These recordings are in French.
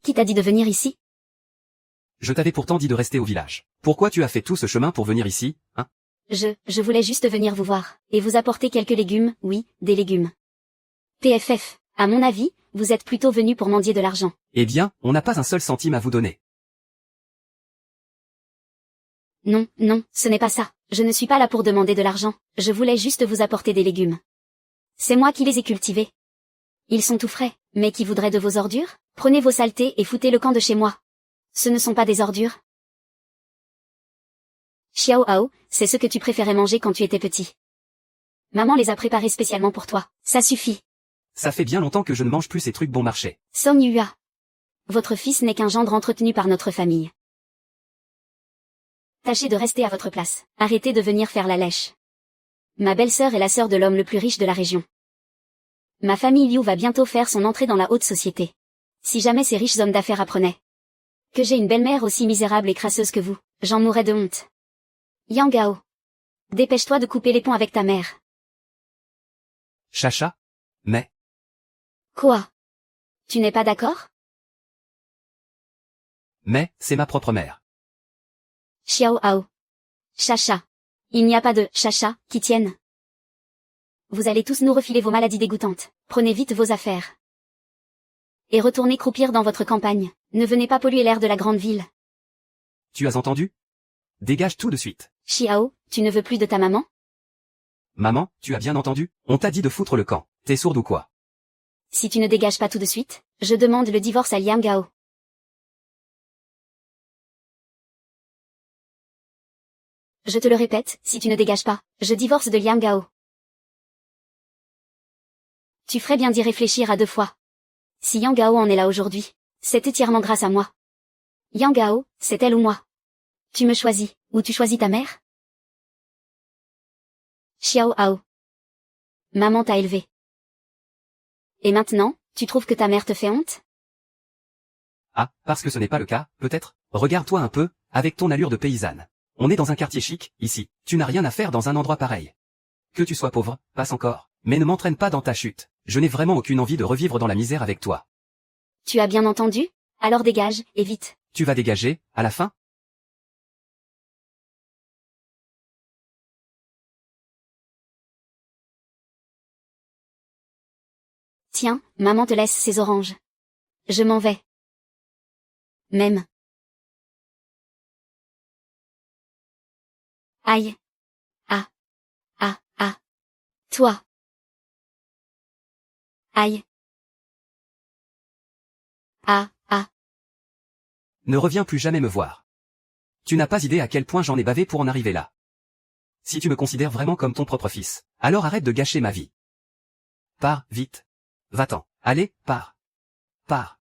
Qui t'a dit de venir ici? Je t'avais pourtant dit de rester au village. Pourquoi tu as fait tout ce chemin pour venir ici, hein? Je voulais juste venir vous voir, et vous apporter quelques légumes, oui, des légumes. PFF, à mon avis, vous êtes plutôt venu pour mendier de l'argent. Eh bien, on n'a pas un seul centime à vous donner. Non, non, ce n'est pas ça. Je ne suis pas là pour demander de l'argent, je voulais juste vous apporter des légumes. C'est moi qui les ai cultivés. Ils sont tout frais, mais qui voudrait de vos ordures? Prenez vos saletés et foutez le camp de chez moi. Ce ne sont pas des ordures. Xiao Hao, c'est ce que tu préférais manger quand tu étais petit. Maman les a préparés spécialement pour toi, ça suffit. Ça fait bien longtemps que je ne mange plus ces trucs bon marché. Song Yua. Votre fils n'est qu'un gendre entretenu par notre famille. Tâchez de rester à votre place. Arrêtez de venir faire la lèche. Ma belle-sœur est la sœur de l'homme le plus riche de la région. Ma famille Liu va bientôt faire son entrée dans la haute société. Si jamais ces riches hommes d'affaires apprenaient que j'ai une belle-mère aussi misérable et crasseuse que vous, j'en mourrais de honte. Yang Gao. Dépêche-toi de couper les ponts avec ta mère. Chacha? Mais... Quoi? Tu n'es pas d'accord? Mais, c'est ma propre mère. Xiao Hao. Chacha. Il n'y a pas de chacha qui tienne. Vous allez tous nous refiler vos maladies dégoûtantes. Prenez vite vos affaires. Et retournez croupir dans votre campagne. Ne venez pas polluer l'air de la grande ville. Tu as entendu? Dégage tout de suite. Xiao, tu ne veux plus de ta maman? Maman, tu as bien entendu? On t'a dit de foutre le camp. T'es sourde ou quoi? Si tu ne dégages pas tout de suite, je demande le divorce à Liang Gao. Je te le répète, si tu ne dégages pas, je divorce de Liang Gao. Tu ferais bien d'y réfléchir à deux fois. Si Yang Gao en est là aujourd'hui, c'est entièrement grâce à moi. Yang Gao, c'est elle ou moi. Tu me choisis, ou tu choisis ta mère? Xiao Hao. Maman t'a élevé. Et maintenant, tu trouves que ta mère te fait honte? Ah, parce que ce n'est pas le cas, peut-être? Regarde-toi un peu, avec ton allure de paysanne. On est dans un quartier chic, ici. Tu n'as rien à faire dans un endroit pareil. Que tu sois pauvre, passe encore. Mais ne m'entraîne pas dans ta chute. Je n'ai vraiment aucune envie de revivre dans la misère avec toi. Tu as bien entendu? Alors dégage, et vite. Tu vas dégager, à la fin? Tiens, maman te laisse ces oranges. Je m'en vais. Même. Aïe. Ah. Ah, ah. Toi. Aïe. Ah, ah. Ne reviens plus jamais me voir. Tu n'as pas idée à quel point j'en ai bavé pour en arriver là. Si tu me considères vraiment comme ton propre fils, alors arrête de gâcher ma vie. Pars, vite. Va-t'en. Allez, pars. Pars.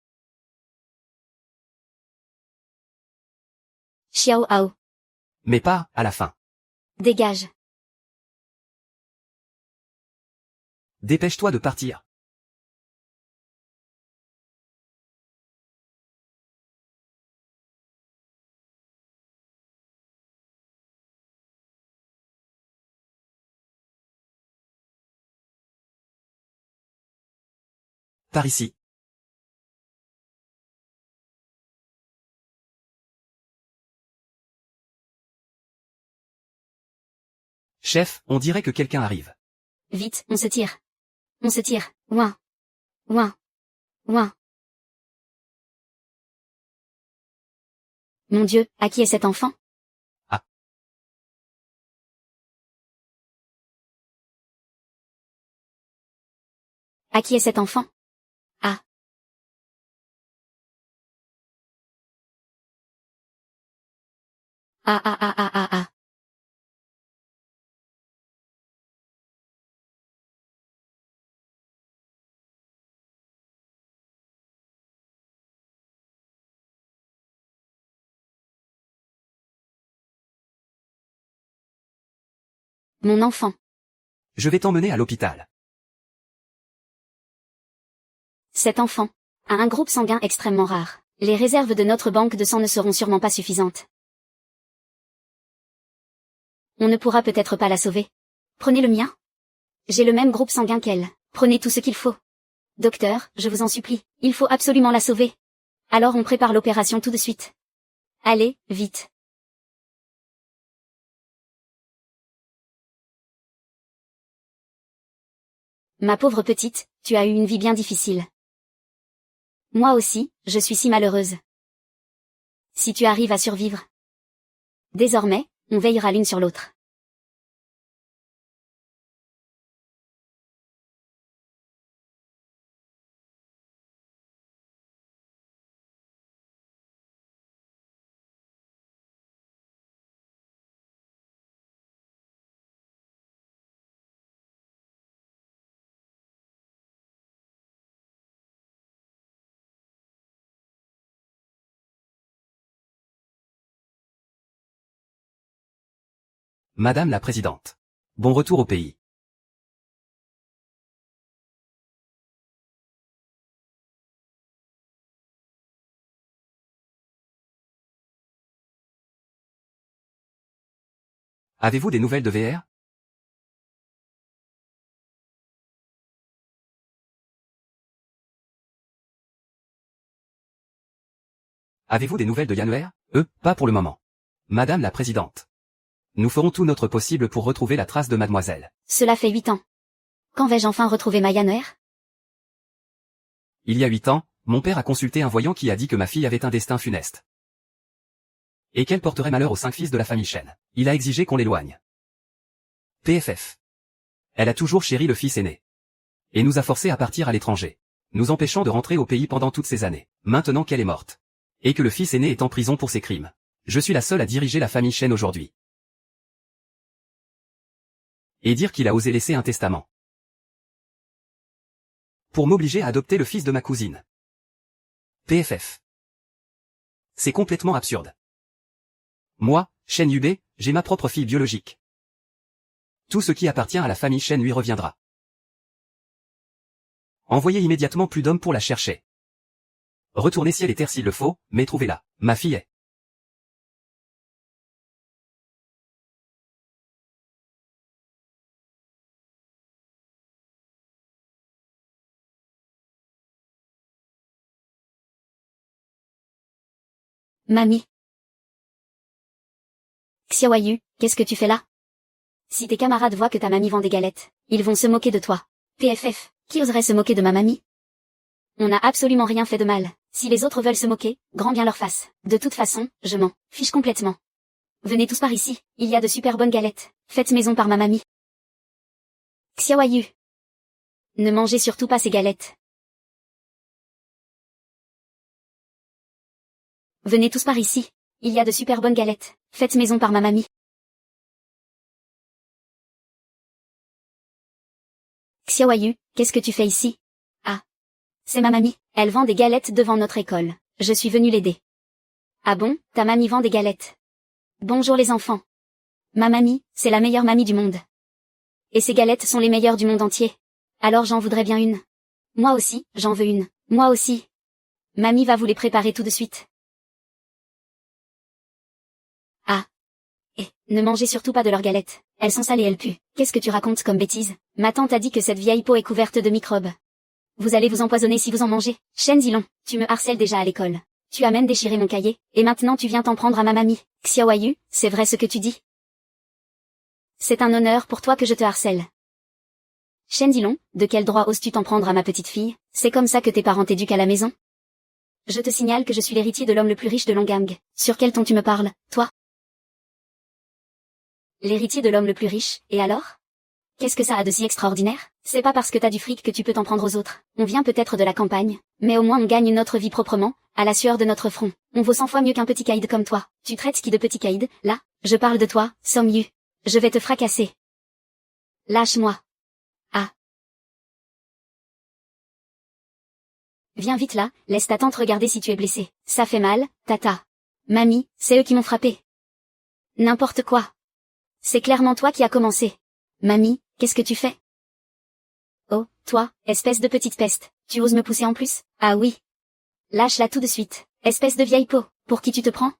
Xiao Hao. Mais pars, à la fin. Dégage. Dépêche-toi de partir. Par ici. Chef, on dirait que quelqu'un arrive. Vite, on se tire. On se tire. Ouin. Ouin. Ouin. Mon Dieu, à qui est cet enfant? Ah. À qui est cet enfant? Ah. Ah ah ah ah ah ah. Mon enfant. Je vais t'emmener à l'hôpital. Cet enfant a un groupe sanguin extrêmement rare. Les réserves de notre banque de sang ne seront sûrement pas suffisantes. On ne pourra peut-être pas la sauver. Prenez le mien. J'ai le même groupe sanguin qu'elle. Prenez tout ce qu'il faut. Docteur, je vous en supplie, il faut absolument la sauver. Alors on prépare l'opération tout de suite. Allez, vite. Ma pauvre petite, tu as eu une vie bien difficile. Moi aussi, je suis si malheureuse. Si tu arrives à survivre. Désormais, on veillera l'une sur l'autre. Madame la Présidente. Bon retour au pays. Avez-vous des nouvelles de VR? Avez-vous des nouvelles de Yanner? Pas pour le moment. Madame la Présidente. Nous ferons tout notre possible pour retrouver la trace de mademoiselle. Cela fait 8 ans. Quand vais-je enfin retrouver ma Yanner? Il y a 8 ans, mon père a consulté un voyant qui a dit que ma fille avait un destin funeste. Et qu'elle porterait malheur aux 5 fils de la famille Chen. Il a exigé qu'on l'éloigne. PFF. Elle a toujours chéri le fils aîné. Et nous a forcés à partir à l'étranger, nous empêchant de rentrer au pays pendant toutes ces années. Maintenant qu'elle est morte. Et que le fils aîné est en prison pour ses crimes. Je suis la seule à diriger la famille Chen aujourd'hui. Et dire qu'il a osé laisser un testament. Pour m'obliger à adopter le fils de ma cousine. PFF. C'est complètement absurde. Moi, Chen Yubei, j'ai ma propre fille biologique. Tout ce qui appartient à la famille Chen lui reviendra. Envoyez immédiatement plus d'hommes pour la chercher. Retournez ciel et terre s'il le faut, mais trouvez-la. Ma fille est. Mamie. Xiaoyu, qu'est-ce que tu fais là? Si tes camarades voient que ta mamie vend des galettes, ils vont se moquer de toi. PFF, qui oserait se moquer de ma mamie? On n'a absolument rien fait de mal. Si les autres veulent se moquer, grand bien leur face. De toute façon, je m'en fiche complètement. Venez tous par ici, il y a de super bonnes galettes, faites maison par ma mamie. Xiaoyu. Ne mangez surtout pas ces galettes. Venez tous par ici, il y a de super bonnes galettes, faites maison par ma mamie. Xiaoyu, qu'est-ce que tu fais ici? Ah. C'est ma mamie, elle vend des galettes devant notre école. Je suis venue l'aider. Ah bon, ta mamie vend des galettes. Bonjour les enfants. Ma mamie, c'est la meilleure mamie du monde. Et ces galettes sont les meilleures du monde entier. Alors j'en voudrais bien une. Moi aussi, j'en veux une. Moi aussi. Mamie va vous les préparer tout de suite. Ah. Et, ne mangez surtout pas de leurs galettes. Elles sont salées et elles puent. Qu'est-ce que tu racontes comme bêtise? Ma tante a dit que cette vieille peau est couverte de microbes. Vous allez vous empoisonner si vous en mangez. Shen Zilong, tu me harcèles déjà à l'école. Tu as même déchiré mon cahier, et maintenant tu viens t'en prendre à ma mamie. Xiaoyu, c'est vrai ce que tu dis? C'est un honneur pour toi que je te harcèle. Shen Zilong, de quel droit oses-tu t'en prendre à ma petite fille? C'est comme ça que tes parents t'éduquent à la maison? Je te signale que je suis l'héritier de l'homme le plus riche de Longang. Sur quel ton tu me parles, toi? L'héritier de l'homme le plus riche, et alors? Qu'est-ce que ça a de si extraordinaire? C'est pas parce que t'as du fric que tu peux t'en prendre aux autres. On vient peut-être de la campagne, mais au moins on gagne notre vie proprement, à la sueur de notre front. On vaut 100 fois mieux qu'un petit caïd comme toi. Tu traites qui de petit caïd, là? Je parle de toi, Somyu. Je vais te fracasser. Lâche-moi. Ah. Viens vite là, laisse ta tante regarder si tu es blessé. Ça fait mal, tata. Mamie, c'est eux qui m'ont frappé. N'importe quoi. C'est clairement toi qui as commencé. Mamie, qu'est-ce que tu fais? Oh, toi, espèce de petite peste, tu oses me pousser en plus? Ah oui. Lâche-la tout de suite, espèce de vieille peau, pour qui tu te prends?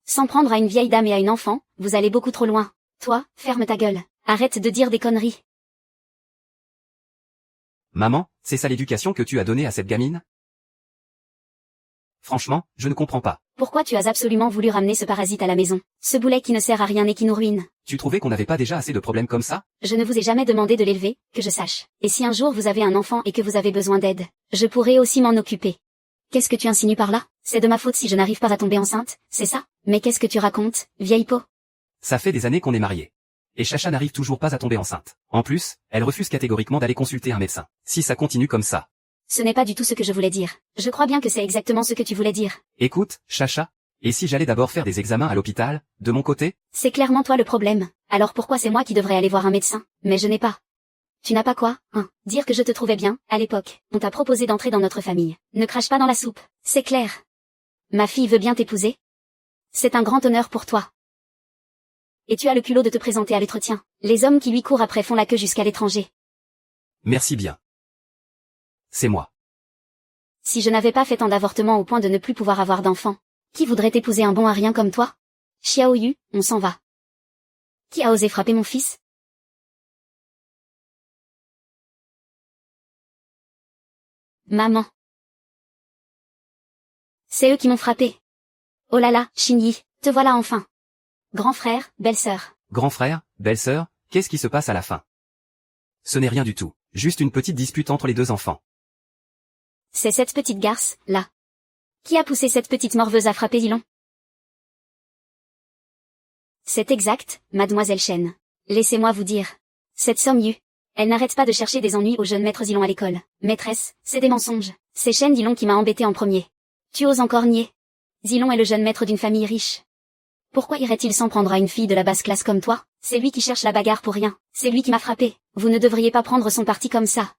S'en prendre à une vieille dame et à une enfant, vous allez beaucoup trop loin. Toi, ferme ta gueule, arrête de dire des conneries. Maman, c'est ça l'éducation que tu as donnée à cette gamine? Franchement, je ne comprends pas. Pourquoi tu as absolument voulu ramener ce parasite à la maison? Ce boulet qui ne sert à rien et qui nous ruine. Tu trouvais qu'on n'avait pas déjà assez de problèmes comme ça? Je ne vous ai jamais demandé de l'élever, que je sache. Et si un jour vous avez un enfant et que vous avez besoin d'aide, je pourrai aussi m'en occuper. Qu'est-ce que tu insinues par là? C'est de ma faute si je n'arrive pas à tomber enceinte, c'est ça? Mais qu'est-ce que tu racontes, vieille peau? Ça fait des années qu'on est mariés. Et Chacha n'arrive toujours pas à tomber enceinte. En plus, elle refuse catégoriquement d'aller consulter un médecin. Si ça continue comme ça. Ce n'est pas du tout ce que je voulais dire. Je crois bien que c'est exactement ce que tu voulais dire. Écoute, Chacha, et si j'allais d'abord faire des examens à l'hôpital, de mon côté? C'est clairement toi le problème. Alors pourquoi c'est moi qui devrais aller voir un médecin? Mais je n'ai pas. Tu n'as pas quoi, hein? Dire que je te trouvais bien, à l'époque. On t'a proposé d'entrer dans notre famille. Ne crache pas dans la soupe. C'est clair. Ma fille veut bien t'épouser. C'est un grand honneur pour toi. Et tu as le culot de te présenter à l'entretien. Les hommes qui lui courent après font la queue jusqu'à l'étranger. Merci bien. C'est moi. Si je n'avais pas fait tant d'avortements au point de ne plus pouvoir avoir d'enfants, qui voudrait épouser un bon à rien comme toi? Xiaoyu, on s'en va. Qui a osé frapper mon fils? Maman. C'est eux qui m'ont frappé. Oh là là, Xinyi, te voilà enfin. Grand frère, belle-sœur. Grand frère, belle-sœur, qu'est-ce qui se passe à la fin? Ce n'est rien du tout. Juste une petite dispute entre les deux enfants. C'est cette petite garce, là. Qui a poussé cette petite morveuse à frapper Zilon? C'est exact, mademoiselle Chen. Laissez-moi vous dire. Cette Somme Yu, elle n'arrête pas de chercher des ennuis au jeune maître Zilon à l'école. Maîtresse, c'est des mensonges. C'est Chen Zilon qui m'a embêté en premier. Tu oses encore nier? Zilon est le jeune maître d'une famille riche. Pourquoi irait-il s'en prendre à une fille de la basse classe comme toi? C'est lui qui cherche la bagarre pour rien. C'est lui qui m'a frappé. Vous ne devriez pas prendre son parti comme ça.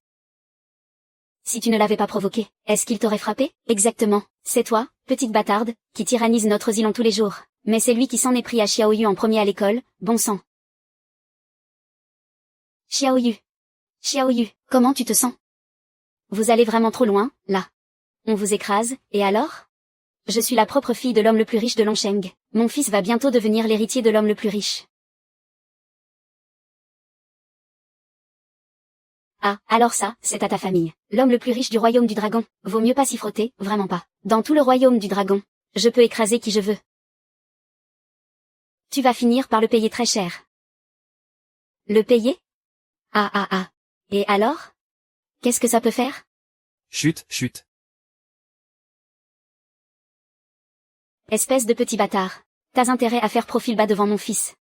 Si tu ne l'avais pas provoqué, est-ce qu'il t'aurait frappé? Exactement. C'est toi, petite bâtarde, qui tyrannise notre Zilon tous les jours. Mais c'est lui qui s'en est pris à Xiaoyu en premier à l'école, bon sang. Xiaoyu. Xiaoyu, comment tu te sens? Vous allez vraiment trop loin, là. On vous écrase, et alors? Je suis la propre fille de l'homme le plus riche de Longsheng. Mon fils va bientôt devenir l'héritier de l'homme le plus riche. Ah, alors ça, c'est à ta famille. L'homme le plus riche du royaume du dragon. Vaut mieux pas s'y frotter, vraiment pas. Dans tout le royaume du dragon, je peux écraser qui je veux. Tu vas finir par le payer très cher. Le payer? Ah ah ah. Et alors? Qu'est-ce que ça peut faire? Chut, chut. Espèce de petit bâtard. T'as intérêt à faire profil bas devant mon fils.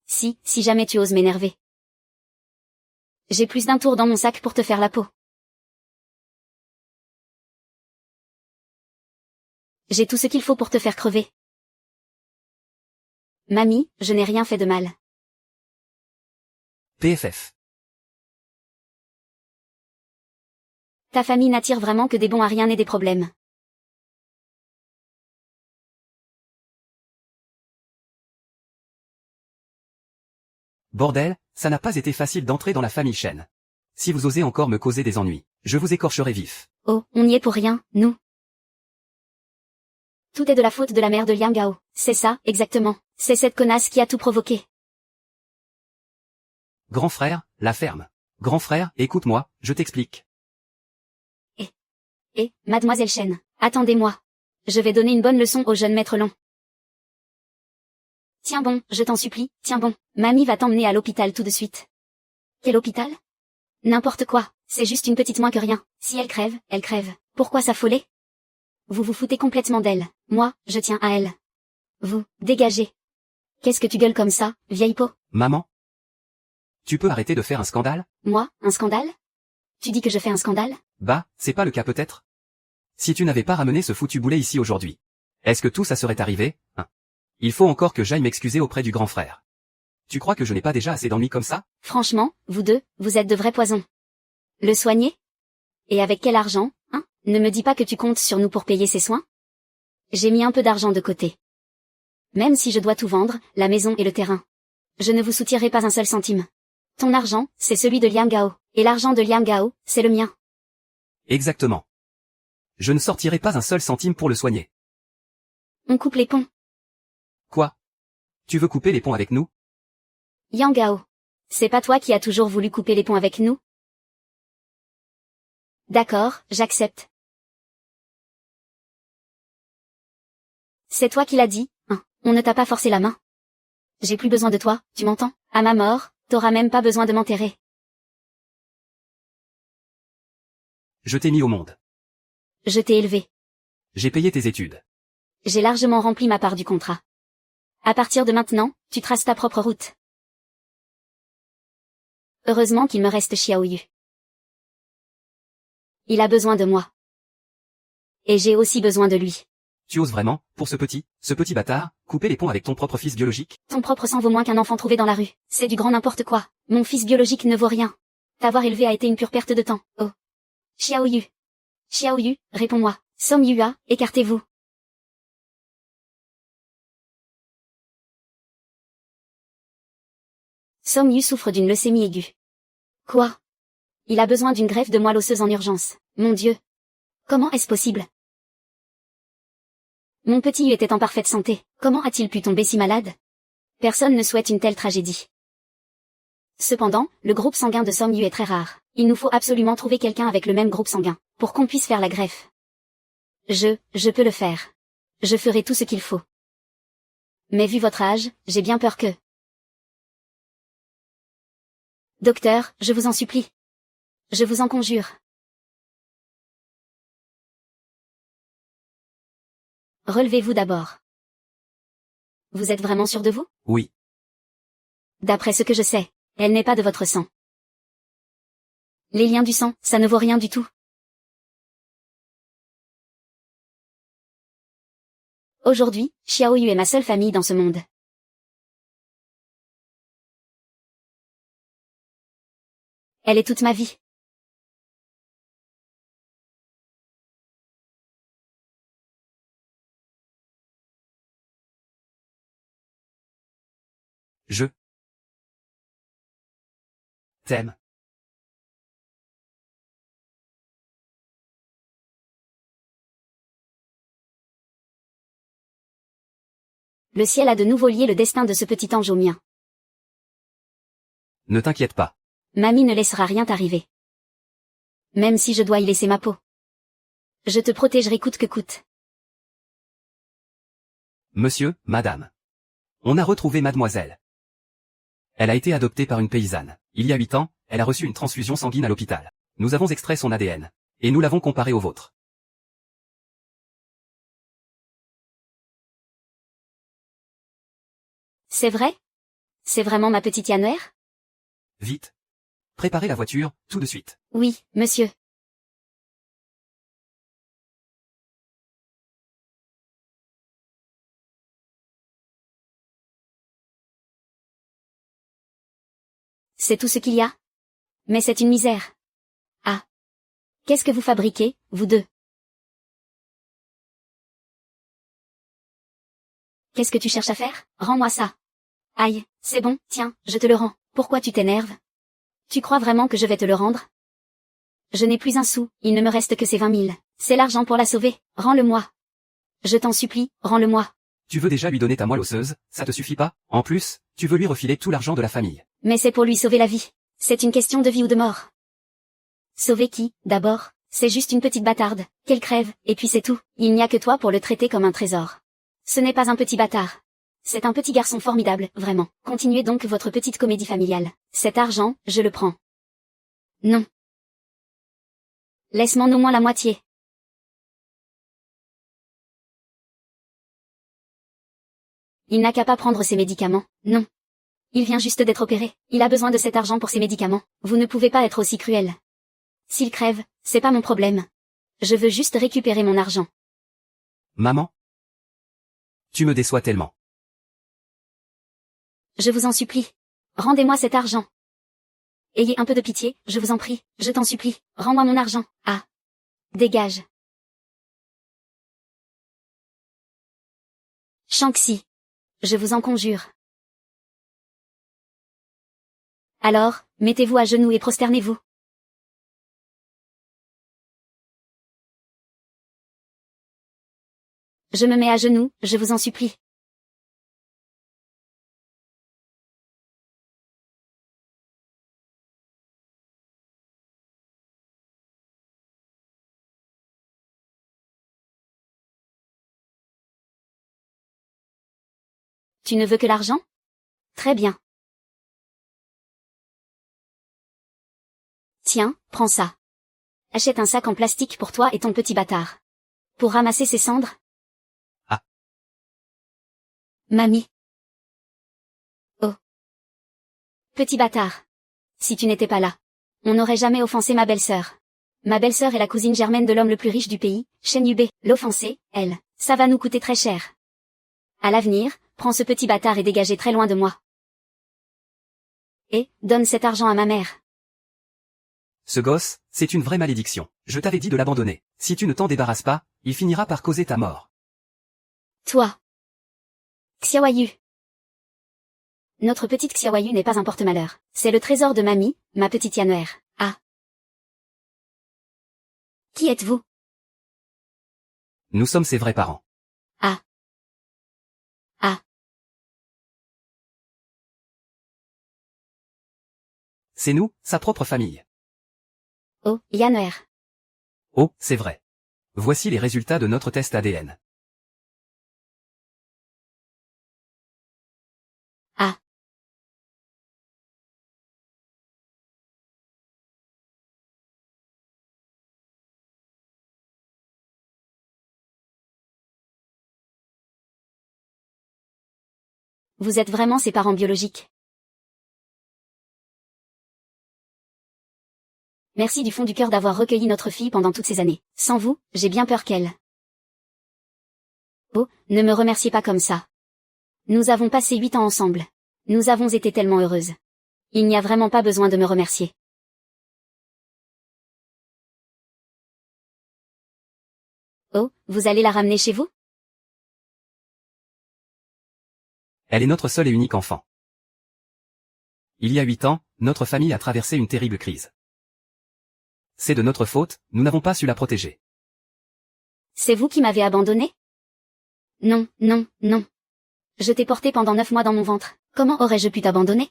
Si jamais tu oses m'énerver. J'ai plus d'un tour dans mon sac pour te faire la peau. J'ai tout ce qu'il faut pour te faire crever. Mamie, je n'ai rien fait de mal. PFF. Ta famille n'attire vraiment que des bons à rien et des problèmes. Bordel, ça n'a pas été facile d'entrer dans la famille Chen. Si vous osez encore me causer des ennuis, je vous écorcherai vif. Oh, on n'y est pour rien, nous. Tout est de la faute de la mère de Liang Gao. C'est ça, exactement. C'est cette connasse qui a tout provoqué. Grand frère, la ferme. Grand frère, écoute-moi, je t'explique. Mademoiselle Chen, attendez-moi. Je vais donner une bonne leçon au jeune maître Long. Tiens bon, je t'en supplie, tiens bon. Mamie va t'emmener à l'hôpital tout de suite. Quel hôpital? N'importe quoi, c'est juste une petite moins que rien. Si elle crève, elle crève. Pourquoi s'affoler? Vous vous foutez complètement d'elle. Moi, je tiens à elle. Vous, dégagez. Qu'est-ce que tu gueules comme ça, vieille peau? Maman? Tu peux arrêter de faire un scandale? Moi, un scandale? Tu dis que je fais un scandale? Bah, c'est pas le cas peut-être? Si tu n'avais pas ramené ce foutu boulet ici aujourd'hui, est-ce que tout ça serait arrivé, hein? Il faut encore que j'aille m'excuser auprès du grand frère. Tu crois que je n'ai pas déjà assez d'ennuis comme ça? Franchement, vous deux, vous êtes de vrais poisons. Le soigner? Et avec quel argent, hein? Ne me dis pas que tu comptes sur nous pour payer ses soins? J'ai mis un peu d'argent de côté. Même si je dois tout vendre, la maison et le terrain. Je ne vous soutirerai pas un seul centime. Ton argent, c'est celui de Liang Gao. Et l'argent de Liang Gao, c'est le mien. Exactement. Je ne sortirai pas un seul centime pour le soigner. On coupe les ponts. Quoi? Tu veux couper les ponts avec nous? Yang Gao. C'est pas toi qui as toujours voulu couper les ponts avec nous? D'accord, j'accepte. C'est toi qui l'as dit, hein. On ne t'a pas forcé la main. J'ai plus besoin de toi, tu m'entends? À ma mort, t'auras même pas besoin de m'enterrer. Je t'ai mis au monde. Je t'ai élevé. J'ai payé tes études. J'ai largement rempli ma part du contrat. À partir de maintenant, tu traces ta propre route. Heureusement qu'il me reste Xiaoyu. Il a besoin de moi. Et j'ai aussi besoin de lui. Tu oses vraiment, pour ce petit bâtard, couper les ponts avec ton propre fils biologique? Ton propre sang vaut moins qu'un enfant trouvé dans la rue. C'est du grand n'importe quoi. Mon fils biologique ne vaut rien. T'avoir élevé a été une pure perte de temps. Oh. Xiaoyu. Xiaoyu, réponds-moi. Song Yua, écartez-vous. Song Yu souffre d'une leucémie aiguë. Quoi? Il a besoin d'une greffe de moelle osseuse en urgence. Mon Dieu. Comment est-ce possible? Mon petit Yu était en parfaite santé. Comment a-t-il pu tomber si malade? Personne ne souhaite une telle tragédie. Cependant, le groupe sanguin de Song Yu est très rare. Il nous faut absolument trouver quelqu'un avec le même groupe sanguin, pour qu'on puisse faire la greffe. Je peux le faire. Je ferai tout ce qu'il faut. Mais vu votre âge, j'ai bien peur que... Docteur, je vous en supplie. Je vous en conjure. Relevez-vous d'abord. Vous êtes vraiment sûr de vous? Oui. D'après ce que je sais, elle n'est pas de votre sang. Les liens du sang, ça ne vaut rien du tout. Aujourd'hui, Xiaoyu est ma seule famille dans ce monde. Elle est toute ma vie. Je t'aime. Le ciel a de nouveau lié le destin de ce petit ange au mien. Ne t'inquiète pas. Mamie ne laissera rien t'arriver. Même si je dois y laisser ma peau. Je te protégerai coûte que coûte. Monsieur, madame. On a retrouvé mademoiselle. Elle a été adoptée par une paysanne. Il y a 8 ans, elle a reçu une transfusion sanguine à l'hôpital. Nous avons extrait son ADN. Et nous l'avons comparé au vôtre. C'est vrai? C'est vraiment ma petite Yanner? Vite. Préparez la voiture, tout de suite. Oui, monsieur. C'est tout ce qu'il y a? Mais c'est une misère. Ah. Qu'est-ce que vous fabriquez, vous deux? Qu'est-ce que tu cherches à faire? Rends-moi ça. Aïe, c'est bon, tiens, je te le rends. Pourquoi tu t'énerves? Tu crois vraiment que je vais te le rendre? Je n'ai plus un sou, il ne me reste que ces 20 000. C'est l'argent pour la sauver, rends-le-moi. Je t'en supplie, rends-le-moi. Tu veux déjà lui donner ta moelle osseuse, ça te suffit pas? En plus, tu veux lui refiler tout l'argent de la famille. Mais c'est pour lui sauver la vie. C'est une question de vie ou de mort. Sauver qui, d'abord? C'est juste une petite bâtarde, qu'elle crève, et puis c'est tout. Il n'y a que toi pour le traiter comme un trésor. Ce n'est pas un petit bâtard. C'est un petit garçon formidable, vraiment. Continuez donc votre petite comédie familiale. Cet argent, je le prends. Non. Laisse-m'en au moins la moitié. Il n'a qu'à pas prendre ses médicaments, non. Il vient juste d'être opéré, il a besoin de cet argent pour ses médicaments. Vous ne pouvez pas être aussi cruel. S'il crève, c'est pas mon problème. Je veux juste récupérer mon argent. Maman? Tu me déçois tellement. Je vous en supplie. Rendez-moi cet argent. Ayez un peu de pitié, je vous en prie, je t'en supplie. Rends-moi mon argent. Ah. Dégage. Shanxi. Je vous en conjure. Alors, mettez-vous à genoux et prosternez-vous. Je me mets à genoux, je vous en supplie. Tu ne veux que l'argent? Très bien. Tiens, prends ça. Achète un sac en plastique pour toi et ton petit bâtard. Pour ramasser ces cendres? Ah. Mamie. Oh. Petit bâtard. Si tu n'étais pas là, on n'aurait jamais offensé ma belle-sœur. Ma belle-sœur est la cousine germaine de l'homme le plus riche du pays, Shen Yubei. L'offenser, elle, ça va nous coûter très cher. À l'avenir, prends ce petit bâtard et dégagez très loin de moi. Et, donne cet argent à ma mère. Ce gosse, c'est une vraie malédiction. Je t'avais dit de l'abandonner. Si tu ne t'en débarrasses pas, il finira par causer ta mort. Toi. Xiaoyu. Notre petite Xiaoyu n'est pas un porte-malheur. C'est le trésor de mamie, ma petite Yanner. Ah. Qui êtes-vous? Nous sommes ses vrais parents. Ah. Ah. C'est nous, sa propre famille. Oh, Yanner. Oh, c'est vrai. Voici les résultats de notre test ADN. Ah. Vous êtes vraiment ses parents biologiques. Merci du fond du cœur d'avoir recueilli notre fille pendant toutes ces années. Sans vous, j'ai bien peur qu'elle... Oh, ne me remerciez pas comme ça. Nous avons passé 8 ans ensemble. Nous avons été tellement heureuses. Il n'y a vraiment pas besoin de me remercier. Oh, vous allez la ramener chez vous? Elle est notre seul et unique enfant. Il y a 8 ans, notre famille a traversé une terrible crise. C'est de notre faute, nous n'avons pas su la protéger. C'est vous qui m'avez abandonné? Non, non, non. Je t'ai porté pendant 9 mois dans mon ventre. Comment aurais-je pu t'abandonner?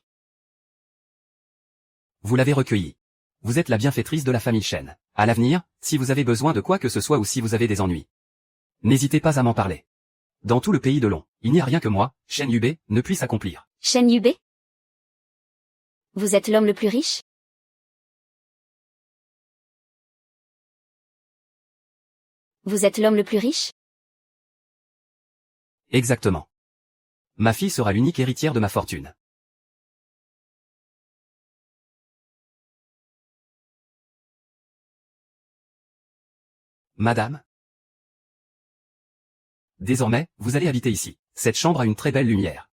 Vous l'avez recueilli. Vous êtes la bienfaitrice de la famille Shen. À l'avenir, si vous avez besoin de quoi que ce soit ou si vous avez des ennuis, n'hésitez pas à m'en parler. Dans tout le pays de Long, il n'y a rien que moi, Shen Yubei, ne puisse accomplir. Shen Yubei? Vous êtes l'homme le plus riche? Vous êtes l'homme le plus riche? Exactement. Ma fille sera l'unique héritière de ma fortune. Madame? Désormais, vous allez habiter ici. Cette chambre a une très belle lumière.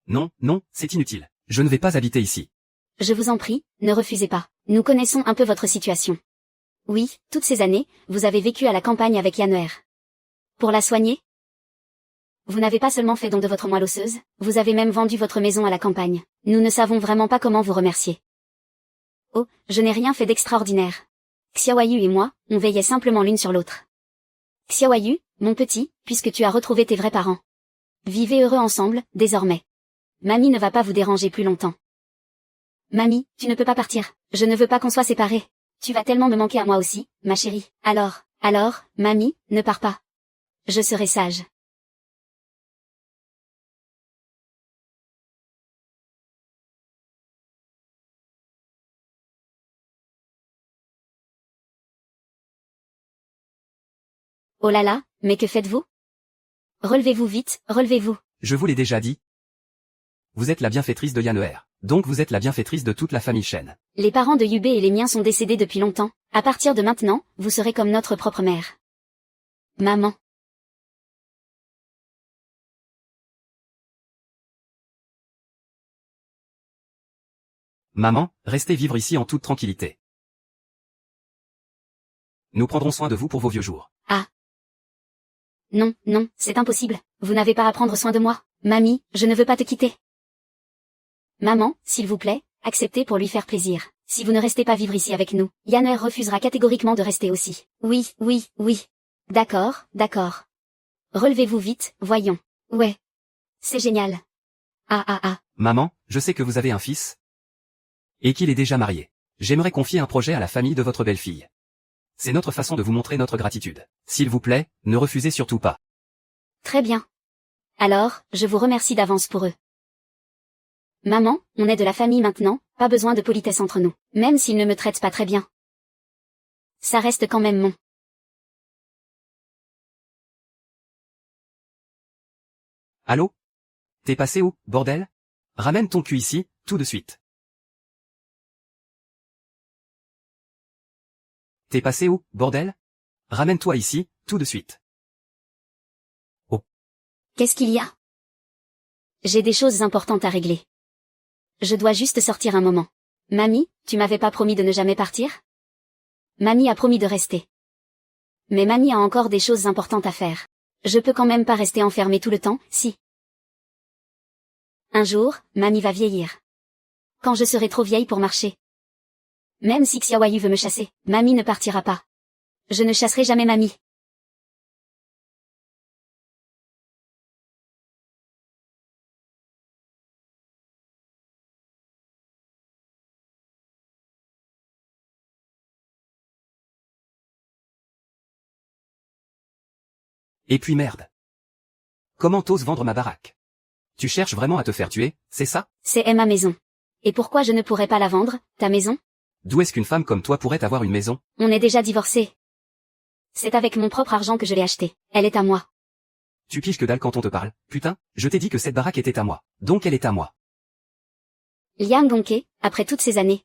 Non, non, c'est inutile. Je ne vais pas habiter ici. Je vous en prie, ne refusez pas. Nous connaissons un peu votre situation. Oui, toutes ces années, vous avez vécu à la campagne avec Yanner. Pour la soigner? Vous n'avez pas seulement fait don de votre moelle osseuse, vous avez même vendu votre maison à la campagne. Nous ne savons vraiment pas comment vous remercier. Oh, je n'ai rien fait d'extraordinaire. Xiaoyu et moi, on veillait simplement l'une sur l'autre. Xiaoyu, mon petit, puisque tu as retrouvé tes vrais parents. Vivez heureux ensemble, désormais. Mamie ne va pas vous déranger plus longtemps. Mamie, tu ne peux pas partir. Je ne veux pas qu'on soit séparés. Tu vas tellement me manquer à moi aussi, ma chérie. Alors, mamie, ne pars pas. Je serai sage. Oh là là, mais que faites-vous? Relevez-vous vite, relevez-vous. Je vous l'ai déjà dit. Vous êtes la bienfaitrice de Yanner. Donc vous êtes la bienfaitrice de toute la famille Shen. Les parents de Yubei et les miens sont décédés depuis longtemps. À partir de maintenant, vous serez comme notre propre mère. Maman. Maman, restez vivre ici en toute tranquillité. Nous prendrons soin de vous pour vos vieux jours. Ah. Non, non, c'est impossible. Vous n'avez pas à prendre soin de moi. Mamie, je ne veux pas te quitter. Maman, s'il vous plaît, acceptez pour lui faire plaisir. Si vous ne restez pas vivre ici avec nous, Yanner refusera catégoriquement de rester aussi. Oui, oui, oui. D'accord, d'accord. Relevez-vous vite, voyons. Ouais. C'est génial. Ah. Maman, je sais que vous avez un fils. Et qu'il est déjà marié. J'aimerais confier un projet à la famille de votre belle-fille. C'est notre façon de vous montrer notre gratitude. S'il vous plaît, ne refusez surtout pas. Très bien. Alors, je vous remercie d'avance pour eux. Maman, on est de la famille maintenant, pas besoin de politesse entre nous, même s'ils ne me traitent pas très bien. Ça reste quand même mon. Allô? T'es passé où, bordel? Ramène ton cul ici, tout de suite. T'es passé où, bordel? Ramène-toi ici, tout de suite. Qu'est-ce qu'il y a? J'ai des choses importantes à régler. Je dois juste sortir un moment. Mamie, tu m'avais pas promis de ne jamais partir? Mamie a promis de rester. Mais Mamie a encore des choses importantes à faire. Je peux quand même pas rester enfermée tout le temps, si. Un jour, Mamie va vieillir. Quand je serai trop vieille pour marcher. Même si Xiaoyu veut me chasser, Mamie ne partira pas. Je ne chasserai jamais Mamie. Et puis merde. Comment t'oses vendre ma baraque? Tu cherches vraiment à te faire tuer, c'est ça? C'est ma maison. Et pourquoi je ne pourrais pas la vendre, ta maison? D'où est-ce qu'une femme comme toi pourrait avoir une maison? On est déjà divorcés. C'est avec mon propre argent que je l'ai achetée. Elle est à moi. Tu piges que dalle quand on te parle. Putain, je t'ai dit que cette baraque était à moi. Donc elle est à moi. Liang Gongke, après toutes ces années.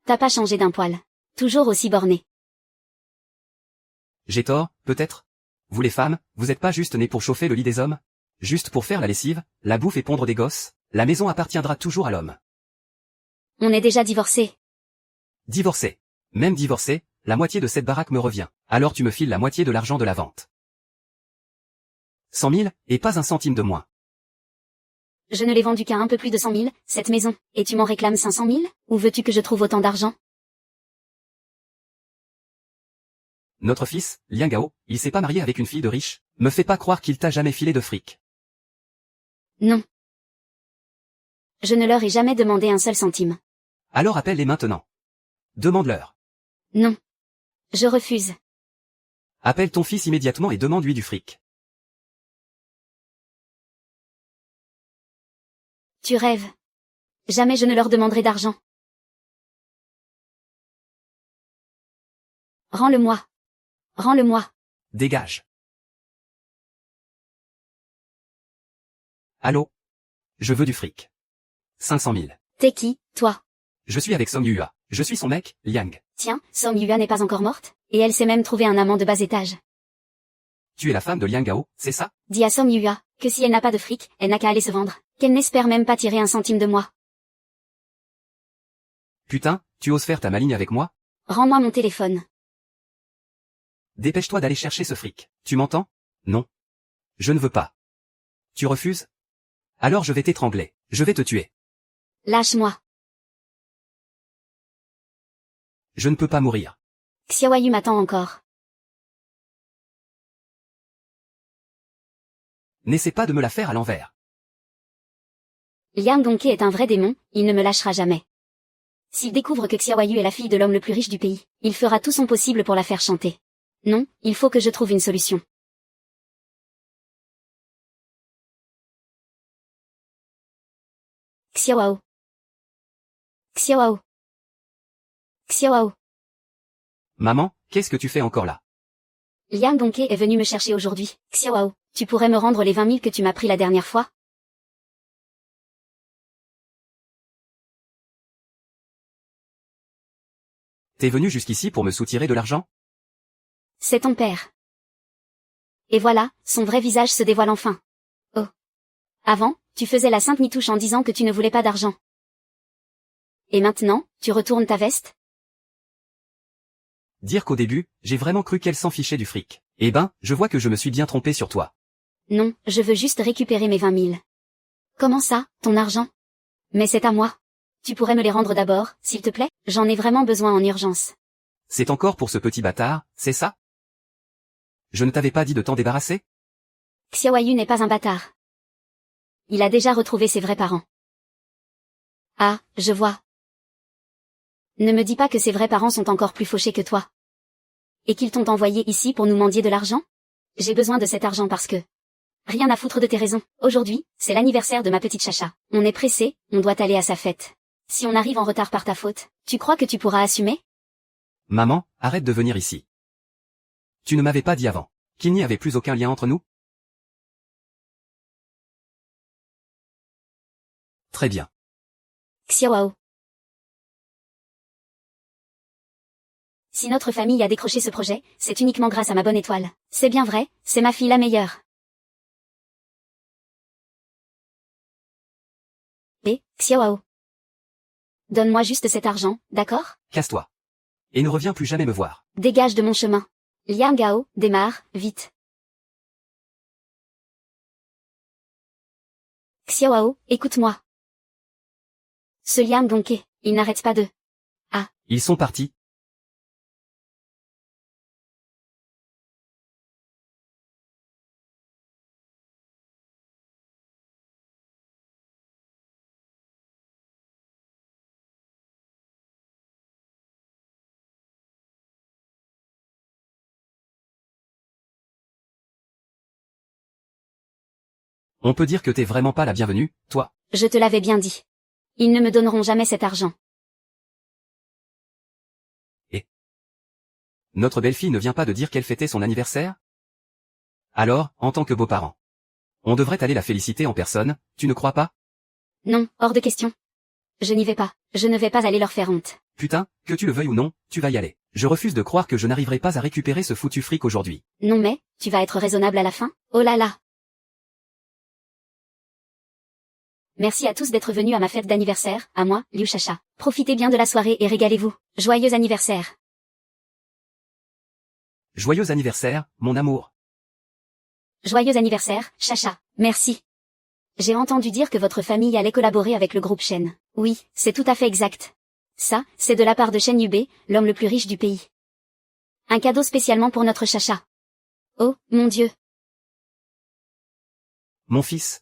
T'as pas changé d'un poil. Toujours aussi borné. J'ai tort, peut-être? Vous les femmes, vous êtes pas juste nées pour chauffer le lit des hommes? Juste pour faire la lessive, la bouffe et pondre des gosses? La maison appartiendra toujours à l'homme. On est déjà divorcés. Divorcé. Même divorcé, la moitié de cette baraque me revient. Alors tu me files la moitié de l'argent de la vente. 100 000, et pas un centime de moins. Je ne l'ai vendue qu'à un peu plus de 100 000, cette maison, et tu m'en réclames 500 000? Où veux-tu que je trouve autant d'argent? Notre fils, Liang Gao, il s'est pas marié avec une fille de riche. Me fais pas croire qu'il t'a jamais filé de fric. Non. Je ne leur ai jamais demandé un seul centime. Alors appelle-les maintenant. Demande-leur. Non. Je refuse. Appelle ton fils immédiatement et demande-lui du fric. Tu rêves. Jamais je ne leur demanderai d'argent. Rends-le-moi. Rends-le-moi. Dégage. Allô? Je veux du fric. 500 000. T'es qui, toi? Je suis avec Song Yua. Je suis son mec, Liang. Tiens, Song Yua n'est pas encore morte, et elle s'est même trouvé un amant de bas étage. Tu es la femme de Liang Gao, c'est ça? Dis à Song Yua, que si elle n'a pas de fric, elle n'a qu'à aller se vendre, qu'elle n'espère même pas tirer un centime de moi. Putain, tu oses faire ta maligne avec moi? Rends-moi mon téléphone. Dépêche-toi d'aller chercher ce fric. Tu m'entends? Non. Je ne veux pas. Tu refuses? Alors je vais t'étrangler. Je vais te tuer. Lâche-moi. Je ne peux pas mourir. Xiaoyu m'attend encore. N'essaie pas de me la faire à l'envers. Liang Gongke est un vrai démon, il ne me lâchera jamais. S'il découvre que Xiaoyu est la fille de l'homme le plus riche du pays, il fera tout son possible pour la faire chanter. Non, il faut que je trouve une solution. Xiaoao. Xiaoao. Xiaoao. Maman, qu'est-ce que tu fais encore là? Liang Gongke est venu me chercher aujourd'hui. Xiaoao, tu pourrais me rendre les 20 000 que tu m'as pris la dernière fois? T'es venu jusqu'ici pour me soutirer de l'argent? C'est ton père. Et voilà, son vrai visage se dévoile enfin. Oh. Avant, tu faisais la sainte nitouche en disant que tu ne voulais pas d'argent. Et maintenant, tu retournes ta veste? Dire qu'au début, j'ai vraiment cru qu'elle s'en fichait du fric. Eh ben, je vois que je me suis bien trompé sur toi. Non, je veux juste récupérer mes 20 000. Comment ça, ton argent? Mais c'est à moi. Tu pourrais me les rendre d'abord, s'il te plaît? J'en ai vraiment besoin en urgence. C'est encore pour ce petit bâtard, c'est ça? Je ne t'avais pas dit de t'en débarrasser? Xiaoyu n'est pas un bâtard. Il a déjà retrouvé ses vrais parents. Ah, je vois. Ne me dis pas que ses vrais parents sont encore plus fauchés que toi. Et qu'ils t'ont envoyé ici pour nous mendier de l'argent? J'ai besoin de cet argent parce que... Rien à foutre de tes raisons. Aujourd'hui, c'est l'anniversaire de ma petite Chacha. On est pressé, on doit aller à sa fête. Si on arrive en retard par ta faute, tu crois que tu pourras assumer? Maman, arrête de venir ici. Tu ne m'avais pas dit avant qu'il n'y avait plus aucun lien entre nous? Très bien. Xiaowao. Si notre famille a décroché ce projet, c'est uniquement grâce à ma bonne étoile. C'est bien vrai, c'est ma fille la meilleure. Xiaowao. Donne-moi juste cet argent, d'accord? Casse-toi. Et ne reviens plus jamais me voir. Dégage de mon chemin. Liang Gao, démarre, vite. Xiaowao, écoute-moi. Ce Liang Gongke, il n'arrête pas de... Ils sont partis. On peut dire que t'es vraiment pas la bienvenue, toi. Je te l'avais bien dit. Ils ne me donneront jamais cet argent. Notre belle-fille ne vient pas de dire qu'elle fêtait son anniversaire? Alors, en tant que beau-parent, on devrait aller la féliciter en personne, tu ne crois pas? Non, hors de question. Je n'y vais pas. Je ne vais pas aller leur faire honte. Putain, que tu le veuilles ou non, tu vas y aller. Je refuse de croire que je n'arriverai pas à récupérer ce foutu fric aujourd'hui. Non mais, tu vas être raisonnable à la fin? Oh là là. Merci à tous d'être venus à ma fête d'anniversaire, à moi, Liu Chacha. Profitez bien de la soirée et régalez-vous. Joyeux anniversaire. Joyeux anniversaire, mon amour. Joyeux anniversaire, Chacha. Merci. J'ai entendu dire que votre famille allait collaborer avec le groupe Shen. Oui, c'est tout à fait exact. Ça, c'est de la part de Shen Yubei, l'homme le plus riche du pays. Un cadeau spécialement pour notre Chacha. Oh, mon Dieu. Mon fils.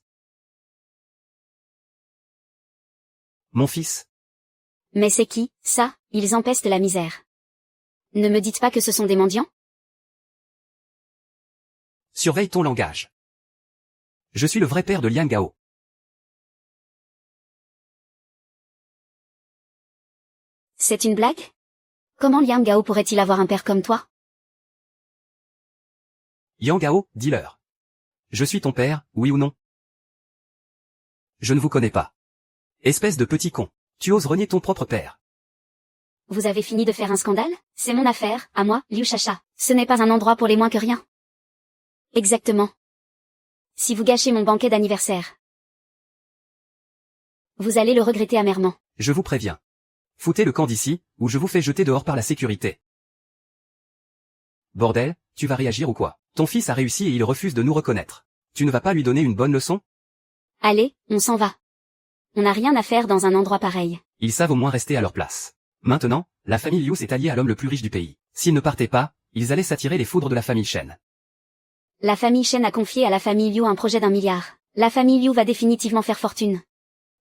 Mon fils. Mais c'est qui, ça? Ils empestent la misère. Ne me dites pas que ce sont des mendiants? Surveille ton langage. Je suis le vrai père de Liang Gao. C'est une blague? Comment Liang Gao pourrait-il avoir un père comme toi? Yang Gao, dis-leur. Je suis ton père, oui ou non? Je ne vous connais pas. Espèce de petit con. Tu oses renier ton propre père. Vous avez fini de faire un scandale? C'est mon affaire, à moi, Liu Chacha. Ce n'est pas un endroit pour les moins que rien. Exactement. Si vous gâchez mon banquet d'anniversaire, vous allez le regretter amèrement. Je vous préviens. Foutez le camp d'ici, ou je vous fais jeter dehors par la sécurité. Bordel, tu vas réagir ou quoi? Ton fils a réussi et il refuse de nous reconnaître. Tu ne vas pas lui donner une bonne leçon? Allez, on s'en va. On n'a rien à faire dans un endroit pareil. Ils savent au moins rester à leur place. Maintenant, la famille Liu s'est alliée à l'homme le plus riche du pays. S'ils ne partaient pas, ils allaient s'attirer les foudres de la famille Shen. La famille Shen a confié à la famille Liu un projet d'1 milliard. La famille Liu va définitivement faire fortune.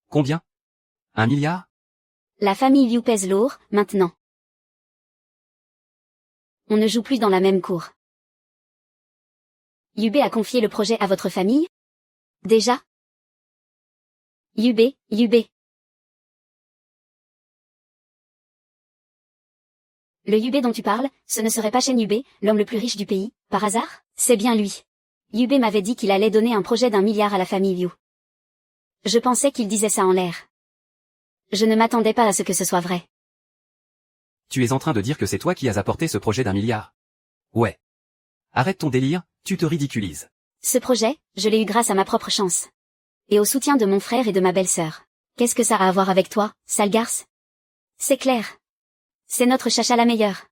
Combien? 1 milliard? La famille Liu pèse lourd, maintenant. On ne joue plus dans la même cour. Yubei a confié le projet à votre famille? Déjà? Yubei. Le Yubei dont tu parles, ce ne serait pas Shen Yubei, l'homme le plus riche du pays, par hasard? C'est bien lui. Yubei m'avait dit qu'il allait donner un projet d'1 milliard à la famille Liu. Je pensais qu'il disait ça en l'air. Je ne m'attendais pas à ce que ce soit vrai. Tu es en train de dire que c'est toi qui as apporté ce projet d'1 milliard? Ouais. Arrête ton délire, tu te ridiculises. Ce projet, je l'ai eu grâce à ma propre chance. Et au soutien de mon frère et de ma belle-sœur. Qu'est-ce que ça a à voir avec toi, sale garce? C'est clair. C'est notre Chacha la meilleure.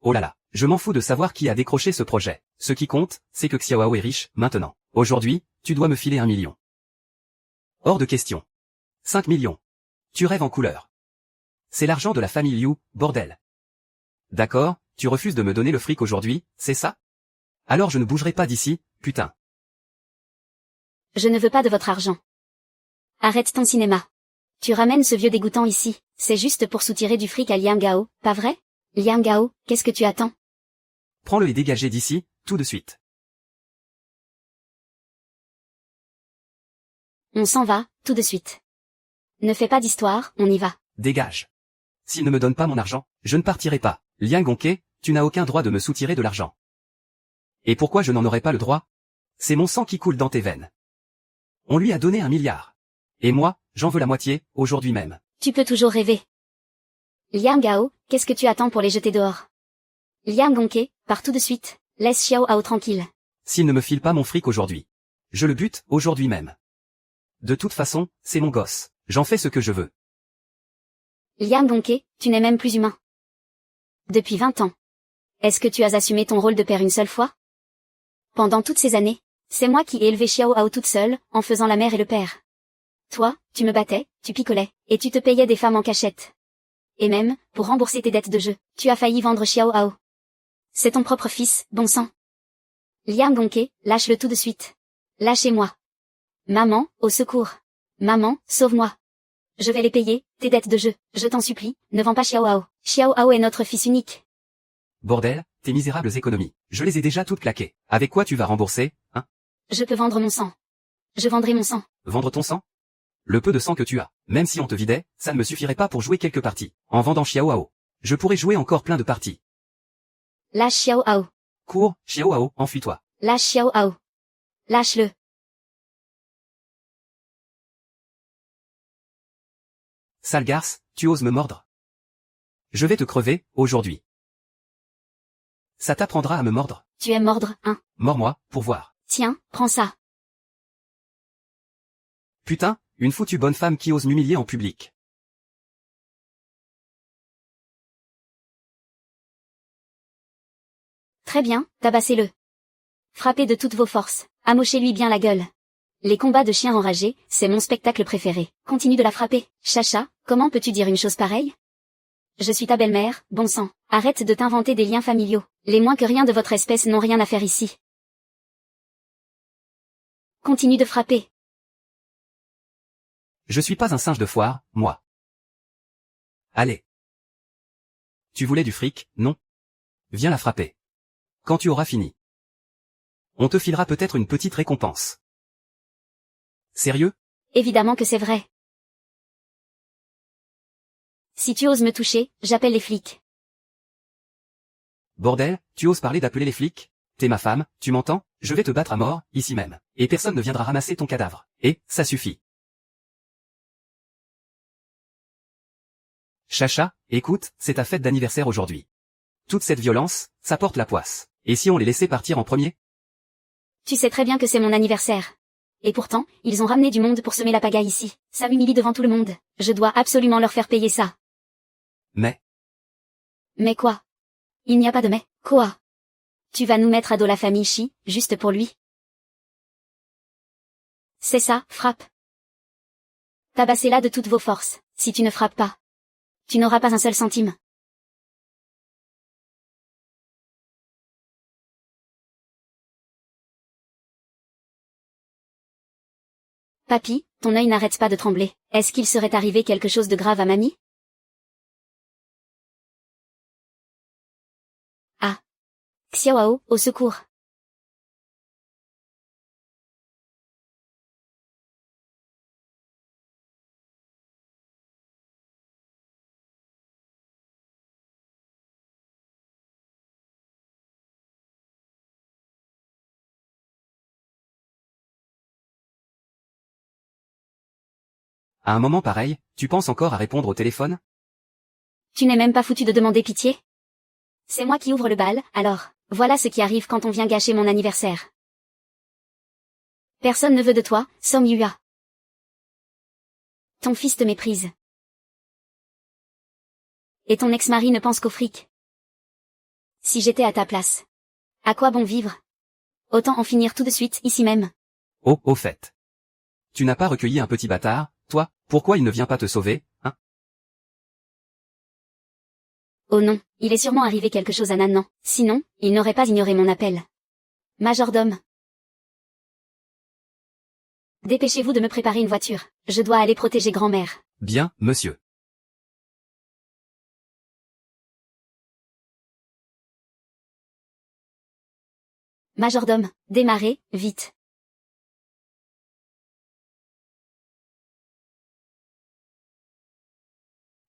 Oh là là, je m'en fous de savoir qui a décroché ce projet. Ce qui compte, c'est que Xiaowao est riche, maintenant. Aujourd'hui, tu dois me filer 1 million. Hors de question. 5 millions. Tu rêves en couleur. C'est l'argent de la famille Liu, bordel. D'accord, tu refuses de me donner le fric aujourd'hui, c'est ça? Alors je ne bougerai pas d'ici, putain. Je ne veux pas de votre argent. Arrête ton cinéma. Tu ramènes ce vieux dégoûtant ici, c'est juste pour soutirer du fric à Liang Gao, pas vrai? Liang Gao, qu'est-ce que tu attends? Prends-le et dégagez d'ici, tout de suite. On s'en va, tout de suite. Ne fais pas d'histoire, on y va. Dégage. S'il ne me donne pas mon argent, je ne partirai pas. Liang Gongke, tu n'as aucun droit de me soutirer de l'argent. Et pourquoi je n'en aurais pas le droit? C'est mon sang qui coule dans tes veines. On lui a donné 1 milliard. Et moi, j'en veux la moitié, aujourd'hui même. Tu peux toujours rêver. Liang Gao, qu'est-ce que tu attends pour les jeter dehors? Liang Gongke, pars tout de suite, laisse Xiao Hao tranquille. S'il ne me file pas mon fric aujourd'hui, je le bute aujourd'hui même. De toute façon, c'est mon gosse. J'en fais ce que je veux. Liang Gongke, tu n'es même plus humain. Depuis 20 ans. Est-ce que tu as assumé ton rôle de père une seule fois? Pendant toutes ces années, c'est moi qui ai élevé Xiao Hao toute seule, en faisant la mère et le père. Toi, tu me battais, tu picolais, et tu te payais des femmes en cachette. Et même, pour rembourser tes dettes de jeu, tu as failli vendre Xiao Hao. C'est ton propre fils, bon sang. Liang Gongke, lâche-le tout de suite. Lâchez-moi. Maman, au secours. Maman, sauve-moi. Je vais les payer, tes dettes de jeu, je t'en supplie, ne vends pas Xiao Hao. Xiao Hao est notre fils unique. Bordel, tes misérables économies, je les ai déjà toutes claquées. Avec quoi tu vas rembourser, hein? Je peux vendre mon sang. Je vendrai mon sang. Vendre ton sang? Le peu de sang que tu as, même si on te vidait, ça ne me suffirait pas pour jouer quelques parties. En vendant Xiao Hao, je pourrais jouer encore plein de parties. Lâche Xiao Hao. Cours, Xiao Hao, enfuis-toi. Lâche Xiao Hao. Lâche-le. Sale garce, tu oses me mordre? Je vais te crever, aujourd'hui. Ça t'apprendra à me mordre. Tu aimes mordre, hein? Mords-moi, pour voir. Tiens, prends ça. Putain, une foutue bonne femme qui ose m'humilier en public. Très bien, tabassez-le. Frappez de toutes vos forces, amochez-lui bien la gueule. Les combats de chiens enragés, c'est mon spectacle préféré. Continue de la frapper. Chacha, comment peux-tu dire une chose pareille? Je suis ta belle-mère, bon sang. Arrête de t'inventer des liens familiaux. Les moins que rien de votre espèce n'ont rien à faire ici. Continue de frapper. Je suis pas un singe de foire, moi. Allez. Tu voulais du fric, non? Viens la frapper. Quand tu auras fini. On te filera peut-être une petite récompense. Sérieux? Évidemment que c'est vrai. Si tu oses me toucher, j'appelle les flics. Bordel, tu oses parler d'appeler les flics? T'es ma femme, tu m'entends? Je vais te battre à mort, ici même. Et personne ne viendra ramasser ton cadavre. Et, ça suffit. Chacha, écoute, c'est ta fête d'anniversaire aujourd'hui. Toute cette violence, ça porte la poisse. Et si on les laissait partir en premier? Tu sais très bien que c'est mon anniversaire. Et pourtant, ils ont ramené du monde pour semer la pagaille ici. Ça m'humilie devant tout le monde. Je dois absolument leur faire payer ça. Mais... Mais quoi? Il n'y a pas de mais. Quoi? Tu vas nous mettre à dos la famille Shi, juste pour lui? C'est ça, frappe. Tabassez-la de toutes vos forces. Si tu ne frappes pas, tu n'auras pas un seul centime. Papy, ton œil n'arrête pas de trembler. Est-ce qu'il serait arrivé quelque chose de grave à mamie? Ah. Xiaoao, au secours. À un moment pareil, tu penses encore à répondre au téléphone? Tu n'es même pas foutu de demander pitié? C'est moi qui ouvre le bal, alors, voilà ce qui arrive quand on vient gâcher mon anniversaire. Personne ne veut de toi, Song Yua. Ton fils te méprise. Et ton ex-mari ne pense qu'au fric. Si j'étais à ta place. À quoi bon vivre? Autant en finir tout de suite, ici même. Oh, au fait. Tu n'as pas recueilli un petit bâtard, toi? Pourquoi il ne vient pas te sauver, hein? Oh non, il est sûrement arrivé quelque chose à Nanan. Sinon, il n'aurait pas ignoré mon appel. Majordome. Dépêchez-vous de me préparer une voiture. Je dois aller protéger grand-mère. Bien, monsieur. Majordome, démarrez, vite.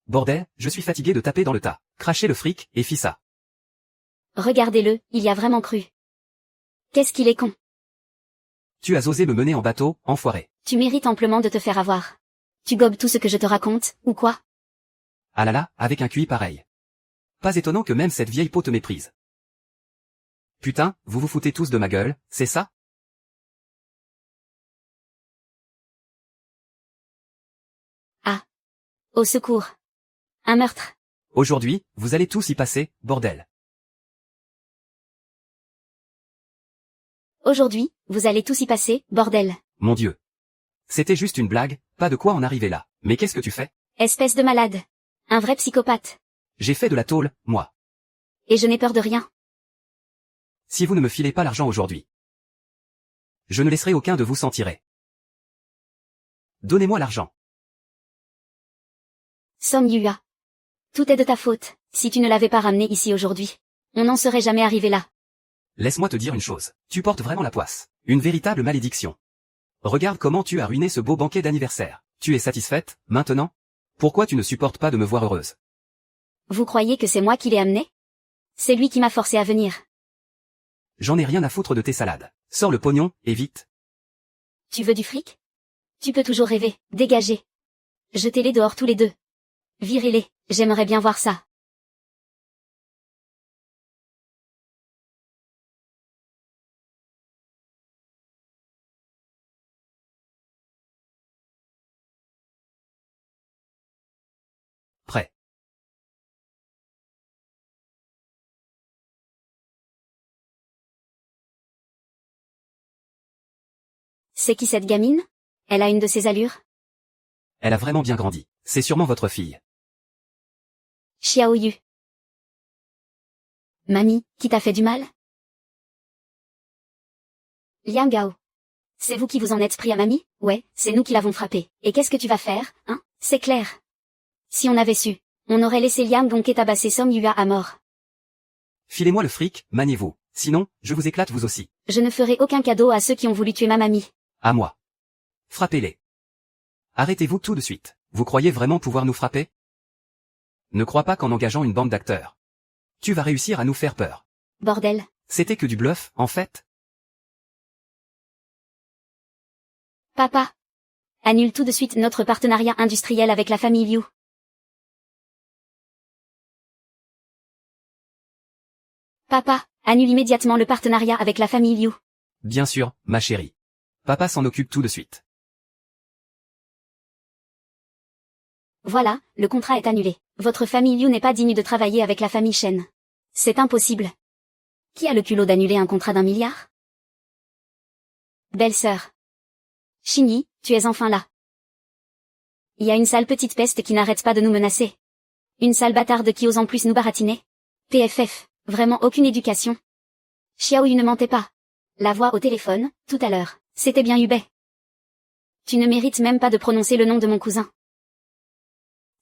Bordel, je suis fatigué de taper dans le tas. Cracher le fric, et fit ça. Regardez-le, il y a vraiment cru. Qu'est-ce qu'il est con. Tu as osé me mener en bateau, enfoiré. Tu mérites amplement de te faire avoir. Tu gobes tout ce que je te raconte, ou quoi? Ah là là, avec un QI pareil. Pas étonnant que même cette vieille peau te méprise. Putain, vous vous foutez tous de ma gueule, c'est ça? Ah. Au secours. Un meurtre. Aujourd'hui, vous allez tous y passer, bordel. Aujourd'hui, vous allez tous y passer, bordel. Mon Dieu. C'était juste une blague, pas de quoi en arriver là. Mais qu'est-ce que tu fais? Espèce de malade. Un vrai psychopathe. J'ai fait de la tôle, moi. Et je n'ai peur de rien. Si vous ne me filez pas l'argent aujourd'hui, je ne laisserai aucun de vous s'en tirer. Donnez-moi l'argent. Song Yua. Tout est de ta faute. Si tu ne l'avais pas ramené ici aujourd'hui, on n'en serait jamais arrivé là. Laisse-moi te dire une chose. Tu portes vraiment la poisse. Une véritable malédiction. Regarde comment tu as ruiné ce beau banquet d'anniversaire. Tu es satisfaite, maintenant? Pourquoi tu ne supportes pas de me voir heureuse? Vous croyez que c'est moi qui l'ai amené? C'est lui qui m'a forcé à venir. J'en ai rien à foutre de tes salades. Sors le pognon, et vite. Tu veux du fric? Tu peux toujours rêver, dégagez. Jetez-les dehors tous les deux. Virez-les, j'aimerais bien voir ça. Prêt. C'est qui cette gamine? Elle a une de ses allures? Elle a vraiment bien grandi. C'est sûrement votre fille. Xiaoyu. Mamie, qui t'a fait du mal? Liang Gao. C'est vous qui vous en êtes pris à mamie? Ouais, c'est nous qui l'avons frappée. Et qu'est-ce que tu vas faire, hein? C'est clair. Si on avait su, on aurait laissé Liang Gong tabasser Song Yua à mort. Filez-moi le fric, maniez-vous. Sinon, je vous éclate vous aussi. Je ne ferai aucun cadeau à ceux qui ont voulu tuer ma mamie. À moi. Frappez-les. Arrêtez-vous tout de suite. Vous croyez vraiment pouvoir nous frapper? Ne crois pas qu'en engageant une bande d'acteurs, tu vas réussir à nous faire peur. Bordel. C'était que du bluff, en fait. Papa. Annule tout de suite notre partenariat industriel avec la famille Liu. Papa, annule immédiatement le partenariat avec la famille Liu. Bien sûr, ma chérie. Papa s'en occupe tout de suite. Voilà, le contrat est annulé. Votre famille Liu n'est pas digne de travailler avec la famille Shen. C'est impossible. Qui a le culot d'annuler un contrat d'1 milliard? Belle-sœur. Xingyi, tu es enfin là. Il y a une sale petite peste qui n'arrête pas de nous menacer. Une sale bâtarde qui ose en plus nous baratiner. PFF, vraiment aucune éducation. Xiaoyu ne mentait pas. La voix au téléphone, tout à l'heure, c'était bien Hubei. Tu ne mérites même pas de prononcer le nom de mon cousin.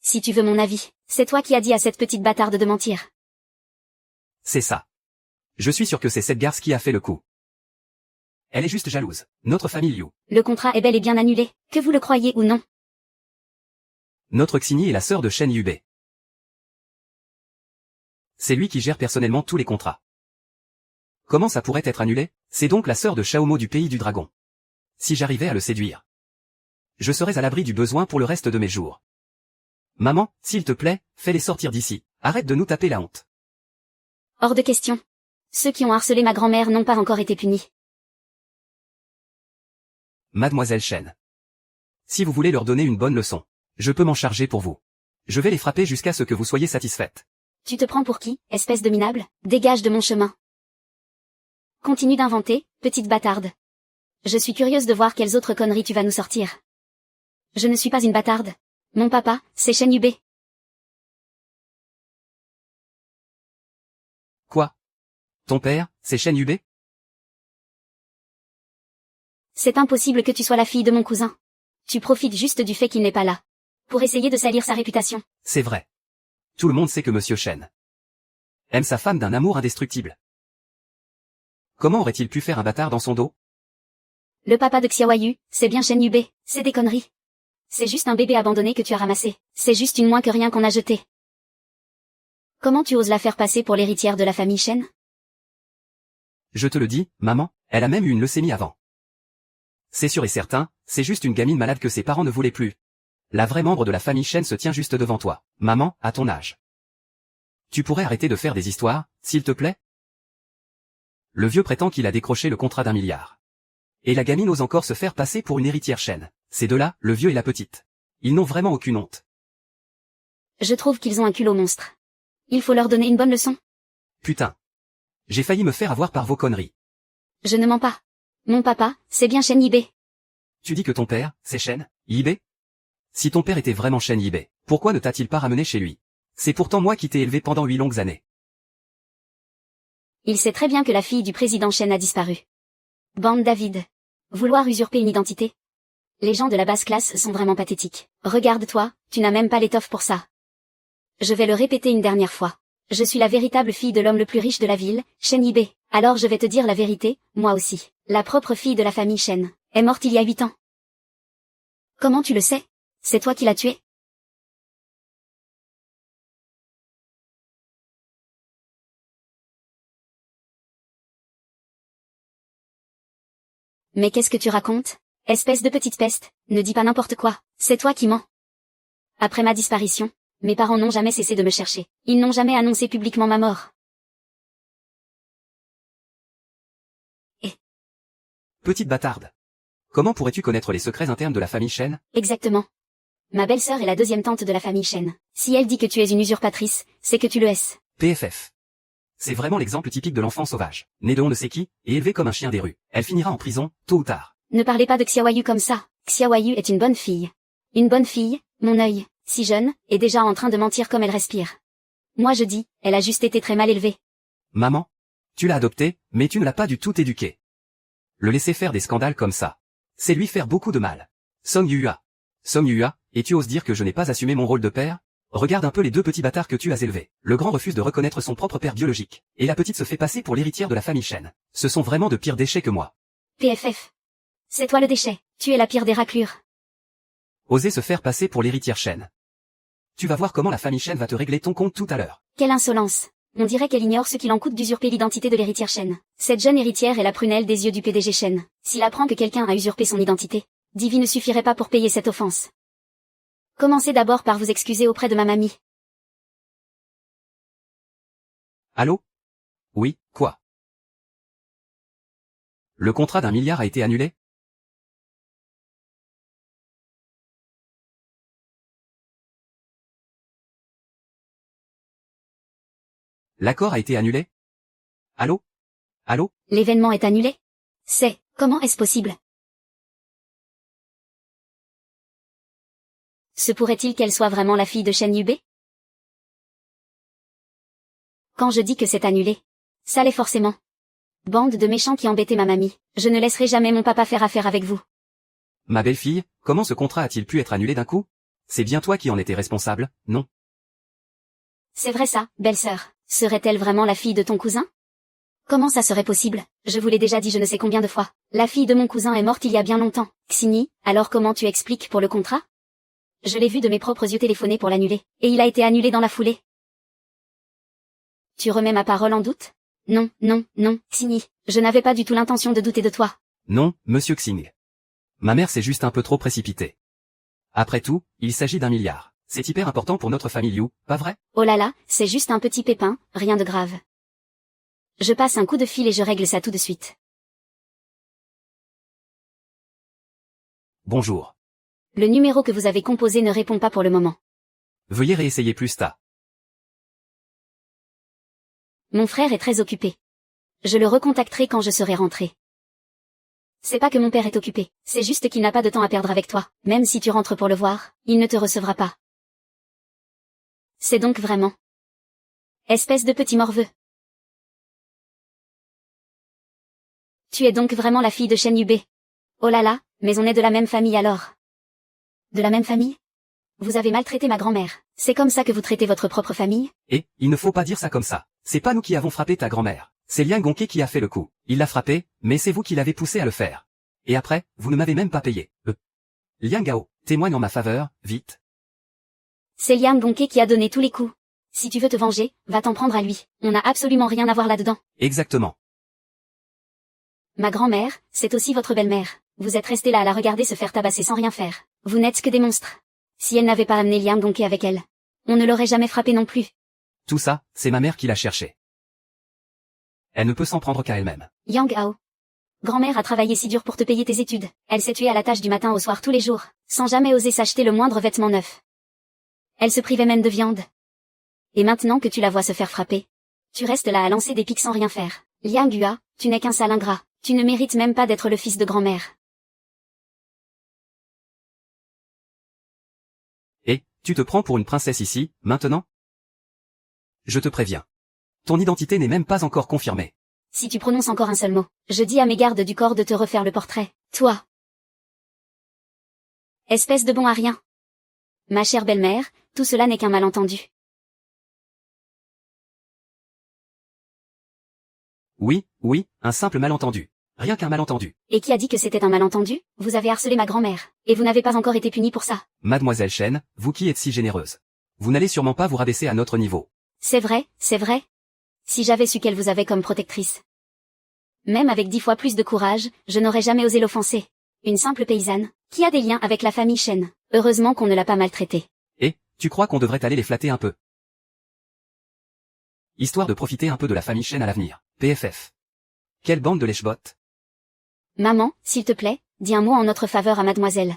Si tu veux mon avis, c'est toi qui as dit à cette petite bâtarde de mentir. C'est ça. Je suis sûr que c'est cette garce qui a fait le coup. Elle est juste jalouse. Notre famille Liu. Le contrat est bel et bien annulé, que vous le croyez ou non. Notre Xingyi est la sœur de Shen Yubei. C'est lui qui gère personnellement tous les contrats. Comment ça pourrait être annulé? C'est donc la sœur de Xiaomo du pays du dragon. Si j'arrivais à le séduire, je serais à l'abri du besoin pour le reste de mes jours. Maman, s'il te plaît, fais-les sortir d'ici. Arrête de nous taper la honte. Hors de question. Ceux qui ont harcelé ma grand-mère n'ont pas encore été punis. Mademoiselle Shen. Si vous voulez leur donner une bonne leçon, je peux m'en charger pour vous. Je vais les frapper jusqu'à ce que vous soyez satisfaite. Tu te prends pour qui, espèce de minable? Dégage de mon chemin. Continue d'inventer, petite bâtarde. Je suis curieuse de voir quelles autres conneries tu vas nous sortir. Je ne suis pas une bâtarde. Mon papa, c'est Shen Yubei. Quoi? Ton père, c'est Shen Yubei? C'est impossible que tu sois la fille de mon cousin. Tu profites juste du fait qu'il n'est pas là. Pour essayer de salir sa réputation. C'est vrai. Tout le monde sait que Monsieur Shen aime sa femme d'un amour indestructible. Comment aurait-il pu faire un bâtard dans son dos? Le papa de Xiaoyu, c'est bien Shen Yubei, c'est des conneries. C'est juste un bébé abandonné que tu as ramassé. C'est juste une moins que rien qu'on a jeté. Comment tu oses la faire passer pour l'héritière de la famille Shen? Je te le dis, maman, elle a même eu une leucémie avant. C'est sûr et certain, c'est juste une gamine malade que ses parents ne voulaient plus. La vraie membre de la famille Shen se tient juste devant toi. Maman, à ton âge. Tu pourrais arrêter de faire des histoires, s'il te plaît? Le vieux prétend qu'il a décroché le contrat d'1 milliard. Et la gamine ose encore se faire passer pour une héritière Shen. Ces deux-là, le vieux et la petite. Ils n'ont vraiment aucune honte. Je trouve qu'ils ont un culot monstre. Il faut leur donner une bonne leçon. Putain. J'ai failli me faire avoir par vos conneries. Je ne mens pas. Mon papa, c'est bien Shen Yibé. Tu dis que ton père, c'est Shen Yibé? Si ton père était vraiment Shen Yibé, pourquoi ne t'a-t-il pas ramené chez lui? C'est pourtant moi qui t'ai élevé pendant 8 longues années. Il sait très bien que la fille du président Shen a disparu. Bande David. Vouloir usurper une identité. Les gens de la basse classe sont vraiment pathétiques. Regarde-toi, tu n'as même pas l'étoffe pour ça. Je vais le répéter une dernière fois. Je suis la véritable fille de l'homme le plus riche de la ville, Shen Yibé. Alors je vais te dire la vérité, moi aussi. La propre fille de la famille Shen est morte il y a 8 ans. Comment tu le sais? C'est toi qui l'as tuée? Mais qu'est-ce que tu racontes? Espèce de petite peste, ne dis pas n'importe quoi, c'est toi qui mens. Après ma disparition, mes parents n'ont jamais cessé de me chercher. Ils n'ont jamais annoncé publiquement ma mort. Petite bâtarde. Comment pourrais-tu connaître les secrets internes de la famille Shen? Exactement. Ma belle-sœur est la deuxième tante de la famille Shen. Si elle dit que tu es une usurpatrice, c'est que tu le es. PFF. C'est vraiment l'exemple typique de l'enfant sauvage, né de on ne sait qui, et élevé comme un chien des rues. Elle finira en prison, tôt ou tard. Ne parlez pas de Xiaoyu comme ça. Xiaoyu est une bonne fille. Une bonne fille, mon œil, si jeune, est déjà en train de mentir comme elle respire. Moi je dis, elle a juste été très mal élevée. Maman, tu l'as adopté, mais tu ne l'as pas du tout éduqué. Le laisser faire des scandales comme ça, c'est lui faire beaucoup de mal. Song Yua, et tu oses dire que je n'ai pas assumé mon rôle de père? Regarde un peu les deux petits bâtards que tu as élevés. Le grand refuse de reconnaître son propre père biologique, et la petite se fait passer pour l'héritière de la famille Shen. Ce sont vraiment de pires déchets que moi. PFF. C'est toi le déchet, tu es la pire des raclures. Oser se faire passer pour l'héritière Shen. Tu vas voir comment la famille Shen va te régler ton compte tout à l'heure. Quelle insolence. On dirait qu'elle ignore ce qu'il en coûte d'usurper l'identité de l'héritière Shen. Cette jeune héritière est la prunelle des yeux du PDG Shen. S'il apprend que quelqu'un a usurpé son identité, Divi ne suffirait pas pour payer cette offense. Commencez d'abord par vous excuser auprès de ma mamie. Allô? Oui, quoi? Le contrat d'1 milliard a été annulé? L'accord a été annulé? Allô? Allô? L'événement est annulé? Comment est-ce possible? Se pourrait-il qu'elle soit vraiment la fille de Shen Yubei? Quand je dis que c'est annulé, ça l'est forcément. Bande de méchants qui embêtaient ma mamie, je ne laisserai jamais mon papa faire affaire avec vous. Ma belle-fille, comment ce contrat a-t-il pu être annulé d'un coup? C'est bien toi qui en étais responsable, non? C'est vrai ça, belle-sœur. Serait-elle vraiment la fille de ton cousin? Comment ça serait possible? Je vous l'ai déjà dit je ne sais combien de fois. La fille de mon cousin est morte il y a bien longtemps. Xini, alors comment tu expliques pour le contrat? Je l'ai vu de mes propres yeux téléphoner pour l'annuler, et il a été annulé dans la foulée. Tu remets ma parole en doute? Non, Xini, je n'avais pas du tout l'intention de douter de toi. Non, monsieur Xing. Ma mère s'est juste un peu trop précipitée. Après tout, il s'agit d'1 milliard. C'est hyper important pour notre famille Liu, pas vrai? Oh là là, c'est juste un petit pépin, rien de grave. Je passe un coup de fil et je règle ça tout de suite. Bonjour. Le numéro que vous avez composé ne répond pas pour le moment. Veuillez réessayer plus tard. Mon frère est très occupé. Je le recontacterai quand je serai rentré. C'est pas que mon père est occupé, c'est juste qu'il n'a pas de temps à perdre avec toi. Même si tu rentres pour le voir, il ne te recevra pas. C'est donc vraiment. Espèce de petit morveux. Tu es donc vraiment la fille de Shen Yubei. Oh là là, mais on est de la même famille alors. De la même famille? Vous avez maltraité ma grand-mère. C'est comme ça que vous traitez votre propre famille? Et, il ne faut pas dire ça comme ça. C'est pas nous qui avons frappé ta grand-mère. C'est Liang Gongke qui a fait le coup. Il l'a frappé, mais c'est vous qui l'avez poussé à le faire. Et après, vous ne m'avez même pas payé. Liang Gao, Témoigne en ma faveur, vite. C'est Liam Donkey qui a donné tous les coups. Si tu veux te venger, va t'en prendre à lui. On n'a absolument rien à voir là-dedans. Exactement. Ma grand-mère, c'est aussi votre belle-mère. Vous êtes restés là à la regarder se faire tabasser sans rien faire. Vous n'êtes que des monstres. Si elle n'avait pas amené Liam Donkey avec elle, on ne l'aurait jamais frappé non plus. Tout ça, c'est ma mère qui l'a cherché. Elle ne peut s'en prendre qu'à elle-même. Yang Hao. Grand-mère a travaillé si dur pour te payer tes études. Elle s'est tuée à la tâche du matin au soir tous les jours, sans jamais oser s'acheter le moindre vêtement neuf. Elle se privait même de viande. Et maintenant que tu la vois se faire frapper, tu restes là à lancer des pics sans rien faire. Liang Hua, tu n'es qu'un sale ingrat. Tu ne mérites même pas d'être le fils de grand-mère. Et, tu te prends pour une princesse ici, maintenant? Je te préviens. Ton identité n'est même pas encore confirmée. Si tu prononces encore un seul mot, je dis à mes gardes du corps de te refaire le portrait. Toi. Espèce de bon à rien. Ma chère belle-mère, tout cela n'est qu'un malentendu. Oui, un simple malentendu. Rien qu'un malentendu. Et qui a dit que c'était un malentendu? Vous avez harcelé ma grand-mère, et vous n'avez pas encore été puni pour ça. Mademoiselle Chen, vous qui êtes si généreuse. Vous n'allez sûrement pas vous rabaisser à notre niveau. C'est vrai, c'est vrai. Si j'avais su qu'elle vous avait comme protectrice. Même avec 10 fois plus de courage, je n'aurais jamais osé l'offenser. Une simple paysanne, qui a des liens avec la famille Chen. Heureusement qu'on ne l'a pas maltraitée. Et, tu crois qu'on devrait aller les flatter un peu? Histoire de profiter un peu de la famille Chen à l'avenir. PFF. Quelle bande de lèche-bottes. Maman, s'il te plaît, dis un mot en notre faveur à mademoiselle.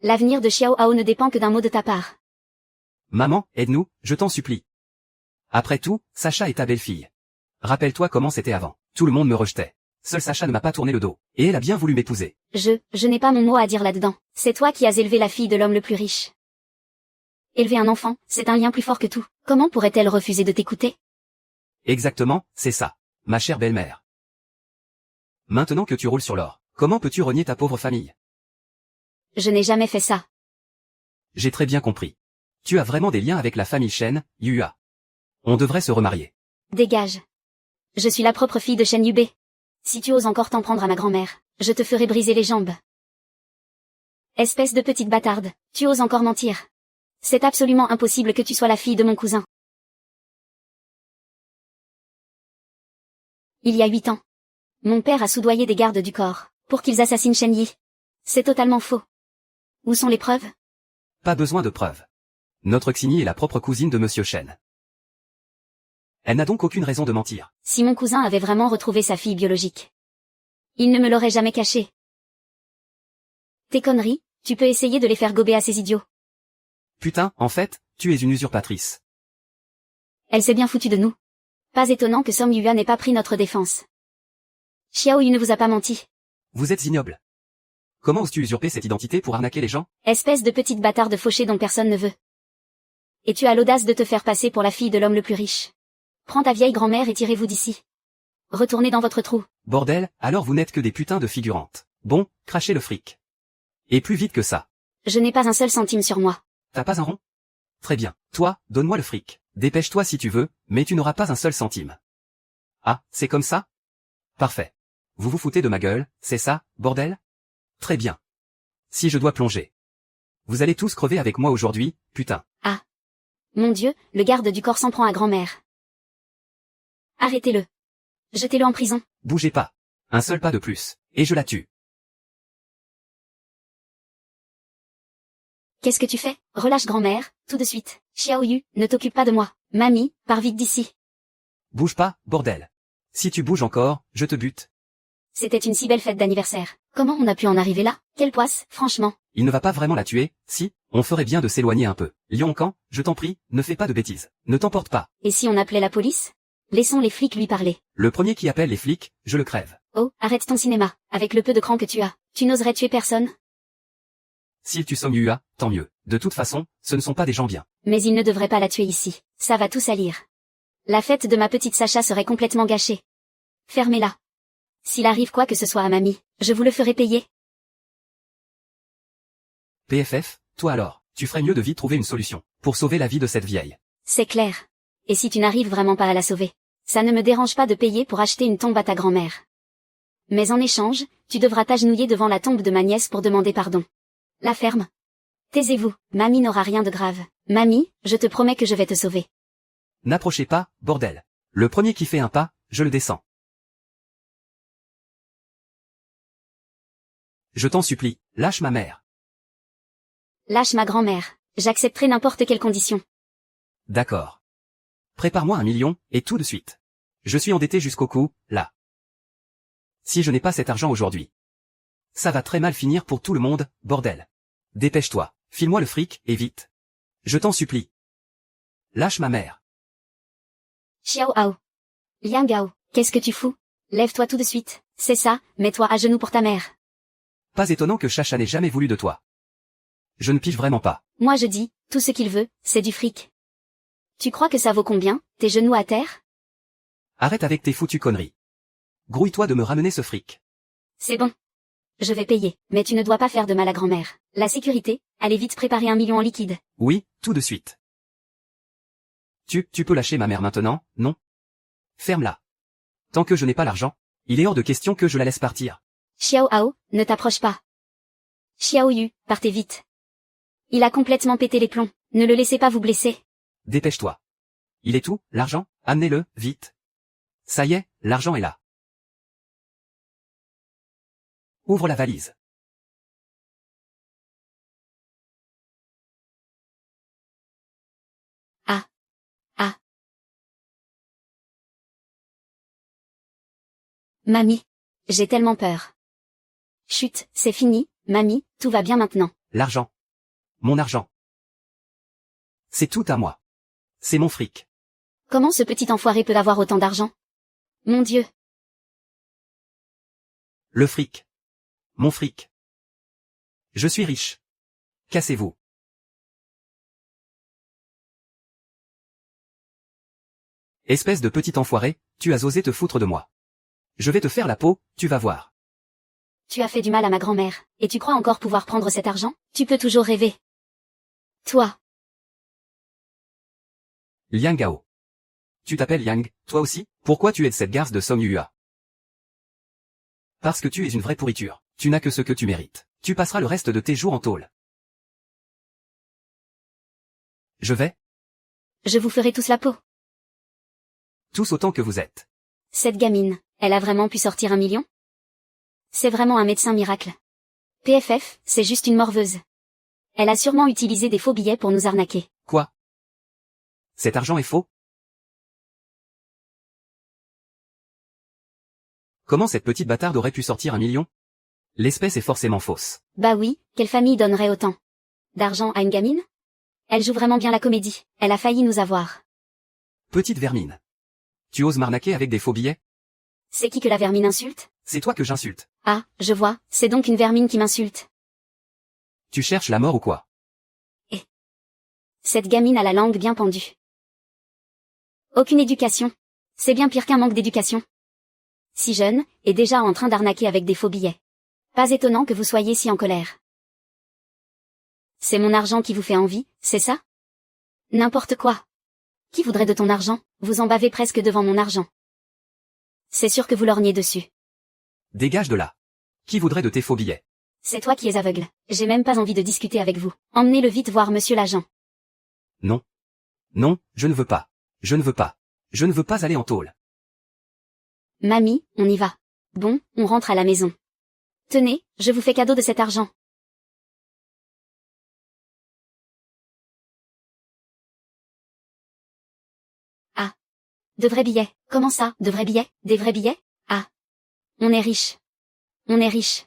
L'avenir de Xiao Hao ne dépend que d'un mot de ta part. Maman, aide-nous, je t'en supplie. Après tout, Sacha est ta belle-fille. Rappelle-toi comment c'était avant. Tout le monde me rejetait. Seul Sacha ne m'a pas tourné le dos. Et elle a bien voulu m'épouser. Je n'ai pas mon mot à dire là-dedans. C'est toi qui as élevé la fille de l'homme le plus riche. Élever un enfant, c'est un lien plus fort que tout. Comment pourrait-elle refuser de t'écouter? Exactement, c'est ça. Ma chère belle-mère. Maintenant que tu roules sur l'or, comment peux-tu renier ta pauvre famille? Je n'ai jamais fait ça. J'ai très bien compris. Tu as vraiment des liens avec la famille Chen, Yua. On devrait se remarier. Dégage. Je suis la propre fille de Shen Yubei. Si tu oses encore t'en prendre à ma grand-mère, je te ferai briser les jambes. Espèce de petite bâtarde, tu oses encore mentir. C'est absolument impossible que tu sois la fille de mon cousin. Il y a 8 ans. Mon père a soudoyé des gardes du corps, pour qu'ils assassinent Shen Yi. C'est totalement faux. Où sont les preuves? Pas besoin de preuves. Notre Xini est la propre cousine de Monsieur Chen. Elle n'a donc aucune raison de mentir. Si mon cousin avait vraiment retrouvé sa fille biologique, il ne me l'aurait jamais cachée. Tes conneries, tu peux essayer de les faire gober à ces idiots. Putain, en fait, tu es une usurpatrice. Elle s'est bien foutue de nous. Pas étonnant que Song Yua n'ait pas pris notre défense. Xiao Yu ne vous a pas menti. Vous êtes ignoble. Comment oses-tu usurper cette identité pour arnaquer les gens? Espèce de petite bâtarde fauchée dont personne ne veut. Et tu as l'audace de te faire passer pour la fille de l'homme le plus riche. Prends ta vieille grand-mère et tirez-vous d'ici. Retournez dans votre trou. Bordel, alors vous n'êtes que des putains de figurantes. Bon, crachez le fric. Et plus vite que ça. Je n'ai pas un seul centime sur moi. T'as pas un rond? Très bien. Toi, donne-moi le fric. Dépêche-toi si tu veux, mais tu n'auras pas un seul centime. Ah, c'est comme ça? Parfait. Vous vous foutez de ma gueule, c'est ça, bordel? Très bien. Si je dois plonger. Vous allez tous crever avec moi aujourd'hui, putain. Ah. Mon Dieu, le garde du corps s'en prend à grand-mère. Arrêtez-le. Jetez-le en prison. Bougez pas. Un seul pas de plus, et je la tue. Qu'est-ce que tu fais? Relâche grand-mère, tout de suite. Xiao Yu, ne t'occupe pas de moi. Mamie, pars vite d'ici. Bouge pas, bordel. Si tu bouges encore, je te bute. C'était une si belle fête d'anniversaire. Comment on a pu en arriver là? Quelle poisse, franchement. Il ne va pas vraiment la tuer, si, on ferait bien de s'éloigner un peu. Lioncan, je t'en prie, ne fais pas de bêtises. Ne t'emporte pas. Et si on appelait la police? Laissons les flics lui parler. Le premier qui appelle les flics, je le crève. Oh, arrête ton cinéma. Avec le peu de cran que tu as, tu n'oserais tuer personne? S'il tue Song Yua, tant mieux. De toute façon, ce ne sont pas des gens bien. Mais il ne devrait pas la tuer ici. Ça va tout salir. La fête de ma petite Sacha serait complètement gâchée. Fermez-la. S'il arrive quoi que ce soit à mamie, je vous le ferai payer. PFF, toi alors, tu ferais mieux de vite trouver une solution, pour sauver la vie de cette vieille. C'est clair. Et si tu n'arrives vraiment pas à la sauver, ça ne me dérange pas de payer pour acheter une tombe à ta grand-mère. Mais en échange, tu devras t'agenouiller devant la tombe de ma nièce pour demander pardon. La ferme. Taisez-vous, mamie n'aura rien de grave. Mamie, je te promets que je vais te sauver. N'approchez pas, bordel. Le premier qui fait un pas, je le descends. Je t'en supplie, lâche ma mère. Lâche ma grand-mère. J'accepterai n'importe quelle condition. D'accord. Prépare-moi 1 million, et tout de suite. Je suis endetté jusqu'au cou, là. Si je n'ai pas cet argent aujourd'hui, ça va très mal finir pour tout le monde, bordel. Dépêche-toi, file-moi le fric, et vite. Je t'en supplie. Lâche ma mère. Xiao Hao. Liang Gao, qu'est-ce que tu fous? Lève-toi tout de suite. C'est ça, mets-toi à genoux pour ta mère. Pas étonnant que Chacha n'ait jamais voulu de toi. Je ne pige vraiment pas. Moi je dis, tout ce qu'il veut, c'est du fric. Tu crois que ça vaut combien, tes genoux à terre? Arrête avec tes foutues conneries. Grouille-toi de me ramener ce fric. C'est bon. Je vais payer, mais tu ne dois pas faire de mal à grand-mère. La sécurité, allez vite préparer 1 million en liquide. Oui, tout de suite. Tu peux lâcher ma mère maintenant, non? Ferme-la. Tant que je n'ai pas l'argent, il est hors de question que je la laisse partir. Xiao Hao, ne t'approche pas. Xiao Yu, partez vite. Il a complètement pété les plombs, ne le laissez pas vous blesser. Dépêche-toi. Il est où, l'argent? Amenez-le, vite. Ça y est, l'argent est là. Ouvre la valise. Ah. Ah. Mamie. J'ai tellement peur. Chut, c'est fini, mamie, tout va bien maintenant. L'argent. Mon argent. C'est tout à moi. C'est mon fric. Comment ce petit enfoiré peut avoir autant d'argent? Mon Dieu. Le fric. Mon fric. Je suis riche. Cassez-vous. Espèce de petit enfoiré, tu as osé te foutre de moi. Je vais te faire la peau, tu vas voir. Tu as fait du mal à ma grand-mère, et tu crois encore pouvoir prendre cet argent? Tu peux toujours rêver. Toi. Liang Gao. Tu t'appelles Yang, toi aussi? Pourquoi tu es de cette garce de Song Yua? Parce que tu es une vraie pourriture. Tu n'as que ce que tu mérites. Tu passeras le reste de tes jours en tôle. Je vais? Je vous ferai tous la peau. Tous autant que vous êtes. Cette gamine, elle a vraiment pu sortir 1 million? C'est vraiment un médecin miracle. PFF, c'est juste une morveuse. Elle a sûrement utilisé des faux billets pour nous arnaquer. Quoi? Cet argent est faux? Comment cette petite bâtarde aurait pu sortir 1 million? L'espèce est forcément fausse. Bah oui, quelle famille donnerait autant d'argent à une gamine? Elle joue vraiment bien la comédie, elle a failli nous avoir. Petite vermine. Tu oses m'arnaquer avec des faux billets? C'est qui que la vermine insulte? C'est toi que j'insulte. Ah, je vois, c'est donc une vermine qui m'insulte. Tu cherches la mort ou quoi? Cette gamine a la langue bien pendue. Aucune éducation. C'est bien pire qu'un manque d'éducation. Si jeune, et déjà en train d'arnaquer avec des faux billets. Pas étonnant que vous soyez si en colère. C'est mon argent qui vous fait envie, c'est ça? N'importe quoi. Qui voudrait de ton argent? Vous en bavez presque devant mon argent. C'est sûr que vous lorgnez dessus. Dégage de là. Qui voudrait de tes faux billets? C'est toi qui es aveugle. J'ai même pas envie de discuter avec vous. Emmenez-le vite voir monsieur l'agent. Non. Non, je ne veux pas. Je ne veux pas. Je ne veux pas aller en tôle. Mamie, on y va. Bon, on rentre à la maison. Tenez, je vous fais cadeau de cet argent. Ah. De vrais billets. Comment ça, de vrais billets? Des vrais billets? Ah. On est riche. On est riche.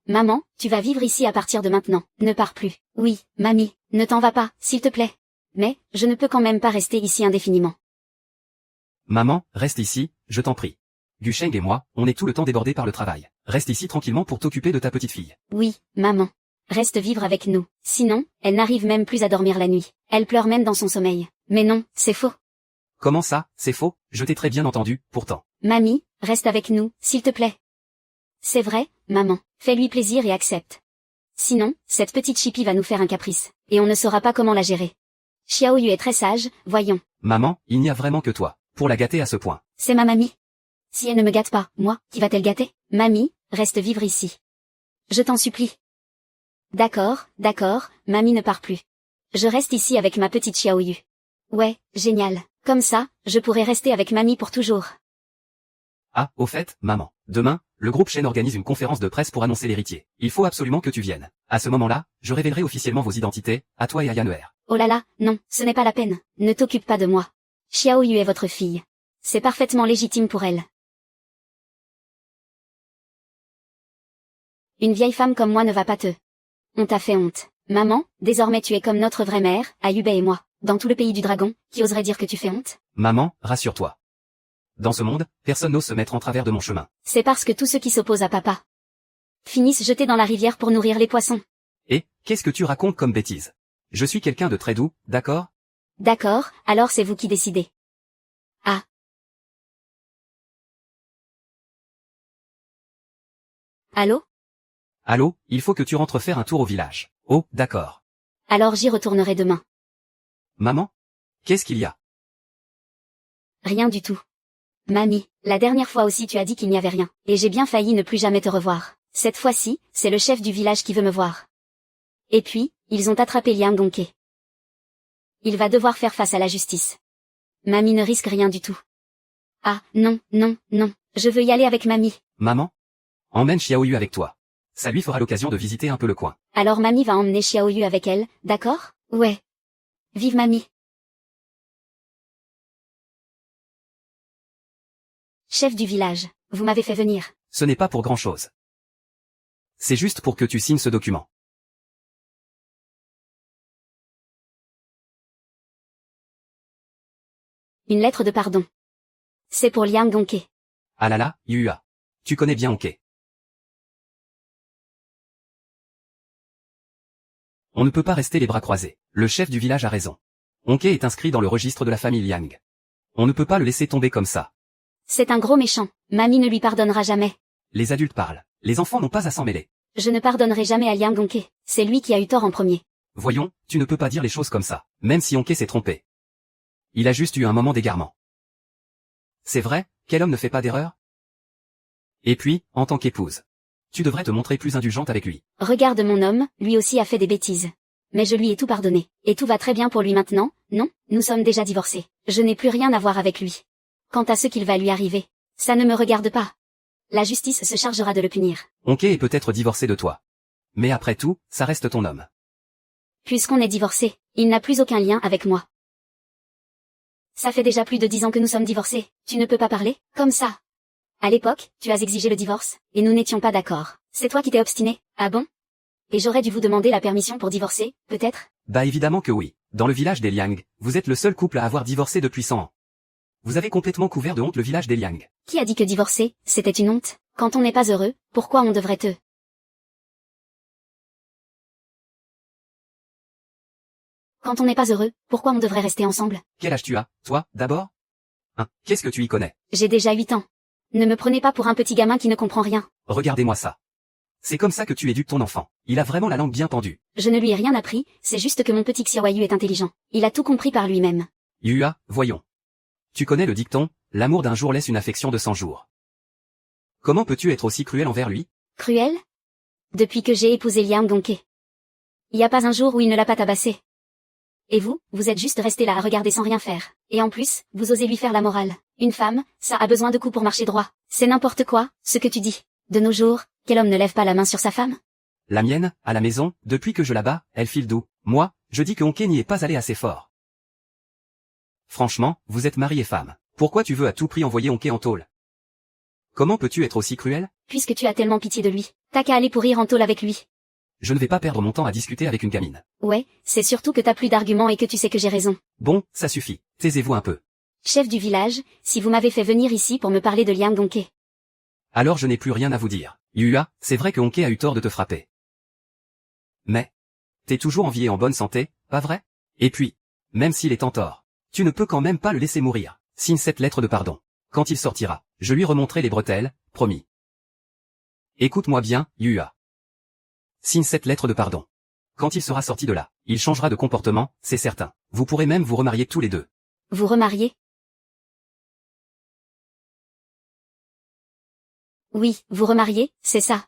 Maman, tu vas vivre ici à partir de maintenant. Ne pars plus. Oui, mamie, ne t'en vas pas, s'il te plaît. Mais, je ne peux quand même pas rester ici indéfiniment. Maman, reste ici, je t'en prie. Gusheng et moi, on est tout le temps débordés par le travail. Reste ici tranquillement pour t'occuper de ta petite fille. Oui, maman. Reste vivre avec nous. Sinon, elle n'arrive même plus à dormir la nuit. Elle pleure même dans son sommeil. Mais non, c'est faux. Comment ça, c'est faux? Je t'ai très bien entendu, pourtant. Mamie, reste avec nous, s'il te plaît. C'est vrai, maman. Fais-lui plaisir et accepte. Sinon, cette petite chipie va nous faire un caprice. Et on ne saura pas comment la gérer. Xiao Yu est très sage, voyons. Maman, il n'y a vraiment que toi. Pour la gâter à ce point. C'est ma mamie. Si elle ne me gâte pas, moi, qui va-t-elle gâter? Mamie, reste vivre ici. Je t'en supplie. D'accord, mamie ne part plus. Je reste ici avec ma petite Xiaoyu. Ouais, génial. Comme ça, je pourrai rester avec mamie pour toujours. Ah, au fait, maman. Demain, le groupe Shen organise une conférence de presse pour annoncer l'héritier. Il faut absolument que tu viennes. À ce moment-là, je révélerai officiellement vos identités, à toi et à Yan'er. Oh là là, non, ce n'est pas la peine. Ne t'occupe pas de moi. Xiaoyu est votre fille. C'est parfaitement légitime pour elle. Une vieille femme comme moi ne va pas te. On t'a fait honte. Maman, désormais tu es comme notre vraie mère, Ayube et moi. Dans tout le pays du dragon, qui oserait dire que tu fais honte? Maman, rassure-toi. Dans ce monde, personne n'ose se mettre en travers de mon chemin. C'est parce que tous ceux qui s'opposent à papa finissent jetés dans la rivière pour nourrir les poissons. Et, qu'est-ce que tu racontes comme bêtise? Je suis quelqu'un de très doux, d'accord? D'accord, alors c'est vous qui décidez. Ah. Allô? Allô, il faut que tu rentres faire un tour au village. Oh, d'accord. Alors j'y retournerai demain. Maman? Qu'est-ce qu'il y a? Rien du tout. Mamie, la dernière fois aussi tu as dit qu'il n'y avait rien, et j'ai bien failli ne plus jamais te revoir. Cette fois-ci, c'est le chef du village qui veut me voir. Et puis, ils ont attrapé Liang Gongke. Il va devoir faire face à la justice. Mamie ne risque rien du tout. Ah, non, je veux y aller avec mamie. Maman? Emmène Xiaoyu avec toi. Ça lui fera l'occasion de visiter un peu le coin. Alors mamie va emmener Xiaoyu avec elle, d'accord? Ouais. Vive mamie. Chef du village, vous m'avez fait venir. Ce n'est pas pour grand-chose. C'est juste pour que tu signes ce document. Une lettre de pardon. C'est pour Liang Gongke. Ah là là, Yua. Tu connais bien Onke. On ne peut pas rester les bras croisés. Le chef du village a raison. Onke est inscrit dans le registre de la famille Liang. On ne peut pas le laisser tomber comme ça. C'est un gros méchant. Mamie ne lui pardonnera jamais. Les adultes parlent. Les enfants n'ont pas à s'en mêler. Je ne pardonnerai jamais à Liang Gongke. C'est lui qui a eu tort en premier. Voyons, tu ne peux pas dire les choses comme ça, même si Onke s'est trompé. Il a juste eu un moment d'égarement. C'est vrai, quel homme ne fait pas d'erreur? Et puis, en tant qu'épouse, tu devrais te montrer plus indulgente avec lui. Regarde mon homme, lui aussi a fait des bêtises. Mais je lui ai tout pardonné. Et tout va très bien pour lui maintenant, non? Nous sommes déjà divorcés. Je n'ai plus rien à voir avec lui. Quant à ce qu'il va lui arriver, ça ne me regarde pas. La justice se chargera de le punir. Onke est peut-être divorcé de toi. Mais après tout, ça reste ton homme. Puisqu'on est divorcés, il n'a plus aucun lien avec moi. Ça fait déjà plus de 10 ans que nous sommes divorcés. Tu ne peux pas parler comme ça. À l'époque, tu as exigé le divorce, et nous n'étions pas d'accord. C'est toi qui t'es obstiné, ah bon? Et j'aurais dû vous demander la permission pour divorcer, peut-être? Bah évidemment que oui. Dans le village des Liang, vous êtes le seul couple à avoir divorcé depuis 100 ans. Vous avez complètement couvert de honte le village des Liang. Qui a dit que divorcer, c'était une honte? Quand on n'est pas heureux, pourquoi on devrait te... Quand on n'est pas heureux, pourquoi on devrait rester ensemble? Quel âge tu as, toi, d'abord? Hein, qu'est-ce que tu y connais? J'ai déjà 8 ans. Ne me prenez pas pour un petit gamin qui ne comprend rien. Regardez-moi ça. C'est comme ça que tu éduques ton enfant. Il a vraiment la langue bien pendue. Je ne lui ai rien appris, c'est juste que mon petit Xiaoyu est intelligent. Il a tout compris par lui-même. Yua, voyons. Tu connais le dicton, l'amour d'un jour laisse une affection de 100 jours. Comment peux-tu être aussi cruel envers lui? Cruel? Depuis que j'ai épousé Liang Gongke. Il n'y a pas un jour où il ne l'a pas tabassé. Et vous êtes juste resté là à regarder sans rien faire. Et en plus, vous osez lui faire la morale. Une femme, ça a besoin de coups pour marcher droit. C'est n'importe quoi, ce que tu dis. De nos jours, quel homme ne lève pas la main sur sa femme? La mienne, à la maison, depuis que je la bats, elle file doux. Moi, je dis que Onke n'y est pas allé assez fort. Franchement, vous êtes mari et femme. Pourquoi tu veux à tout prix envoyer Onke en tôle? Comment peux-tu être aussi cruel? Puisque tu as tellement pitié de lui, t'as qu'à aller pourrir en tôle avec lui. Je ne vais pas perdre mon temps à discuter avec une gamine. Ouais, c'est surtout que t'as plus d'arguments et que tu sais que j'ai raison. Bon, ça suffit. Taisez-vous un peu. Chef du village, si vous m'avez fait venir ici pour me parler de Liang Gongke. Alors je n'ai plus rien à vous dire. Yua, c'est vrai que Onke a eu tort de te frapper. Mais, t'es toujours en vie et en bonne santé, pas vrai? Et puis, même s'il est en tort, tu ne peux quand même pas le laisser mourir. Signe cette lettre de pardon. Quand il sortira, je lui remonterai les bretelles, promis. Écoute-moi bien, Yua. Signe cette lettre de pardon. Quand il sera sorti de là, il changera de comportement, c'est certain. Vous pourrez même vous remarier tous les deux. Vous remarier? Oui, vous remariez, c'est ça.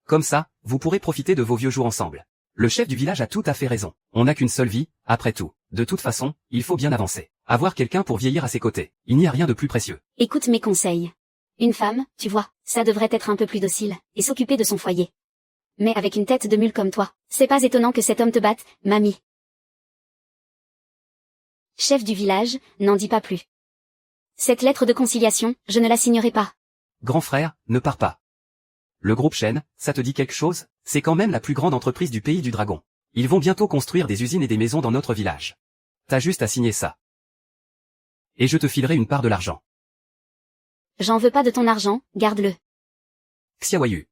Comme ça, vous pourrez profiter de vos vieux jours ensemble. Le chef du village a tout à fait raison. On n'a qu'une seule vie, après tout. De toute façon, il faut bien avancer. Avoir quelqu'un pour vieillir à ses côtés. Il n'y a rien de plus précieux. Écoute mes conseils. Une femme, tu vois, ça devrait être un peu plus docile, et s'occuper de son foyer. Mais avec une tête de mule comme toi, c'est pas étonnant que cet homme te batte, mamie. Chef du village, n'en dis pas plus. Cette lettre de conciliation, je ne la signerai pas. Grand frère, ne pars pas. Le groupe Shen, ça te dit quelque chose? C'est quand même la plus grande entreprise du pays du dragon. Ils vont bientôt construire des usines et des maisons dans notre village. T'as juste à signer ça. Et je te filerai une part de l'argent. J'en veux pas de ton argent, garde-le. Xiaoyu.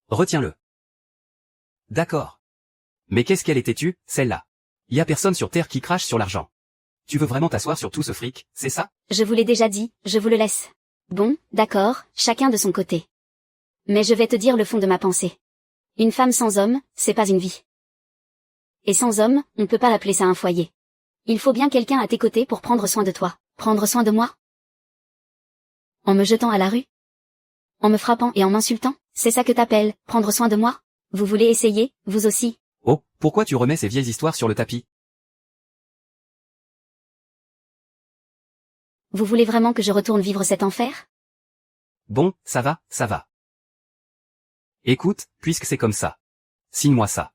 Retiens-le. D'accord. Mais qu'est-ce qu'elle est têtue, celle-là? Y a personne sur Terre qui crache sur l'argent. Tu veux vraiment t'asseoir sur tout ce fric, c'est ça? Je vous l'ai déjà dit, je vous le laisse. Bon, d'accord, chacun de son côté. Mais je vais te dire le fond de ma pensée. Une femme sans homme, c'est pas une vie. Et sans homme, on peut pas appeler ça un foyer. Il faut bien quelqu'un à tes côtés pour prendre soin de toi. Prendre soin de moi? En me jetant à la rue? En me frappant et en m'insultant? C'est ça que t'appelles, prendre soin de moi? Vous voulez essayer, vous aussi? Oh, pourquoi tu remets ces vieilles histoires sur le tapis? Vous voulez vraiment que je retourne vivre cet enfer? Bon, ça va, ça va. Écoute, puisque c'est comme ça. Signe-moi ça.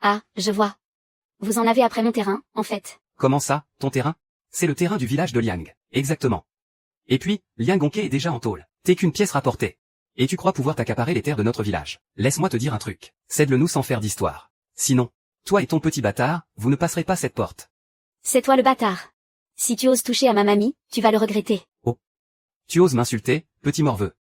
Ah, je vois. Vous en avez après mon terrain, en fait. Comment ça, ton terrain? C'est le terrain du village de Liang. Exactement. Et puis, Liang Gongke est déjà en tôle. T'es qu'une pièce rapportée. Et tu crois pouvoir t'accaparer les terres de notre village. Laisse-moi te dire un truc. Cède-le nous sans faire d'histoire. Sinon, toi et ton petit bâtard, vous ne passerez pas cette porte. C'est toi le bâtard. Si tu oses toucher à ma mamie, tu vas le regretter. Oh. Tu oses m'insulter, petit morveux.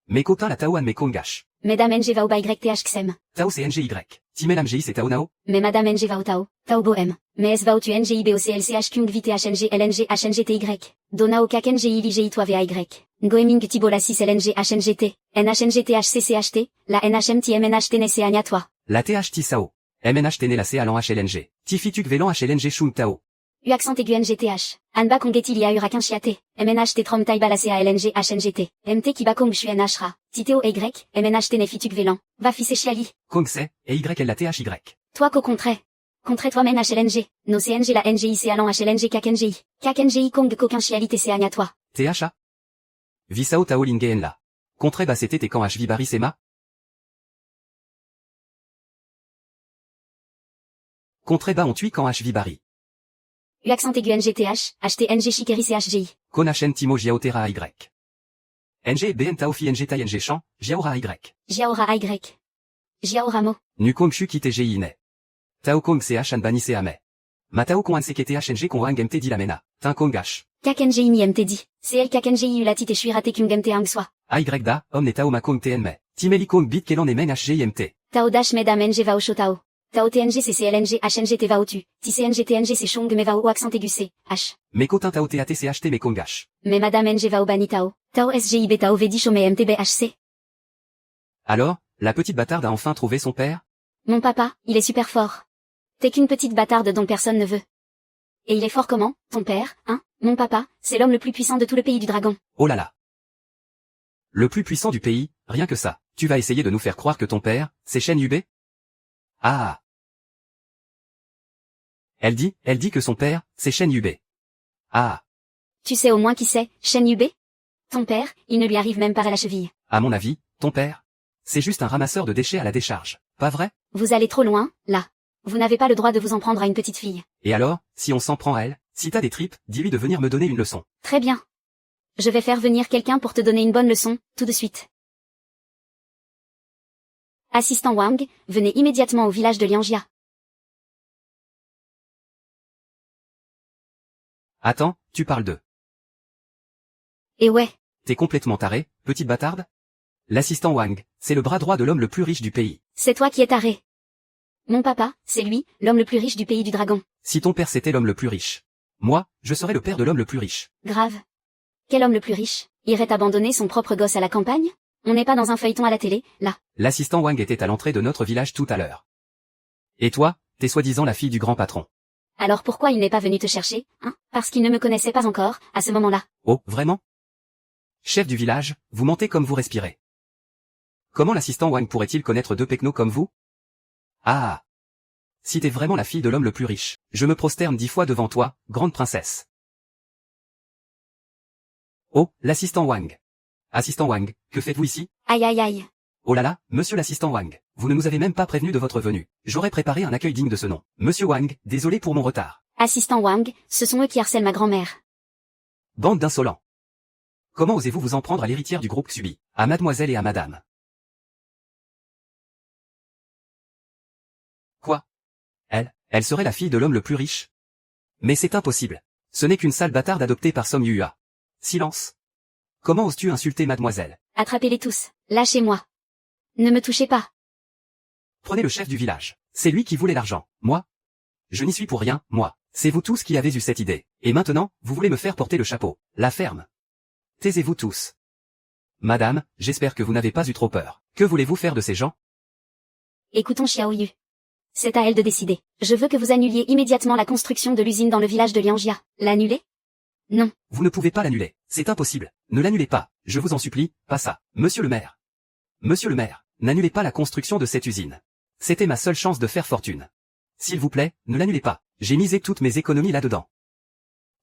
Mes copains la Tao An me Kongash. Mesdames NG va au YTH Xem. Tao c'est NGY. Timel MGI c'est Tao Nao. Mais Madame NG va au Tao. Tao Bohem. Mais S va au tu NGI BOCLCH Kung VT HNG LNG HNGTY. Dona au Kak NGI LIGI toi VY. Goeming Tibola 6 LNG HNGT. NHNGTHCCHT. La NHMTMNHT Nessé Agna toi. La THT Sao. MNH Téné la C allant HLNG. Tifituk Vélan HLNG Shung Tao. U accent aigu NGTH. Anba Kongeti Lia Urakin Chiate. MNHT Trom Taïba la CALNG HNGT. MT Kibakong Shu NHRA. Titeo Y. MNHT Nefituk Vélan. Va fils et chiali. Kong c'est, et Y L la THY. Toi qu'au contraire. Contraire toi men HLNG. No CNG la NGIC allant HLNG KNGI. KNGI Kong Kokin Chiali TC Agna toi. THA. Visao Tao Lingeen la. Contre bah c'était tes quand HV Barry Sema. Contre bah on tue quand HV Barry. U accent aigu NGTH. HTNG Shikeri CHGI. Kon HN Timo Jiaotera Y. NG BN Tao Fi NG Tai NG Champ, Jiaora Y. Jiaora Y. Jiaora Mo. Nu Kong Shu Kite GI Ne. Tao Kong CH An Bani CA Me. Matao Kon An Sekete HNG Kon Wang MT Di Lamena. Tin Kong H. KNGI Mi MT di. CL KNGI Ulatit et Shuirate Kung MT Ang Soi. AY Da, Om Ne Tao Ma Kong TN Me. Timeli Kong Bit Kelan Emen HGI MT. Tao Dash Mesdames NG va au Shotao. Tao TNG c'est CLNG HNG T va au tu. TCNG TNG c'est Chong me va au accent aigu C. H. Meko Tin Tao TAT CHT Me Kong H. Mais Madame NG va au Bani Tao. Tao SGIB Tao Vedi Chomé MTBHC. Alors, la petite bâtarde a enfin trouvé son père? Mon papa, il est super fort. T'es qu'une petite bâtarde dont personne ne veut. Et il est fort comment, ton père, hein? Mon papa, c'est l'homme le plus puissant de tout le pays du dragon. Oh là là. Le plus puissant du pays, rien que ça. Tu vas essayer de nous faire croire que ton père, c'est Shen Yubei? Ah. Elle dit que son père, c'est Shen Yubei. Ah. Tu sais au moins qui c'est, Shen Yubei? Ton père, il ne lui arrive même pas à la cheville. À mon avis, ton père, c'est juste un ramasseur de déchets à la décharge. Pas vrai? Vous allez trop loin, là. Vous n'avez pas le droit de vous en prendre à une petite fille. Et alors, si on s'en prend à elle, si t'as des tripes, dis-lui de venir me donner une leçon. Très bien. Je vais faire venir quelqu'un pour te donner une bonne leçon, tout de suite. Assistant Wang, venez immédiatement au village de Lianjia. Attends, tu parles de... Et ouais. T'es complètement taré, petite bâtarde? L'assistant Wang, c'est le bras droit de l'homme le plus riche du pays. C'est toi qui es taré. Mon papa, c'est lui, l'homme le plus riche du pays du dragon. Si ton père c'était l'homme le plus riche. Moi, je serais le père de l'homme le plus riche. Grave. Quel homme le plus riche irait abandonner son propre gosse à la campagne? On n'est pas dans un feuilleton à la télé, là. L'assistant Wang était à l'entrée de notre village tout à l'heure. Et toi, t'es soi-disant la fille du grand patron. Alors pourquoi il n'est pas venu te chercher, hein? Parce qu'il ne me connaissait pas encore, à ce moment-là. Oh, vraiment? Chef du village, vous mentez comme vous respirez. Comment l'assistant Wang pourrait-il connaître deux pecnos comme vous? Ah! Si t'es vraiment la fille de l'homme le plus riche, je me prosterne 10 fois devant toi, grande princesse. Oh, l'assistant Wang. Assistant Wang, que faites-vous ici? Aïe aïe aïe. Oh là là, monsieur l'assistant Wang, vous ne nous avez même pas prévenu de votre venue. J'aurais préparé un accueil digne de ce nom. Monsieur Wang, désolé pour mon retard. Assistant Wang, ce sont eux qui harcèlent ma grand-mère. Bande d'insolents. Comment osez-vous vous en prendre à l'héritière du groupe Xubi, à mademoiselle et à madame? Quoi? Elle serait la fille de l'homme le plus riche? Mais c'est impossible. Ce n'est qu'une sale bâtarde adoptée par Som Yua. Silence. Comment oses-tu insulter mademoiselle? Attrapez-les tous, lâchez-moi. Ne me touchez pas. Prenez le chef du village. C'est lui qui voulait l'argent. Moi? Je n'y suis pour rien, moi. C'est vous tous qui avez eu cette idée. Et maintenant, vous voulez me faire porter le chapeau. La ferme. Taisez-vous tous. Madame, j'espère que vous n'avez pas eu trop peur. Que voulez-vous faire de ces gens? Écoutons Xiaoyu. C'est à elle de décider. Je veux que vous annuliez immédiatement la construction de l'usine dans le village de Lianjia. L'annuler? Non. Vous ne pouvez pas l'annuler. C'est impossible. Ne l'annulez pas. Je vous en supplie, pas ça. Monsieur le maire. Monsieur le maire, n'annulez pas la construction de cette usine. C'était ma seule chance de faire fortune. S'il vous plaît, ne l'annulez pas. J'ai misé toutes mes économies là-dedans.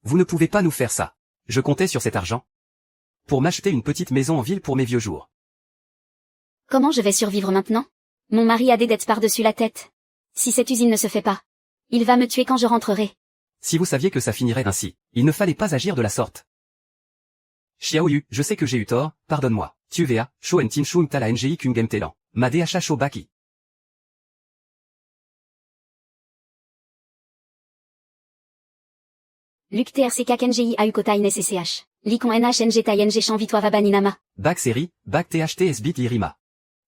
Vous ne pouvez pas nous faire ça. Je comptais sur cet argent pour m'acheter une petite maison en ville pour mes vieux jours. Comment je vais survivre maintenant? Mon mari a des dettes par-dessus la tête. Si cette usine ne se fait pas, il va me tuer quand je rentrerai. Si vous saviez que ça finirait ainsi, il ne fallait pas agir de la sorte. Xiaoyu, je sais que j'ai eu tort, pardonne-moi. Tu va, Shoen Tin Shun Tala Ngi Kungem Telan. Madh Shobaki. Luc TRCK Kenji AU Kota Ines SCH. Likon NHNG TNG Chanvitoa Vabaninama. Bak Seri, Bak THTS Bit Lirima.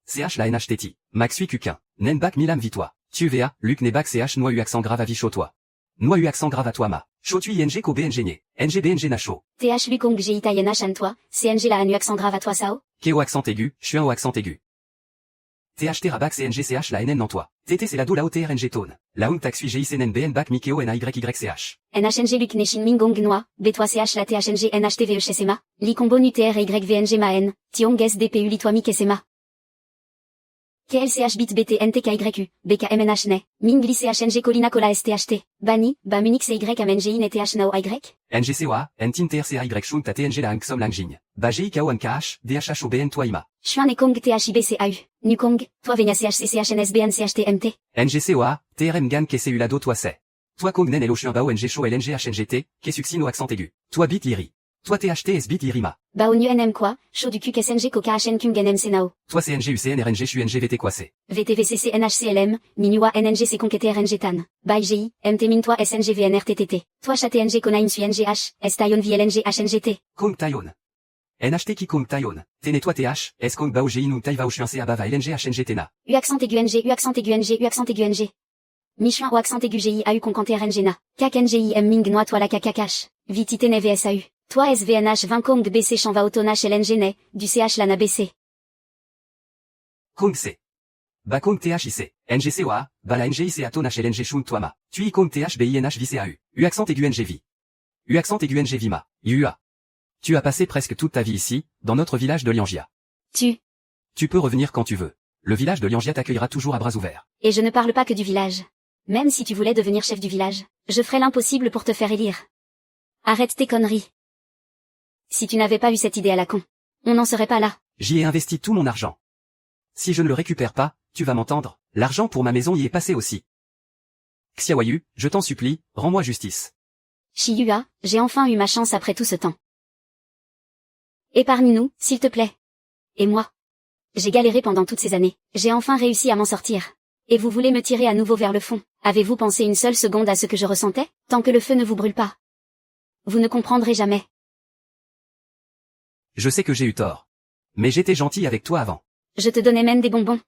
CH la NHTT. Maxui Kukin. Nen Bak Milam Vitoi. Tu va, Luc Nebak CH Noi U accent grave à Vichotoi. Noi U accent grave à toi ma. Chotu ING Kobe NG NGBNG Nacho. TH Lukong Gita Yena Shantoa. CNG la anu accent grave à toi Sao. Keo accent aigu, Chuan au accent aigu. THT Rabac CNG CH la NN Nantois. TT c'est la do la OTRNG Tone. La Hung Taxui GICNN BN Bac Mikeo NAYYCH. NHNG Luc Neshin Mingong Noa. B3 CH la THNG NHTVE chez Sema. Likombo NUTR YVNG Maen. Tiong SDPU Litoi Mikesema. KLCH bit BTNTKYU, BKMNH NE, Mingli CHNG Colina Cola STHT, Bani, Bamunix CY AMNGI NETH NAO Y, NGCOA, NTIN TRCY Shun TNG la Hangsom Langjing, Baji KO NKH, DHH OBN Toima. Chuan Ekong THIBCAU, Nukong, Toi Venia CHCCHNSBN CHTMT. NGCOA, TRM Gan KCU Lado Toi C'est. Toi Kong Nen Elo Chuan Bao NG Show LNG HNGT, Kesuxino accent aigu. Toi Bit Liri. Toi THTS Bit Lirima. Baonu NM quoi, Chaud du cul SNG Coca HN Kung NM Senao. Toi CNG UCN RNG CHU VT quoi c'est. VTVCC NHCLM, Minua NNG Conquete RNG Tan. ByGI, MT Min Toi SNG VNRTTT. Toi ChatNG Konain SUNGH, Estayon VLNG HNGT. Kong Tayon. NHT qui Kong Tayon. Téné toi TH, S Kong Bao GI Nung Tai Vao Chuan C Abava LNG HNGT Na. U accent aigu NG, U accent aigu NG, U accent aigu NG. Michuan au accent aigu GI AU Concante RNG Na. Kak NGI M Ming Noa Toi la KKH. Vitité Ne VSAU. Toi SVNH 20 Kong BC Chanva Autonach LNG Ne, du CH Lana BC. Kong C. Ba Kong THIC. NGCOA, Bala NGIC Atonach LNG Shun Toama. Tui Kong THBINH VCAU. U accent aigu NGV. U accent aigu NG Vima. UA. Tu as passé presque toute ta vie ici, dans notre village de Lianjia. Tu peux revenir quand tu veux. Le village de Lianjia t'accueillera toujours à bras ouverts. Et je ne parle pas que du village. Même si tu voulais devenir chef du village, je ferai l'impossible pour te faire élire. Arrête tes conneries. Si tu n'avais pas eu cette idée à la con, on n'en serait pas là. J'y ai investi tout mon argent. Si je ne le récupère pas, tu vas m'entendre, l'argent pour ma maison y est passé aussi. Xiaoyu, je t'en supplie, rends-moi justice. Shiyua, j'ai enfin eu ma chance après tout ce temps. Épargne-nous, s'il te plaît. Et moi? J'ai galéré pendant toutes ces années, j'ai enfin réussi à m'en sortir. Et vous voulez me tirer à nouveau vers le fond? Avez-vous pensé une seule seconde à ce que je ressentais? Tant que le feu ne vous brûle pas. Vous ne comprendrez jamais. Je sais que j'ai eu tort. Mais j'étais gentil avec toi avant. Je te donnais même des bonbons.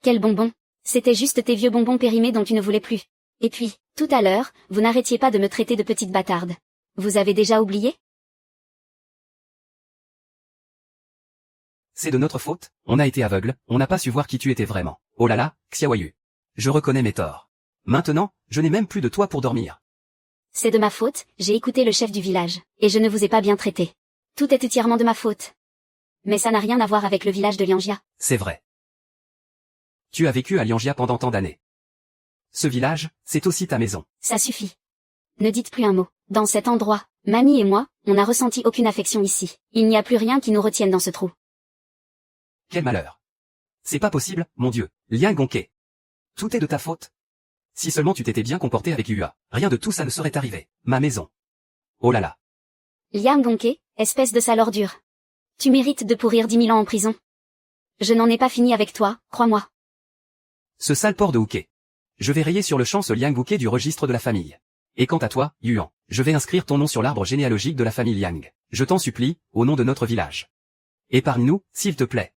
Quels bonbons? C'était juste tes vieux bonbons périmés dont tu ne voulais plus. Et puis, tout à l'heure, vous n'arrêtiez pas de me traiter de petite bâtarde. Vous avez déjà oublié? C'est de notre faute, on a été aveugle, on n'a pas su voir qui tu étais vraiment. Oh là là, Xiaoyu. Je reconnais mes torts. Maintenant, je n'ai même plus de toit pour dormir. C'est de ma faute, j'ai écouté le chef du village, et je ne vous ai pas bien traité. Tout est entièrement de ma faute. Mais ça n'a rien à voir avec le village de Lianjia. C'est vrai. Tu as vécu à Lianjia pendant tant d'années. Ce village, c'est aussi ta maison. Ça suffit. Ne dites plus un mot. Dans cet endroit, Mamie et moi, on n'a ressenti aucune affection ici. Il n'y a plus rien qui nous retienne dans ce trou. Quel malheur. C'est pas possible, mon Dieu. Liang Gongke. Tout est de ta faute. Si seulement tu t'étais bien comporté avec Yua, rien de tout ça ne serait arrivé. Ma maison. Oh là là. Liang Gongke, espèce de sale ordure. Tu mérites de pourrir 10 000 ans en prison. Je n'en ai pas fini avec toi, crois-moi. Ce sale porc de Houquet. Je vais rayer sur le champ ce Liang Gongke du registre de la famille. Et quant à toi, Yuan, je vais inscrire ton nom sur l'arbre généalogique de la famille Liang. Je t'en supplie, au nom de notre village. Épargne-nous, s'il te plaît.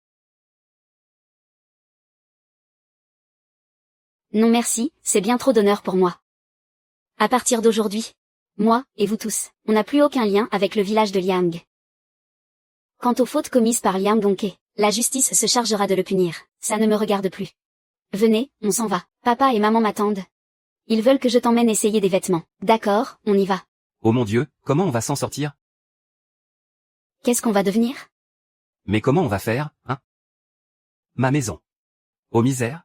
Non merci, c'est bien trop d'honneur pour moi. À partir d'aujourd'hui, moi, et vous tous, on n'a plus aucun lien avec le village de Liang. Quant aux fautes commises par Liang Gongke, la justice se chargera de le punir, ça ne me regarde plus. Venez, on s'en va, papa et maman m'attendent. Ils veulent que je t'emmène essayer des vêtements. D'accord, on y va. Oh mon Dieu, comment on va s'en sortir? Qu'est-ce qu'on va devenir? Mais comment on va faire, hein? Ma maison. Oh misère.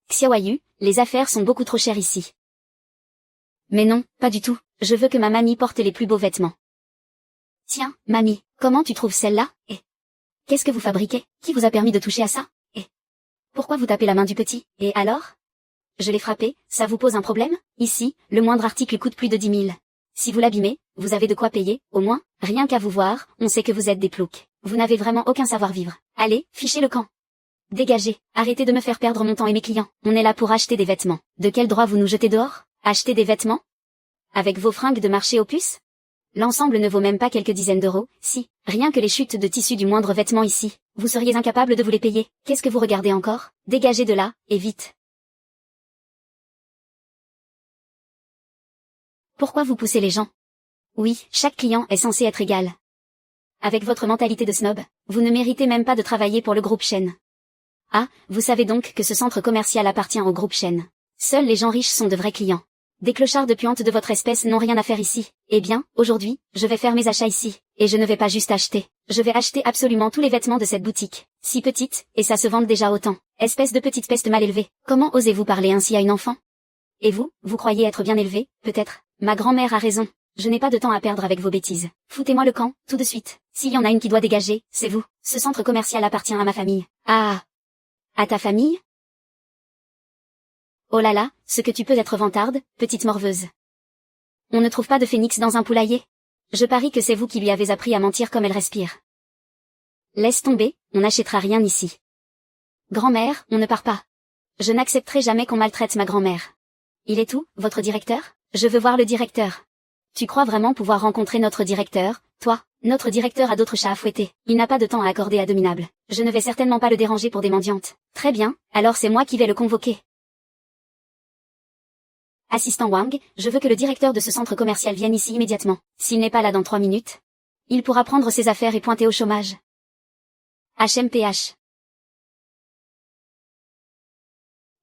Xiaoyu, les affaires sont beaucoup trop chères ici. Mais non, pas du tout, je veux que ma mamie porte les plus beaux vêtements. Tiens, mamie, comment tu trouves celle-là? Et qu'est-ce que vous fabriquez? Qui vous a permis de toucher à ça? Et pourquoi vous tapez la main du petit? Et alors? Je l'ai frappé, ça vous pose un problème? Ici, le moindre article coûte plus de 10 000. Si vous l'abîmez, vous avez de quoi payer, au moins, rien qu'à vous voir, on sait que vous êtes des ploucs. Vous n'avez vraiment aucun savoir-vivre. Allez, fichez le camp. Dégagez, arrêtez de me faire perdre mon temps et mes clients. On est là pour acheter des vêtements. De quel droit vous nous jetez dehors? Acheter des vêtements? Avec vos fringues de marché aux puces? L'ensemble ne vaut même pas quelques dizaines d'euros, si, rien que les chutes de tissu du moindre vêtement ici, vous seriez incapable de vous les payer. Qu'est-ce que vous regardez encore? Dégagez de là, et vite. Pourquoi vous poussez les gens? Oui, chaque client est censé être égal. Avec votre mentalité de snob, vous ne méritez même pas de travailler pour le groupe Shen. Ah, vous savez donc que ce centre commercial appartient au groupe Shen. Seuls les gens riches sont de vrais clients. Des clochards de puantes de votre espèce n'ont rien à faire ici. Eh bien, aujourd'hui, je vais faire mes achats ici. Et je ne vais pas juste acheter. Je vais acheter absolument tous les vêtements de cette boutique. Si petite, et ça se vend déjà autant. Espèce de petite peste mal élevée. Comment osez-vous parler ainsi à une enfant? Et vous, vous croyez être bien élevé, peut-être? Ma grand-mère a raison. Je n'ai pas de temps à perdre avec vos bêtises. Foutez-moi le camp, tout de suite. S'il y en a une qui doit dégager, c'est vous. Ce centre commercial appartient à ma famille. Ah! À ta famille? Oh là là, ce que tu peux être vantarde, petite morveuse. On ne trouve pas de phénix dans un poulailler? Je parie que c'est vous qui lui avez appris à mentir comme elle respire. Laisse tomber, on n'achètera rien ici. Grand-mère, on ne part pas. Je n'accepterai jamais qu'on maltraite ma grand-mère. Il est où, votre directeur? Je veux voir le directeur. Tu crois vraiment pouvoir rencontrer notre directeur, toi? Notre directeur a d'autres chats à fouetter. Il n'a pas de temps à accorder à de minables. Je ne vais certainement pas le déranger pour des mendiantes. Très bien, alors c'est moi qui vais le convoquer. Assistant Wang, je veux que le directeur de ce centre commercial vienne ici immédiatement. S'il n'est pas là dans 3 minutes, il pourra prendre ses affaires et pointer au chômage. HMPH.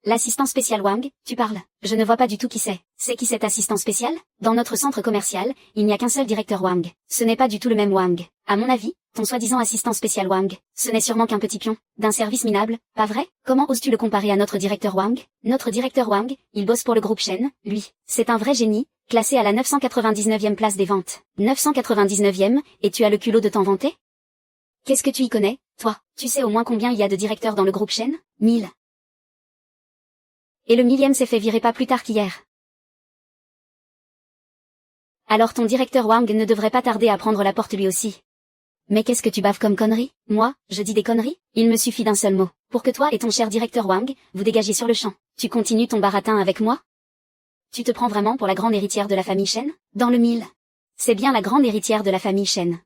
L'assistant spécial Wang, tu parles. Je ne vois pas du tout qui c'est. C'est qui cet assistant spécial? Dans notre centre commercial, il n'y a qu'un seul directeur Wang. Ce n'est pas du tout le même Wang. À mon avis, ton soi-disant assistant spécial Wang, ce n'est sûrement qu'un petit pion, d'un service minable, pas vrai? Comment oses-tu le comparer à notre directeur Wang? Notre directeur Wang, il bosse pour le groupe Shen, lui. C'est un vrai génie, classé à la 999e place des ventes. 999e, et tu as le culot de t'en vanter? Qu'est-ce que tu y connais, toi? Tu sais au moins combien il y a de directeurs dans le groupe Shen? 1000. Et le 1000e s'est fait virer pas plus tard qu'hier. Alors ton directeur Wang ne devrait pas tarder à prendre la porte lui aussi. Mais qu'est-ce que tu baves comme connerie? Moi, je dis des conneries? Il me suffit d'un seul mot. Pour que toi et ton cher directeur Wang, vous dégagiez sur le champ. Tu continues ton baratin avec moi? Tu te prends vraiment pour la grande héritière de la famille Shen? Dans le 1000. C'est bien la grande héritière de la famille Shen.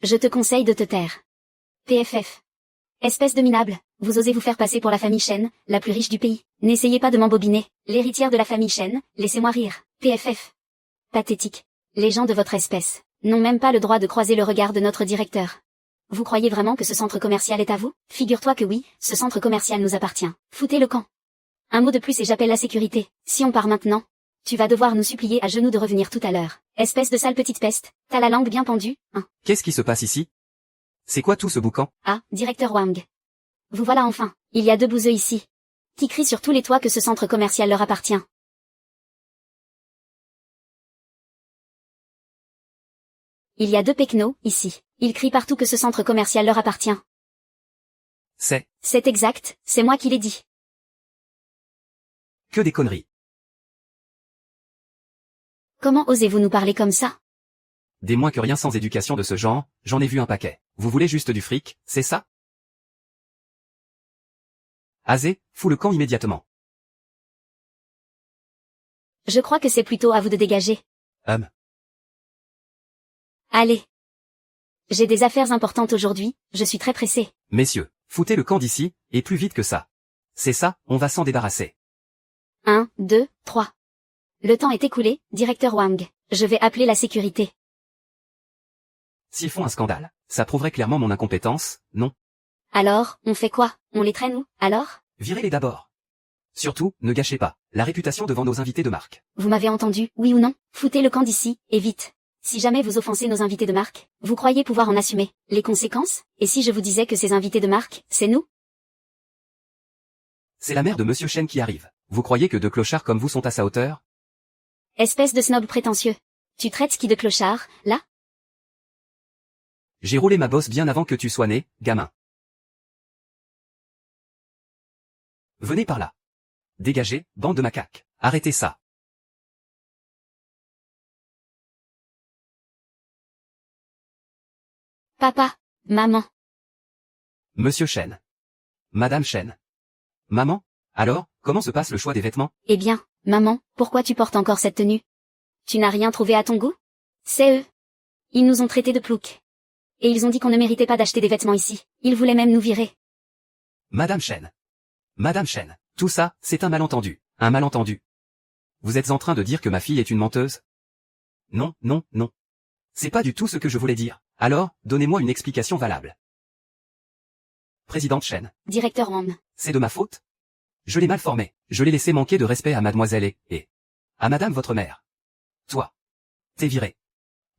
Je te conseille de te taire. PFF. Espèce de minable, vous osez vous faire passer pour la famille Shen, la plus riche du pays. N'essayez pas de m'embobiner. L'héritière de la famille Shen, laissez-moi rire. PFF. Pathétique. Les gens de votre espèce, n'ont même pas le droit de croiser le regard de notre directeur. Vous croyez vraiment que ce centre commercial est à vous? Figure-toi que oui, ce centre commercial nous appartient. Foutez le camp. Un mot de plus et j'appelle la sécurité. Si on part maintenant, tu vas devoir nous supplier à genoux de revenir tout à l'heure. Espèce de sale petite peste, t'as la langue bien pendue, hein. Qu'est-ce qui se passe ici? C'est quoi tout ce boucan? Ah, directeur Wang. Vous voilà enfin. Il y a 2 bouseux ici, qui crient sur tous les toits que ce centre commercial leur appartient. Il y a 2 pecnos, ici. Ils crient partout que ce centre commercial leur appartient. C'est exact, c'est moi qui l'ai dit. Que des conneries. Comment osez-vous nous parler comme ça? Des moins que rien sans éducation de ce genre, j'en ai vu un paquet. Vous voulez juste du fric, c'est ça? Azé, fous le camp immédiatement. Je crois que c'est plutôt à vous de dégager. Allez. J'ai des affaires importantes aujourd'hui, je suis très pressé. Messieurs, foutez le camp d'ici, et plus vite que ça. C'est ça, on va s'en débarrasser. 1, 2, 3. Le temps est écoulé, directeur Wang. Je vais appeler la sécurité. S'ils font un scandale, ça prouverait clairement mon incompétence, non? Alors, on fait quoi? On les traîne où, alors? Virez-les d'abord. Surtout, ne gâchez pas la réputation devant nos invités de marque. Vous m'avez entendu, oui ou non? Foutez le camp d'ici, et vite. Si jamais vous offensez nos invités de marque, vous croyez pouvoir en assumer les conséquences? Et si je vous disais que ces invités de marque, c'est nous? C'est la mère de Monsieur Chen qui arrive. Vous croyez que 2 clochards comme vous sont à sa hauteur? Espèce de snob prétentieux. Tu traites qui de clochard, là? J'ai roulé ma bosse bien avant que tu sois né, gamin. Venez par là. Dégagez, bande de macaques. Arrêtez ça. Papa, maman. Monsieur Chen. Madame Chen. Maman? Alors, comment se passe le choix des vêtements? Eh bien, maman, pourquoi tu portes encore cette tenue? Tu n'as rien trouvé à ton goût? C'est eux. Ils nous ont traités de ploucs. Et ils ont dit qu'on ne méritait pas d'acheter des vêtements ici. Ils voulaient même nous virer. Madame Chen. Madame Chen. Tout ça, c'est un malentendu. Un malentendu. Vous êtes en train de dire que ma fille est une menteuse? Non, non, non. C'est pas du tout ce que je voulais dire. Alors, donnez-moi une explication valable. Présidente Chen. Directeur Wang. C'est de ma faute? Je l'ai mal formé. Je l'ai laissé manquer de respect à mademoiselle et à madame votre mère. Toi. T'es viré.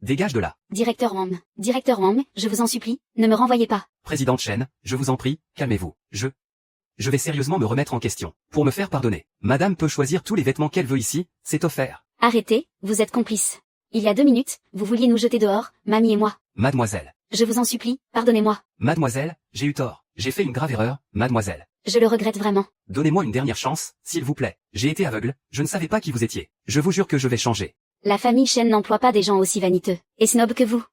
Dégage de là. Directeur Wang, je vous en supplie, ne me renvoyez pas. Présidente Chen, je vous en prie, calmez-vous. Je vais sérieusement me remettre en question. Pour me faire pardonner, madame peut choisir tous les vêtements qu'elle veut ici, c'est offert. Arrêtez, vous êtes complice. Il y a 2 minutes, vous vouliez nous jeter dehors, mamie et moi. Mademoiselle. Je vous en supplie, pardonnez-moi. Mademoiselle, j'ai eu tort. J'ai fait une grave erreur, mademoiselle. Je le regrette vraiment. Donnez-moi une dernière chance, s'il vous plaît. J'ai été aveugle, je ne savais pas qui vous étiez. Je vous jure que je vais changer. La famille Chen n'emploie pas des gens aussi vaniteux et snob que vous.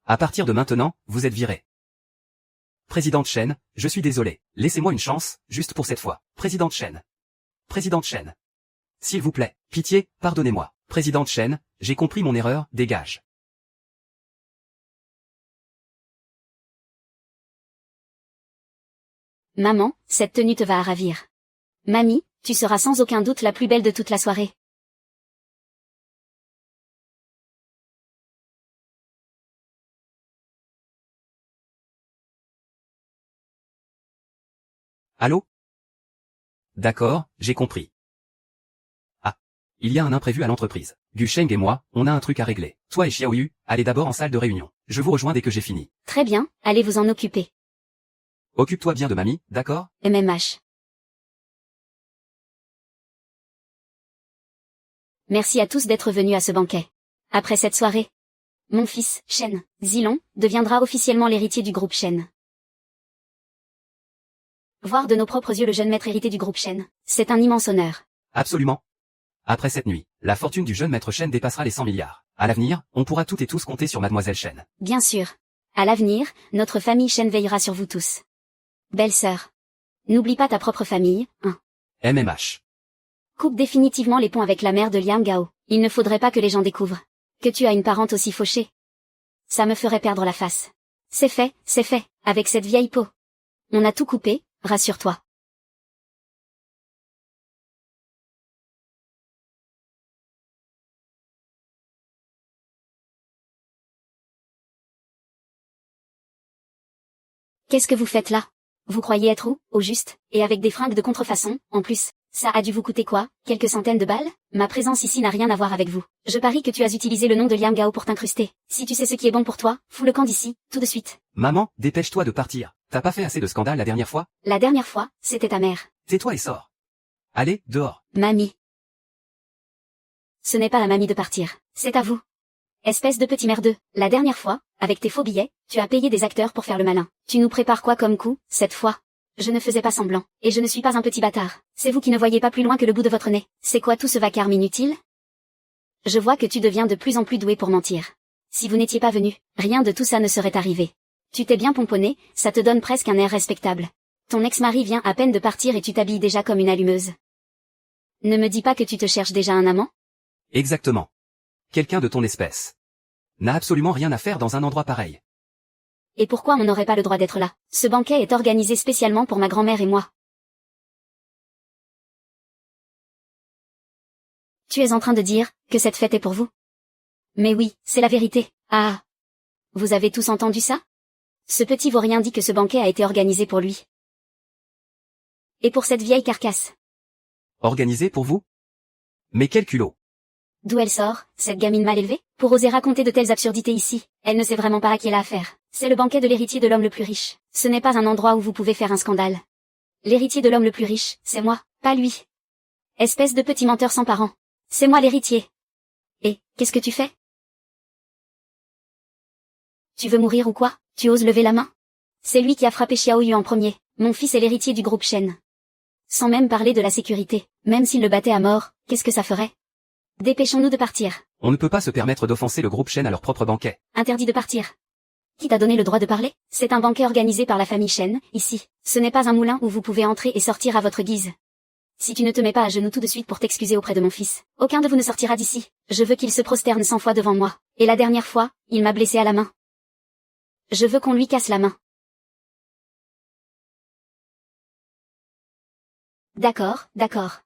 À partir de maintenant, vous êtes viré. Présidente Chen, je suis désolé. Laissez-moi une chance, juste pour cette fois. Présidente Chen. Présidente Chen. S'il vous plaît, pitié, pardonnez-moi. Présidente Chen, j'ai compris mon erreur, dégage. Maman, cette tenue te va à ravir. Mamie, tu seras sans aucun doute la plus belle de toute la soirée. Allô? D'accord, j'ai compris. Ah. Il y a un imprévu à l'entreprise. Gu Sheng et moi, on a un truc à régler. Toi et Xiaoyu, allez d'abord en salle de réunion. Je vous rejoins dès que j'ai fini. Très bien, allez vous en occuper. Occupe-toi bien de mamie, d'accord? MMH. Merci à tous d'être venus à ce banquet. Après cette soirée, mon fils, Shen Zilong, deviendra officiellement l'héritier du groupe Shen. Voir de nos propres yeux le jeune maître héritier du groupe Shen, c'est un immense honneur. Absolument. Après cette nuit, la fortune du jeune maître Shen dépassera les 100 milliards. À l'avenir, on pourra toutes et tous compter sur mademoiselle Shen. Bien sûr. À l'avenir, notre famille Shen veillera sur vous tous. Belle sœur. N'oublie pas ta propre famille, hein. MMH. Coupe définitivement les ponts avec la mère de Liang Gao. Il ne faudrait pas que les gens découvrent que tu as une parente aussi fauchée. Ça me ferait perdre la face. C'est fait, avec cette vieille peau. On a tout coupé, rassure-toi. Qu'est-ce que vous faites là? Vous croyez être où, au juste, et avec des fringues de contrefaçon, en plus? Ça a dû vous coûter quoi? Quelques centaines de balles? Ma présence ici n'a rien à voir avec vous. Je parie que tu as utilisé le nom de Liang Gao pour t'incruster. Si tu sais ce qui est bon pour toi, fous le camp d'ici, tout de suite. Maman, dépêche-toi de partir. T'as pas fait assez de scandale la dernière fois? La dernière fois, c'était ta mère. Tais-toi et sors. Allez, dehors. Mamie. Ce n'est pas à mamie de partir. C'est à vous. Espèce de petit merdeux. La dernière fois, avec tes faux billets, tu as payé des acteurs pour faire le malin. Tu nous prépares quoi comme coup, cette fois? Je ne faisais pas semblant, et je ne suis pas un petit bâtard. C'est vous qui ne voyez pas plus loin que le bout de votre nez. C'est quoi tout ce vacarme inutile? Je vois que tu deviens de plus en plus doué pour mentir. Si vous n'étiez pas venu, rien de tout ça ne serait arrivé. Tu t'es bien pomponné, ça te donne presque un air respectable. Ton ex-mari vient à peine de partir et tu t'habilles déjà comme une allumeuse. Ne me dis pas que tu te cherches déjà un amant? Exactement. Quelqu'un de ton espèce. N'a absolument rien à faire dans un endroit pareil. Et pourquoi on n'aurait pas le droit d'être là? Ce banquet est organisé spécialement pour ma grand-mère et moi. Tu es en train de dire que cette fête est pour vous? Mais oui, c'est la vérité. Ah! Vous avez tous entendu ça? Ce petit vaurien dit que ce banquet a été organisé pour lui. Et pour cette vieille carcasse. Organisé pour vous? Mais quel culot! D'où elle sort, cette gamine mal élevée, pour oser raconter de telles absurdités ici? Elle ne sait vraiment pas à qui elle a affaire. C'est le banquet de l'héritier de l'homme le plus riche. Ce n'est pas un endroit où vous pouvez faire un scandale. L'héritier de l'homme le plus riche, c'est moi, pas lui. Espèce de petit menteur sans parents. C'est moi l'héritier. Et, qu'est-ce que tu fais? Tu veux mourir ou quoi? Tu oses lever la main? C'est lui qui a frappé Xiao Yu en premier. Mon fils est l'héritier du groupe Shen. Sans même parler de la sécurité. Même s'il le battait à mort, qu'est-ce que ça ferait? Dépêchons-nous de partir. On ne peut pas se permettre d'offenser le groupe Shen à leur propre banquet. Interdit de partir. Qui t'a donné le droit de parler? C'est un banquet organisé par la famille Shen, ici. Ce n'est pas un moulin où vous pouvez entrer et sortir à votre guise. Si tu ne te mets pas à genoux tout de suite pour t'excuser auprès de mon fils, aucun de vous ne sortira d'ici. Je veux qu'il se prosterne 100 fois devant moi. Et la dernière fois, il m'a blessé à la main. Je veux qu'on lui casse la main. D'accord, d'accord.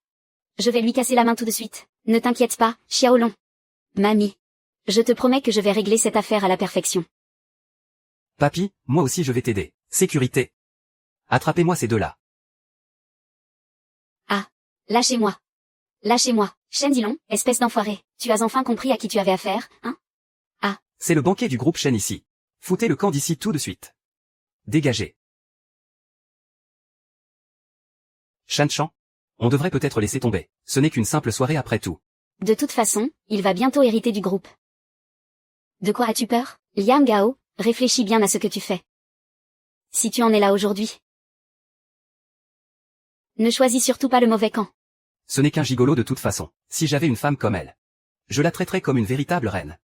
Je vais lui casser la main tout de suite. Ne t'inquiète pas, Xiaolong. Mamie. Je te promets que je vais régler cette affaire à la perfection. Papy, moi aussi je vais t'aider. Sécurité. Attrapez-moi ces deux-là. Ah. Lâchez-moi. Lâchez-moi. Shen Dilong, espèce d'enfoiré. Tu as enfin compris à qui tu avais affaire, hein? Ah. C'est le banquet du groupe Shen ici. Foutez le camp d'ici tout de suite. Dégagez. Shan Chan. On devrait peut-être laisser tomber. Ce n'est qu'une simple soirée après tout. De toute façon, il va bientôt hériter du groupe. De quoi as-tu peur? Liang Gao, réfléchis bien à ce que tu fais. Si tu en es là aujourd'hui. Ne choisis surtout pas le mauvais camp. Ce n'est qu'un gigolo de toute façon. Si j'avais une femme comme elle, je la traiterais comme une véritable reine.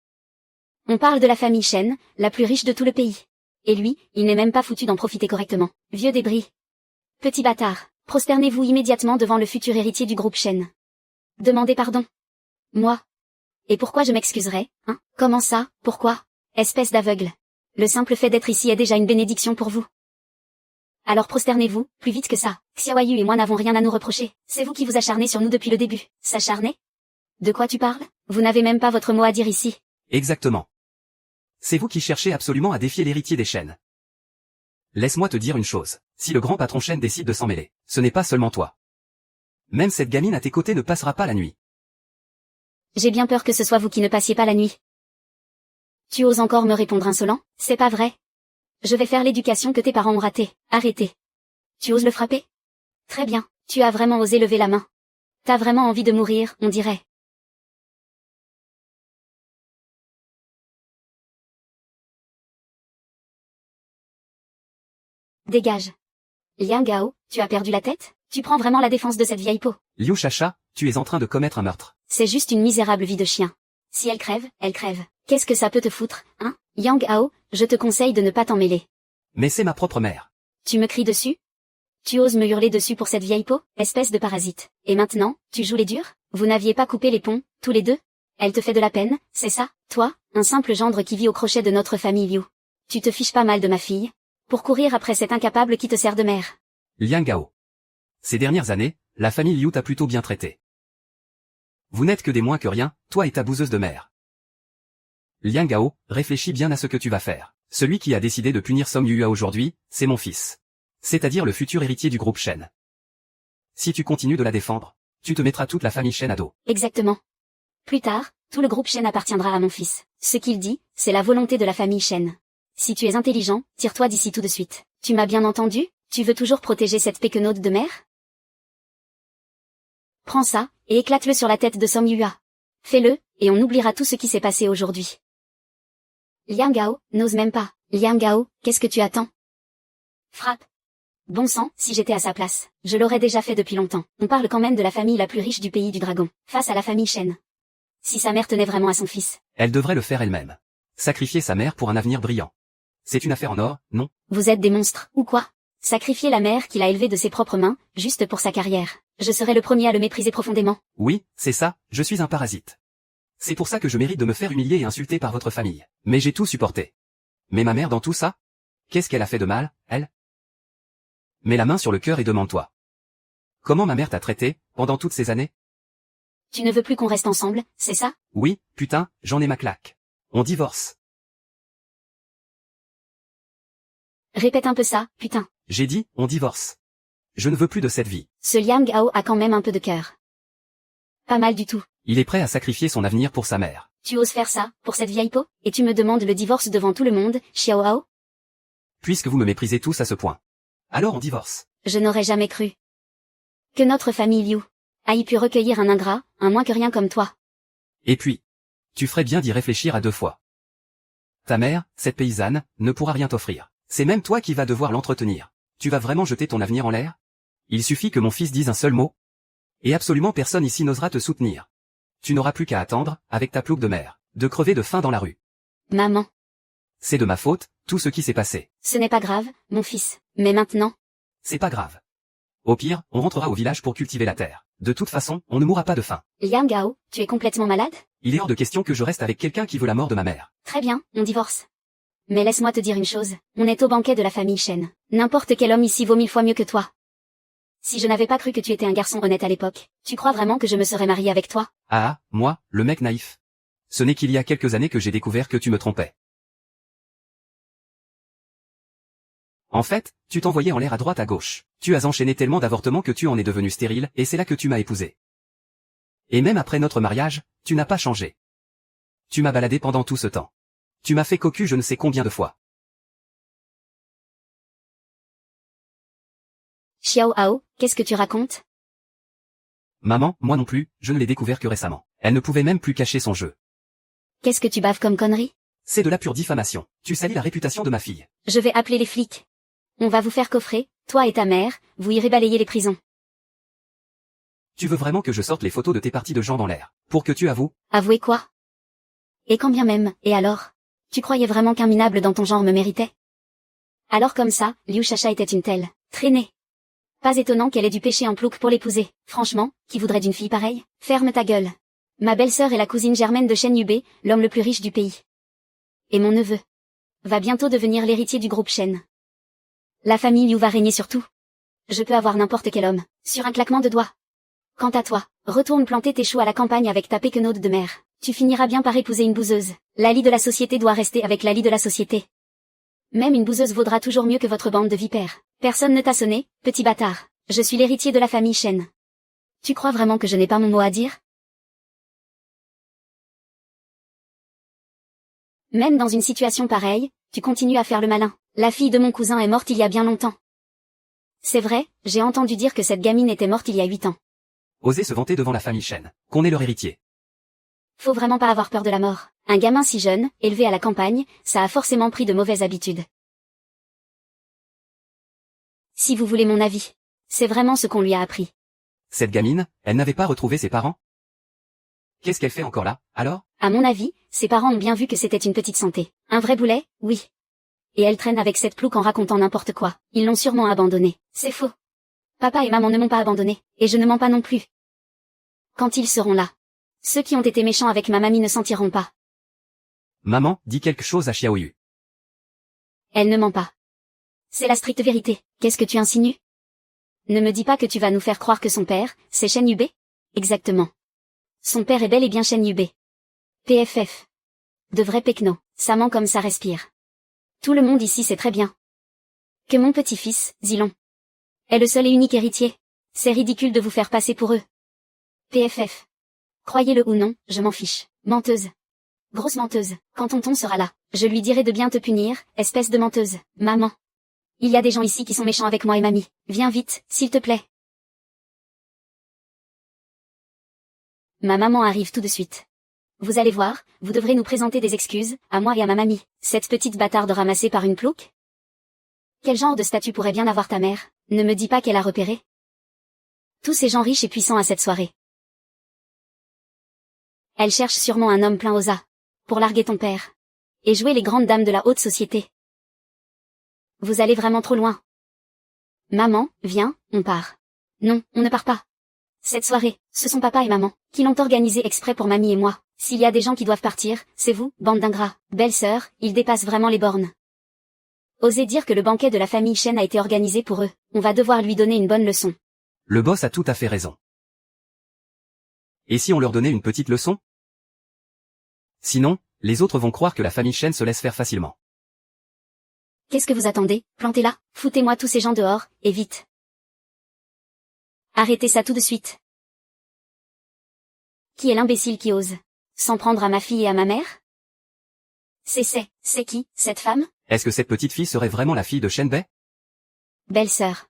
On parle de la famille Shen, la plus riche de tout le pays. Et lui, il n'est même pas foutu d'en profiter correctement. Vieux débris. Petit bâtard, prosternez-vous immédiatement devant le futur héritier du groupe Shen. Demandez pardon. Moi. Et pourquoi je m'excuserais, hein? Comment ça, pourquoi? Espèce d'aveugle. Le simple fait d'être ici est déjà une bénédiction pour vous. Alors prosternez-vous, plus vite que ça. Xiaoyu et moi n'avons rien à nous reprocher. C'est vous qui vous acharnez sur nous depuis le début. S'acharner? De quoi tu parles? Vous n'avez même pas votre mot à dire ici. Exactement. C'est vous qui cherchez absolument à défier l'héritier des Shen. Laisse-moi te dire une chose. Si le grand patron Shen décide de s'en mêler, ce n'est pas seulement toi. Même cette gamine à tes côtés ne passera pas la nuit. J'ai bien peur que ce soit vous qui ne passiez pas la nuit. Tu oses encore me répondre insolent? C'est pas vrai. Je vais faire l'éducation que tes parents ont ratée. Arrêtez. Tu oses le frapper? Très bien, tu as vraiment osé lever la main. T'as vraiment envie de mourir, on dirait. Dégage. Liang Gao, tu as perdu la tête? Tu prends vraiment la défense de cette vieille peau. Liu Chacha, tu es en train de commettre un meurtre. C'est juste une misérable vie de chien. Si elle crève, elle crève. Qu'est-ce que ça peut te foutre, hein? Yang Hao, je te conseille de ne pas t'en mêler. Mais c'est ma propre mère. Tu me cries dessus? Tu oses me hurler dessus pour cette vieille peau, espèce de parasite. Et maintenant, tu joues les durs? Vous n'aviez pas coupé les ponts, tous les deux? Elle te fait de la peine, c'est ça, toi, un simple gendre qui vit au crochet de notre famille Liu. Tu te fiches pas mal de ma fille? Pour courir après cet incapable qui te sert de mère. Liang Gao. Ces dernières années, la famille Liu t'a plutôt bien traité. Vous n'êtes que des moins que rien, toi et ta bouseuse de mère. Liang Gao, réfléchis bien à ce que tu vas faire. Celui qui a décidé de punir Song Yua aujourd'hui, c'est mon fils. C'est-à-dire le futur héritier du groupe Shen. Si tu continues de la défendre, tu te mettras toute la famille Shen à dos. Exactement. Plus tard, tout le groupe Shen appartiendra à mon fils. Ce qu'il dit, c'est la volonté de la famille Shen. Si tu es intelligent, tire-toi d'ici tout de suite. Tu m'as bien entendu? Tu veux toujours protéger cette péquenaude de mère? Prends ça, et éclate-le sur la tête de Song Yua. Fais-le, et on oubliera tout ce qui s'est passé aujourd'hui. Liang Gao, n'ose même pas. Liang Gao, qu'est-ce que tu attends? Frappe. Bon sang, si j'étais à sa place, je l'aurais déjà fait depuis longtemps. On parle quand même de la famille la plus riche du pays du dragon, face à la famille Shen. Si sa mère tenait vraiment à son fils. Elle devrait le faire elle-même. Sacrifier sa mère pour un avenir brillant. C'est une affaire en or, non? Vous êtes des monstres, ou quoi? Sacrifier la mère qu'il a élevée de ses propres mains, juste pour sa carrière. Je serais le premier à le mépriser profondément. Oui, c'est ça, je suis un parasite. C'est pour ça que je mérite de me faire humilier et insulter par votre famille. Mais j'ai tout supporté. Mais ma mère dans tout ça? Qu'est-ce qu'elle a fait de mal, elle? Mets la main sur le cœur et demande-toi. Comment ma mère t'a traité, pendant toutes ces années? Tu ne veux plus qu'on reste ensemble, c'est ça? Oui, putain, j'en ai ma claque. On divorce. Répète un peu ça, putain. J'ai dit, on divorce. Je ne veux plus de cette vie. Ce Liang Gao a quand même un peu de cœur. Pas mal du tout. Il est prêt à sacrifier son avenir pour sa mère. Tu oses faire ça, pour cette vieille peau? Et tu me demandes le divorce devant tout le monde, Xiao Hao? Puisque vous me méprisez tous à ce point. Alors on divorce. Je n'aurais jamais cru que notre famille Liu aille pu recueillir un ingrat, un moins que rien comme toi. Et puis, tu ferais bien d'y réfléchir à 2 fois. Ta mère, cette paysanne, ne pourra rien t'offrir. C'est même toi qui vas devoir l'entretenir. Tu vas vraiment jeter ton avenir en l'air? Il suffit que mon fils dise un seul mot. Et absolument personne ici n'osera te soutenir. Tu n'auras plus qu'à attendre, avec ta plouque de mère, de crever de faim dans la rue. Maman. C'est de ma faute, tout ce qui s'est passé. Ce n'est pas grave, mon fils. Mais maintenant? C'est pas grave. Au pire, on rentrera au village pour cultiver la terre. De toute façon, on ne mourra pas de faim. Liang Gao, tu es complètement malade? Il est hors de question que je reste avec quelqu'un qui veut la mort de ma mère. Très bien, on divorce. Mais laisse-moi te dire une chose, on est au banquet de la famille Shen. N'importe quel homme ici vaut 1000 fois mieux que toi. Si je n'avais pas cru que tu étais un garçon honnête à l'époque, tu crois vraiment que je me serais mariée avec toi? Ah, moi, le mec naïf. Ce n'est qu'il y a quelques années que j'ai découvert que tu me trompais. En fait, tu t'envoyais en l'air à droite à gauche. Tu as enchaîné tellement d'avortements que tu en es devenu stérile, et c'est là que tu m'as épousé. Et même après notre mariage, tu n'as pas changé. Tu m'as baladé pendant tout ce temps. Tu m'as fait cocu je ne sais combien de fois. Xiao Hao, qu'est-ce que tu racontes? Maman, moi non plus, je ne l'ai découvert que récemment. Elle ne pouvait même plus cacher son jeu. Qu'est-ce que tu baves comme connerie? C'est de la pure diffamation. Tu salis la réputation de ma fille. Je vais appeler les flics. On va vous faire coffrer, toi et ta mère, vous irez balayer les prisons. Tu veux vraiment que je sorte les photos de tes parties de jambes en l'air, pour que tu avoues? Avouez quoi? Et quand bien même, et alors? Tu croyais vraiment qu'un minable dans ton genre me méritait? Alors comme ça, Liu Chacha était une telle traînée. Pas étonnant qu'elle ait du péché en plouc pour l'épouser. Franchement, qui voudrait d'une fille pareille? Ferme ta gueule. Ma belle-sœur est la cousine germaine de Shen Yubei, l'homme le plus riche du pays. Et mon neveu va bientôt devenir l'héritier du groupe Shen. La famille Liu va régner sur tout. Je peux avoir n'importe quel homme, sur un claquement de doigts. Quant à toi, retourne planter tes choux à la campagne avec ta péquenaude de mère. Tu finiras bien par épouser une bouseuse. La lie de la société doit rester avec la lie de la société. Même une bouseuse vaudra toujours mieux que votre bande de vipères. Personne ne t'a sonné, petit bâtard. Je suis l'héritier de la famille Shen. Tu crois vraiment que je n'ai pas mon mot à dire? Même dans une situation pareille, tu continues à faire le malin. La fille de mon cousin est morte il y a bien longtemps. C'est vrai, j'ai entendu dire que cette gamine était morte il y a 8 ans. Oser se vanter devant la famille Shen, qu'on est leur héritier. Faut vraiment pas avoir peur de la mort. Un gamin si jeune, élevé à la campagne, ça a forcément pris de mauvaises habitudes. Si vous voulez mon avis, c'est vraiment ce qu'on lui a appris. Cette gamine, elle n'avait pas retrouvé ses parents? Qu'est-ce qu'elle fait encore là, alors? À mon avis, ses parents ont bien vu que c'était une petite santé. Un vrai boulet, oui. Et elle traîne avec cette plouque en racontant n'importe quoi. Ils l'ont sûrement abandonnée. C'est faux. Papa et maman ne m'ont pas abandonné, et je ne mens pas non plus. Quand ils seront là, ceux qui ont été méchants avec ma mamie ne sentiront pas. Maman, dis quelque chose à Xiaoyu. Elle ne ment pas. C'est la stricte vérité. Qu'est-ce que tu insinues? Ne me dis pas que tu vas nous faire croire que son père, c'est Shen Yubei? Exactement. Son père est bel et bien Shen Yubei. PFF. De vrais pecnos, ça ment comme ça respire. Tout le monde ici sait très bien que mon petit-fils, Zilon, est le seul et unique héritier. C'est ridicule de vous faire passer pour eux. PFF. Croyez-le ou non, je m'en fiche. Menteuse. Grosse menteuse. Quand tonton sera là, je lui dirai de bien te punir, espèce de menteuse. Maman. Il y a des gens ici qui sont méchants avec moi et mamie. Viens vite, s'il te plaît. Ma maman arrive tout de suite. Vous allez voir, vous devrez nous présenter des excuses, à moi et à ma mamie. Cette petite bâtarde ramassée par une plouque? Quel genre de statut pourrait bien avoir ta mère? Ne me dis pas qu'elle a repéré tous ces gens riches et puissants à cette soirée. Elle cherche sûrement un homme plein aux as pour larguer ton père et jouer les grandes dames de la haute société. Vous allez vraiment trop loin. Maman, viens, on part. Non, on ne part pas. Cette soirée, ce sont papa et maman qui l'ont organisée exprès pour mamie et moi. S'il y a des gens qui doivent partir, c'est vous, bande d'ingrats. Belle-sœur, ils dépassent vraiment les bornes. Osez dire que le banquet de la famille Chen a été organisé pour eux. On va devoir lui donner une bonne leçon. Le boss a tout à fait raison. Et si on leur donnait une petite leçon? Sinon, les autres vont croire que la famille Chen se laisse faire facilement. Qu'est-ce que vous attendez? Plantez-la, foutez-moi tous ces gens dehors, et vite. Arrêtez ça tout de suite. Qui est l'imbécile qui ose s'en prendre à ma fille et à ma mère? C'est qui, cette femme? Est-ce que cette petite fille serait vraiment la fille de Shen Bei? Belle-sœur.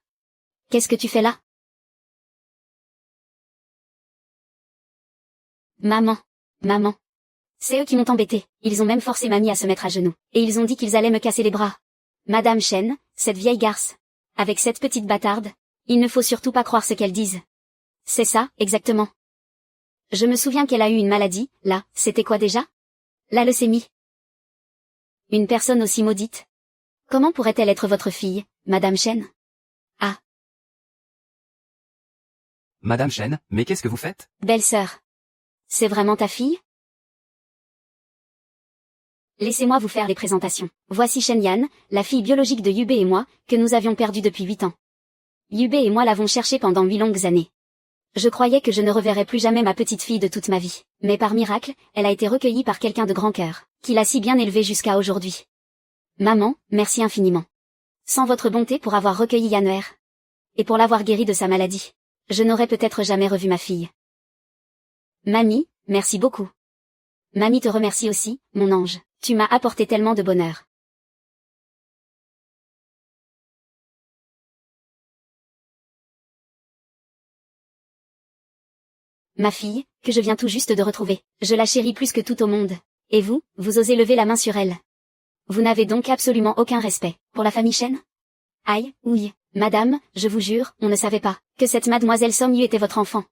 Qu'est-ce que tu fais là? Maman. C'est eux qui m'ont embêté. Ils ont même forcé mamie à se mettre à genoux. Et ils ont dit qu'ils allaient me casser les bras. Madame Chen, cette vieille garce. Avec cette petite bâtarde. Il ne faut surtout pas croire ce qu'elles disent. C'est ça, exactement. Je me souviens qu'elle a eu une maladie, là, c'était quoi déjà? La leucémie. Une personne aussi maudite. Comment pourrait-elle être votre fille, Madame Chen? Ah. Madame Chen, mais qu'est-ce que vous faites? Belle-sœur. C'est vraiment ta fille? Laissez-moi vous faire les présentations. Voici Shen Yan, la fille biologique de Yubei et moi, que nous avions perdue depuis 8 ans. Yubei et moi l'avons cherchée pendant 8 longues années. Je croyais que je ne reverrais plus jamais ma petite fille de toute ma vie. Mais par miracle, elle a été recueillie par quelqu'un de grand cœur, qui l'a si bien élevée jusqu'à aujourd'hui. Maman, merci infiniment. Sans votre bonté pour avoir recueilli Yanner. Et pour l'avoir guérie de sa maladie. Je n'aurais peut-être jamais revu ma fille. Mamie, merci beaucoup. Mamie te remercie aussi, mon ange. Tu m'as apporté tellement de bonheur. Ma fille, que je viens tout juste de retrouver. Je la chéris plus que tout au monde. Et vous, vous osez lever la main sur elle. Vous n'avez donc absolument aucun respect pour la famille Chen? Aïe, ouille, madame, je vous jure, on ne savait pas que cette mademoiselle Song Yu était votre enfant.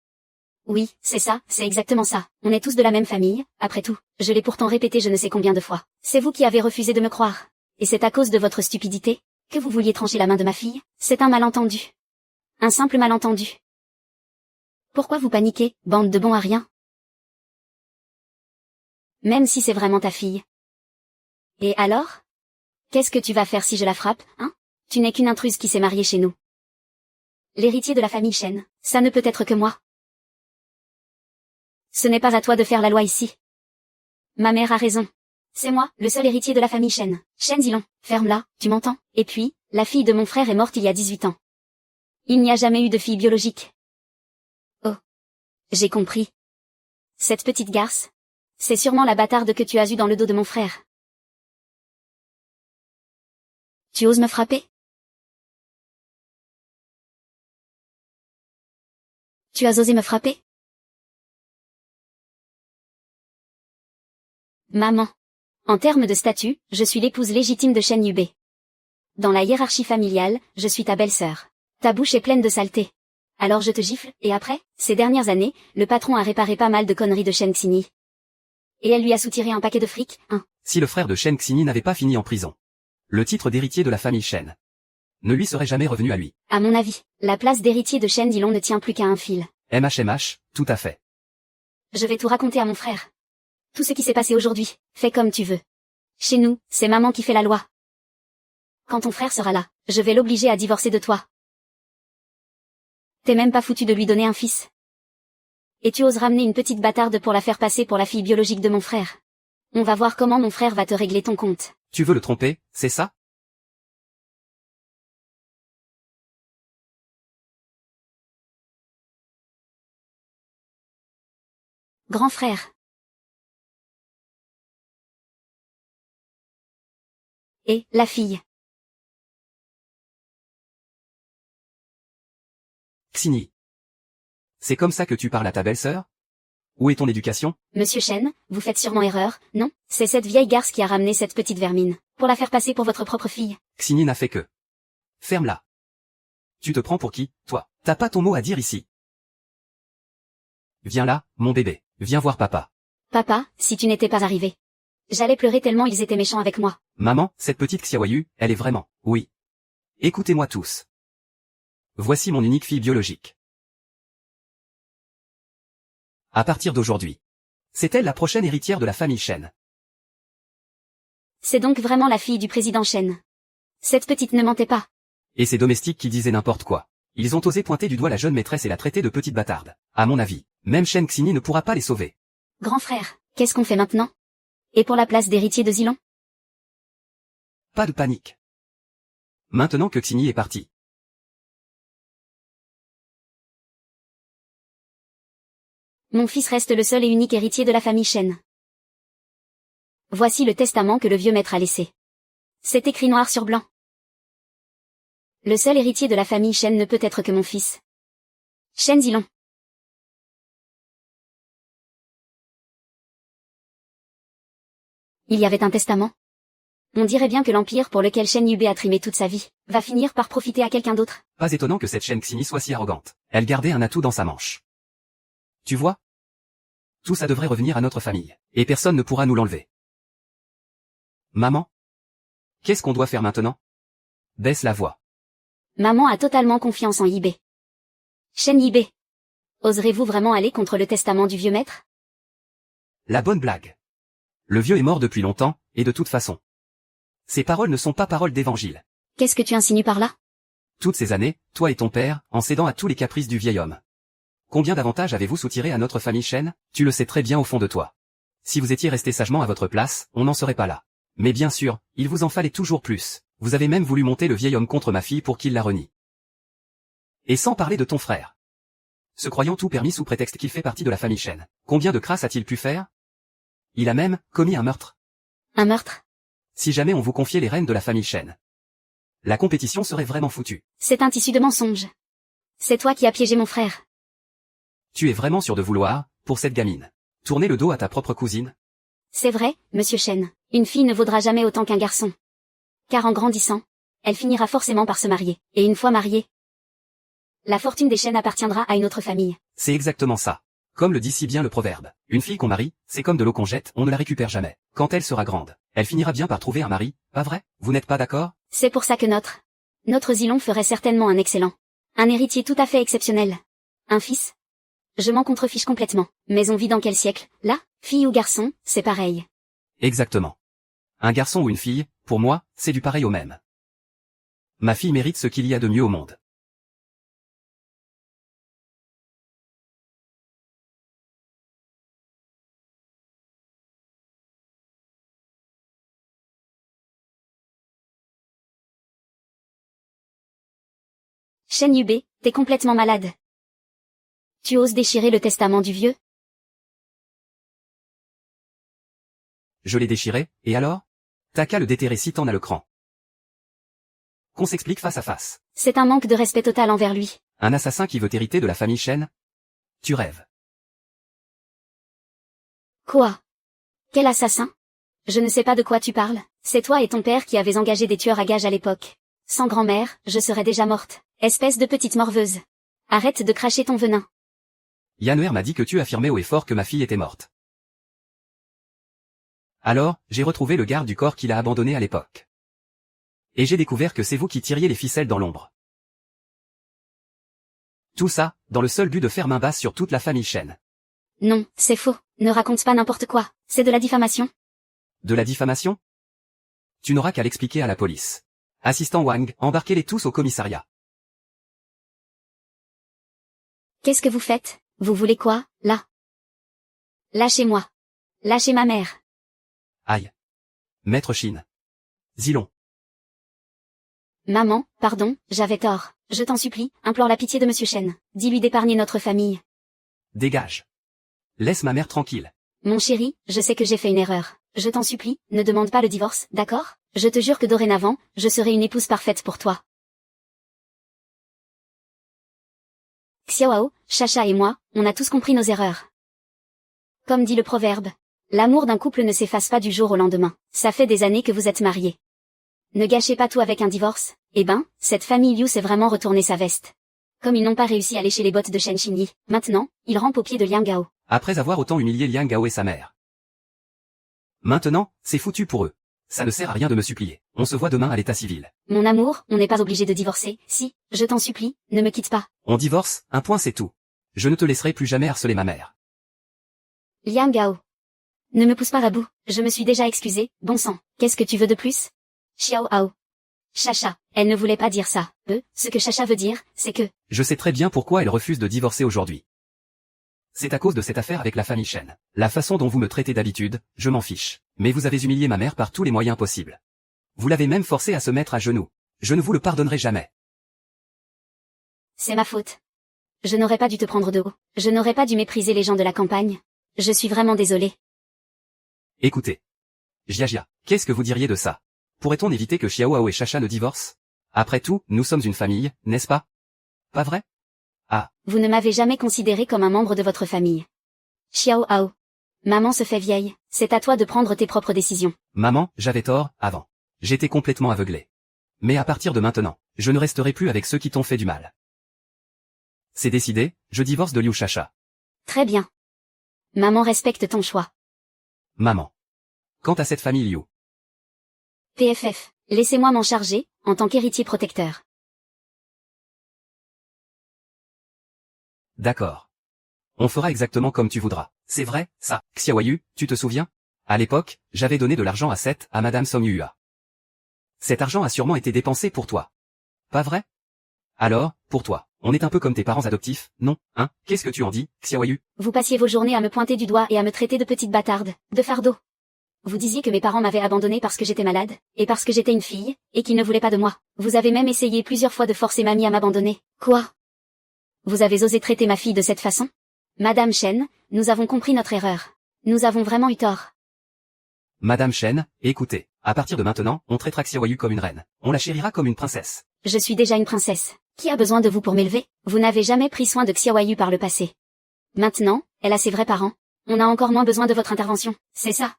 Oui, c'est ça, c'est exactement ça. On est tous de la même famille, après tout. Je l'ai pourtant répété je ne sais combien de fois. C'est vous qui avez refusé de me croire. Et c'est à cause de votre stupidité que vous vouliez trancher la main de ma fille? C'est un malentendu. Un simple malentendu. Pourquoi vous paniquez, bande de bons à rien? Même si c'est vraiment ta fille. Et alors? Qu'est-ce que tu vas faire si je la frappe, hein? Tu n'es qu'une intruse qui s'est mariée chez nous. L'héritier de la famille Chen, ça ne peut être que moi. Ce n'est pas à toi de faire la loi ici. Ma mère a raison. C'est moi, le seul héritier de la famille Chen. Chen Zilong, ferme-la, tu m'entends? Et puis, la fille de mon frère est morte il y a 18 ans. Il n'y a jamais eu de fille biologique. Oh. J'ai compris. Cette petite garce. C'est sûrement la bâtarde que tu as eue dans le dos de mon frère. Tu oses me frapper? Tu as osé me frapper? Maman. En termes de statut, je suis l'épouse légitime de Shen Yubei. Dans la hiérarchie familiale, je suis ta belle-sœur. Ta bouche est pleine de saleté. Alors je te gifle, et après, ces dernières années, le patron a réparé pas mal de conneries de Shen Xinyi. Et elle lui a soutiré un paquet de fric, hein. Si le frère de Shen Xinyi n'avait pas fini en prison, le titre d'héritier de la famille Shen ne lui serait jamais revenu à lui. À mon avis, la place d'héritier de Shen Zilong ne tient plus qu'à un fil. MHMH, tout à fait. Je vais tout raconter à mon frère. Tout ce qui s'est passé aujourd'hui, fais comme tu veux. Chez nous, c'est maman qui fait la loi. Quand ton frère sera là, je vais l'obliger à divorcer de toi. T'es même pas foutu de lui donner un fils. Et tu oses ramener une petite bâtarde pour la faire passer pour la fille biologique de mon frère. On va voir comment mon frère va te régler ton compte. Tu veux le tromper, c'est ça? Grand frère. Et, la fille. Xini. C'est comme ça que tu parles à ta belle-sœur? Où est ton éducation? Monsieur Chen, vous faites sûrement erreur, non? C'est cette vieille garce qui a ramené cette petite vermine, pour la faire passer pour votre propre fille. Xini n'a fait que. Ferme-la. Tu te prends pour qui, toi? T'as pas ton mot à dire ici. Viens là, mon bébé. Viens voir papa. Papa, si tu n'étais pas arrivé. J'allais pleurer tellement ils étaient méchants avec moi. Maman, cette petite Xiaoyu, elle est vraiment, oui. Écoutez-moi tous. Voici mon unique fille biologique. À partir d'aujourd'hui. C'est elle la prochaine héritière de la famille Shen. C'est donc vraiment la fille du président Chen. Cette petite ne mentait pas. Et ces domestiques qui disaient n'importe quoi. Ils ont osé pointer du doigt la jeune maîtresse et la traiter de petite bâtarde. À mon avis, même Shen Xini ne pourra pas les sauver. Grand frère, qu'est-ce qu'on fait maintenant? Et pour la place d'héritier de Zilong? Pas de panique. Maintenant que Xini est parti. Mon fils reste le seul et unique héritier de la famille Shen. Voici le testament que le vieux maître a laissé. C'est écrit noir sur blanc. Le seul héritier de la famille Shen ne peut être que mon fils. Shen Zilong. Il y avait un testament. On dirait bien que l'empire pour lequel Shen Yubei a trimé toute sa vie, va finir par profiter à quelqu'un d'autre. Pas étonnant que cette Shen Xini soit si arrogante. Elle gardait un atout dans sa manche. Tu vois? Tout ça devrait revenir à notre famille, et personne ne pourra nous l'enlever. Maman? Qu'est-ce qu'on doit faire maintenant? Baisse la voix. Maman a totalement confiance en Yibei. Shen Yibei. Oserez-vous vraiment aller contre le testament du vieux maître? La bonne blague. Le vieux est mort depuis longtemps, et de toute façon. Ces paroles ne sont pas paroles d'évangile. Qu'est-ce que tu insinues par là? Toutes ces années, toi et ton père, en cédant à tous les caprices du vieil homme. Combien d'avantages avez-vous soutiré à notre famille Shen? Tu le sais très bien au fond de toi. Si vous étiez resté sagement à votre place, on n'en serait pas là. Mais bien sûr, il vous en fallait toujours plus. Vous avez même voulu monter le vieil homme contre ma fille pour qu'il la renie. Et sans parler de ton frère. Se croyant tout permis sous prétexte qu'il fait partie de la famille Shen. Combien de crasses a-t-il pu faire? Il a même commis un meurtre. Un meurtre? Si jamais on vous confiait les rênes de la famille Shen, la compétition serait vraiment foutue. C'est un tissu de mensonges. C'est toi qui as piégé mon frère. Tu es vraiment sûr de vouloir, pour cette gamine, tourner le dos à ta propre cousine? C'est vrai, monsieur Shen. Une fille ne vaudra jamais autant qu'un garçon. Car en grandissant, elle finira forcément par se marier. Et une fois mariée, la fortune des Shen appartiendra à une autre famille. C'est exactement ça. Comme le dit si bien le proverbe. Une fille qu'on marie, c'est comme de l'eau qu'on jette, on ne la récupère jamais. Quand elle sera grande, elle finira bien par trouver un mari, pas vrai? Vous n'êtes pas d'accord? C'est pour ça que notre Zilong ferait certainement un excellent. Un héritier tout à fait exceptionnel. Un fils? Je m'en contrefiche complètement. Mais on vit dans quel siècle? Là, fille ou garçon, c'est pareil. Exactement. Un garçon ou une fille, pour moi, c'est du pareil au même. Ma fille mérite ce qu'il y a de mieux au monde. Shen Yubei, t'es complètement malade. Tu oses déchirer le testament du vieux? Je l'ai déchiré, et alors? T'as qu'à le déterrer si t'en as le cran. Qu'on s'explique face à face. C'est un manque de respect total envers lui. Un assassin qui veut hériter de la famille Shen? Tu rêves. Quoi? Quel assassin? Je ne sais pas de quoi tu parles. C'est toi et ton père qui avez engagé des tueurs à gages à l'époque. Sans grand-mère, je serais déjà morte. Espèce de petite morveuse. Arrête de cracher ton venin. Yanner m'a dit que tu affirmais haut et fort que ma fille était morte. Alors, j'ai retrouvé le garde du corps qu'il a abandonné à l'époque. Et j'ai découvert que c'est vous qui tiriez les ficelles dans l'ombre. Tout ça, dans le seul but de faire main basse sur toute la famille Shen. Non, c'est faux. Ne raconte pas n'importe quoi. C'est de la diffamation. De la diffamation? Tu n'auras qu'à l'expliquer à la police. Assistant Wang, embarquez-les tous au commissariat. Qu'est-ce que vous faites? Vous voulez quoi, là? Lâchez-moi. Lâchez ma mère. Aïe. Maître Shin. Zilong. Maman, pardon, j'avais tort. Je t'en supplie, implore la pitié de Monsieur Shen. Dis-lui d'épargner notre famille. Dégage. Laisse ma mère tranquille. Mon chéri, je sais que j'ai fait une erreur. Je t'en supplie, ne demande pas le divorce, d'accord? Je te jure que dorénavant, je serai une épouse parfaite pour toi. Xiaoao, Chacha et moi, on a tous compris nos erreurs. Comme dit le proverbe, l'amour d'un couple ne s'efface pas du jour au lendemain. Ça fait des années que vous êtes mariés. Ne gâchez pas tout avec un divorce. Eh ben, cette famille Liu s'est vraiment retourné sa veste. Comme ils n'ont pas réussi à lécher les bottes de Shen Xingyi, maintenant, ils rampent aux pieds de Liang Gao. Après avoir autant humilié Liang Gao et sa mère. Maintenant, c'est foutu pour eux. Ça ne sert à rien de me supplier. On se voit demain à l'état civil. Mon amour, on n'est pas obligé de divorcer. Si, je t'en supplie, ne me quitte pas. On divorce, un point c'est tout. Je ne te laisserai plus jamais harceler ma mère. Liang Gao. Ne me pousse pas à bout, je me suis déjà excusée, bon sang. Qu'est-ce que tu veux de plus? Xiao Hao. Chacha, elle ne voulait pas dire ça. Ce que Chacha veut dire, c'est que... Je sais très bien pourquoi elle refuse de divorcer aujourd'hui. C'est à cause de cette affaire avec la famille Shen. La façon dont vous me traitez d'habitude, je m'en fiche. Mais vous avez humilié ma mère par tous les moyens possibles. Vous l'avez même forcée à se mettre à genoux. Je ne vous le pardonnerai jamais. C'est ma faute. Je n'aurais pas dû te prendre de haut. Je n'aurais pas dû mépriser les gens de la campagne. Je suis vraiment désolée. Écoutez. Jia, qu'est-ce que vous diriez de ça? Pourrait-on éviter que Xiaoao et Chacha ne divorcent? Après tout, nous sommes une famille, n'est-ce pas? Pas vrai? Ah. Vous ne m'avez jamais considéré comme un membre de votre famille. Xiao Hao. Maman se fait vieille, c'est à toi de prendre tes propres décisions. Maman, j'avais tort, avant. J'étais complètement aveuglé. Mais à partir de maintenant, je ne resterai plus avec ceux qui t'ont fait du mal. C'est décidé, je divorce de Liu Chacha. Très bien. Maman respecte ton choix. Maman. Quant à cette famille Liu. PFF, laissez-moi m'en charger, en tant qu'héritier protecteur. D'accord. On fera exactement comme tu voudras. C'est vrai, ça. Xiaoyu, tu te souviens? À l'époque, j'avais donné de l'argent à Madame Song Yua. Cet argent a sûrement été dépensé pour toi. Pas vrai? Alors, pour toi, on est un peu comme tes parents adoptifs, non, hein? Qu'est-ce que tu en dis, Xiaoyu? Vous passiez vos journées à me pointer du doigt et à me traiter de petite bâtarde, de fardeau. Vous disiez que mes parents m'avaient abandonnée parce que j'étais malade, et parce que j'étais une fille, et qu'ils ne voulaient pas de moi. Vous avez même essayé plusieurs fois de forcer mamie à m'abandonner. Quoi? Vous avez osé traiter ma fille de cette façon? Madame Shen, nous avons compris notre erreur. Nous avons vraiment eu tort. Madame Shen, écoutez, à partir de maintenant, on traitera Xiaoyu comme une reine. On la chérira comme une princesse. Je suis déjà une princesse. Qui a besoin de vous pour m'élever? Vous n'avez jamais pris soin de Xiaoyu par le passé. Maintenant, elle a ses vrais parents. On a encore moins besoin de votre intervention, c'est ça?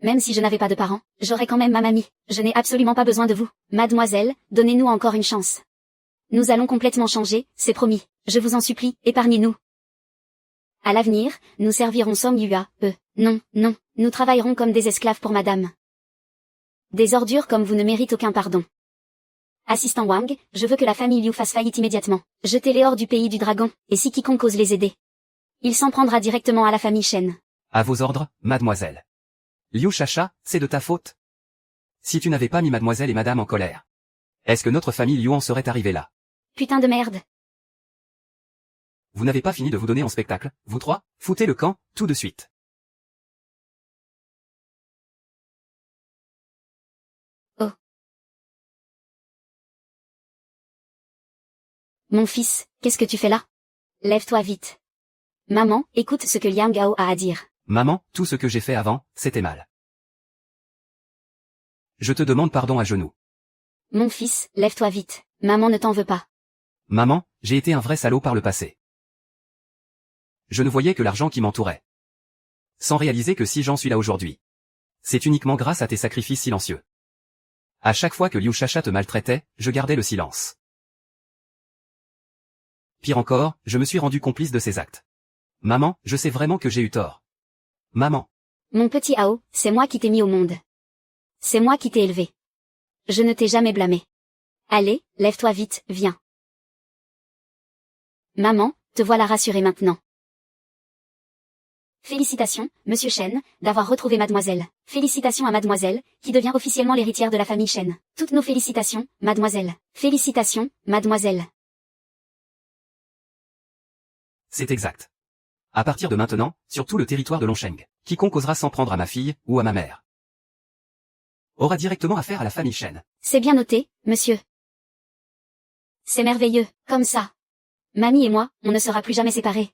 Même si je n'avais pas de parents, j'aurais quand même ma mamie. Je n'ai absolument pas besoin de vous. Mademoiselle, donnez-nous encore une chance. Nous allons complètement changer, c'est promis. Je vous en supplie, épargnez-nous. À l'avenir, nous servirons Song Yua. Non, nous travaillerons comme des esclaves pour madame. Des ordures comme vous ne méritez aucun pardon. Assistant Wang, je veux que la famille Liu fasse faillite immédiatement. Jetez-les hors du pays du dragon, et si quiconque ose les aider, il s'en prendra directement à la famille Shen. À vos ordres, mademoiselle. Liu Chacha, c'est de ta faute. Si tu n'avais pas mis mademoiselle et madame en colère, est-ce que notre famille Liu en serait arrivée là? Putain de merde. Vous n'avez pas fini de vous donner en spectacle, vous trois? Foutez le camp, tout de suite. Oh. Mon fils, qu'est-ce que tu fais là? Lève-toi vite. Maman, écoute ce que Liang Gao a à dire. Maman, tout ce que j'ai fait avant, c'était mal. Je te demande pardon à genoux. Mon fils, lève-toi vite. Maman ne t'en veut pas. Maman, j'ai été un vrai salaud par le passé. Je ne voyais que l'argent qui m'entourait. Sans réaliser que si j'en suis là aujourd'hui, c'est uniquement grâce à tes sacrifices silencieux. À chaque fois que Liu Chacha te maltraitait, je gardais le silence. Pire encore, je me suis rendu complice de ses actes. Maman, je sais vraiment que j'ai eu tort. Maman. Mon petit Hao, c'est moi qui t'ai mis au monde. C'est moi qui t'ai élevé. Je ne t'ai jamais blâmé. Allez, lève-toi vite, viens. Maman, te voilà rassurée maintenant. Félicitations, Monsieur Shen, d'avoir retrouvé mademoiselle. Félicitations à mademoiselle, qui devient officiellement l'héritière de la famille Shen. Toutes nos félicitations, mademoiselle. Félicitations, mademoiselle. C'est exact. À partir de maintenant, sur tout le territoire de Longsheng, quiconque osera s'en prendre à ma fille, ou à ma mère, aura directement affaire à la famille Chen. C'est bien noté, monsieur. C'est merveilleux, comme ça. Mamie et moi, on ne sera plus jamais séparés.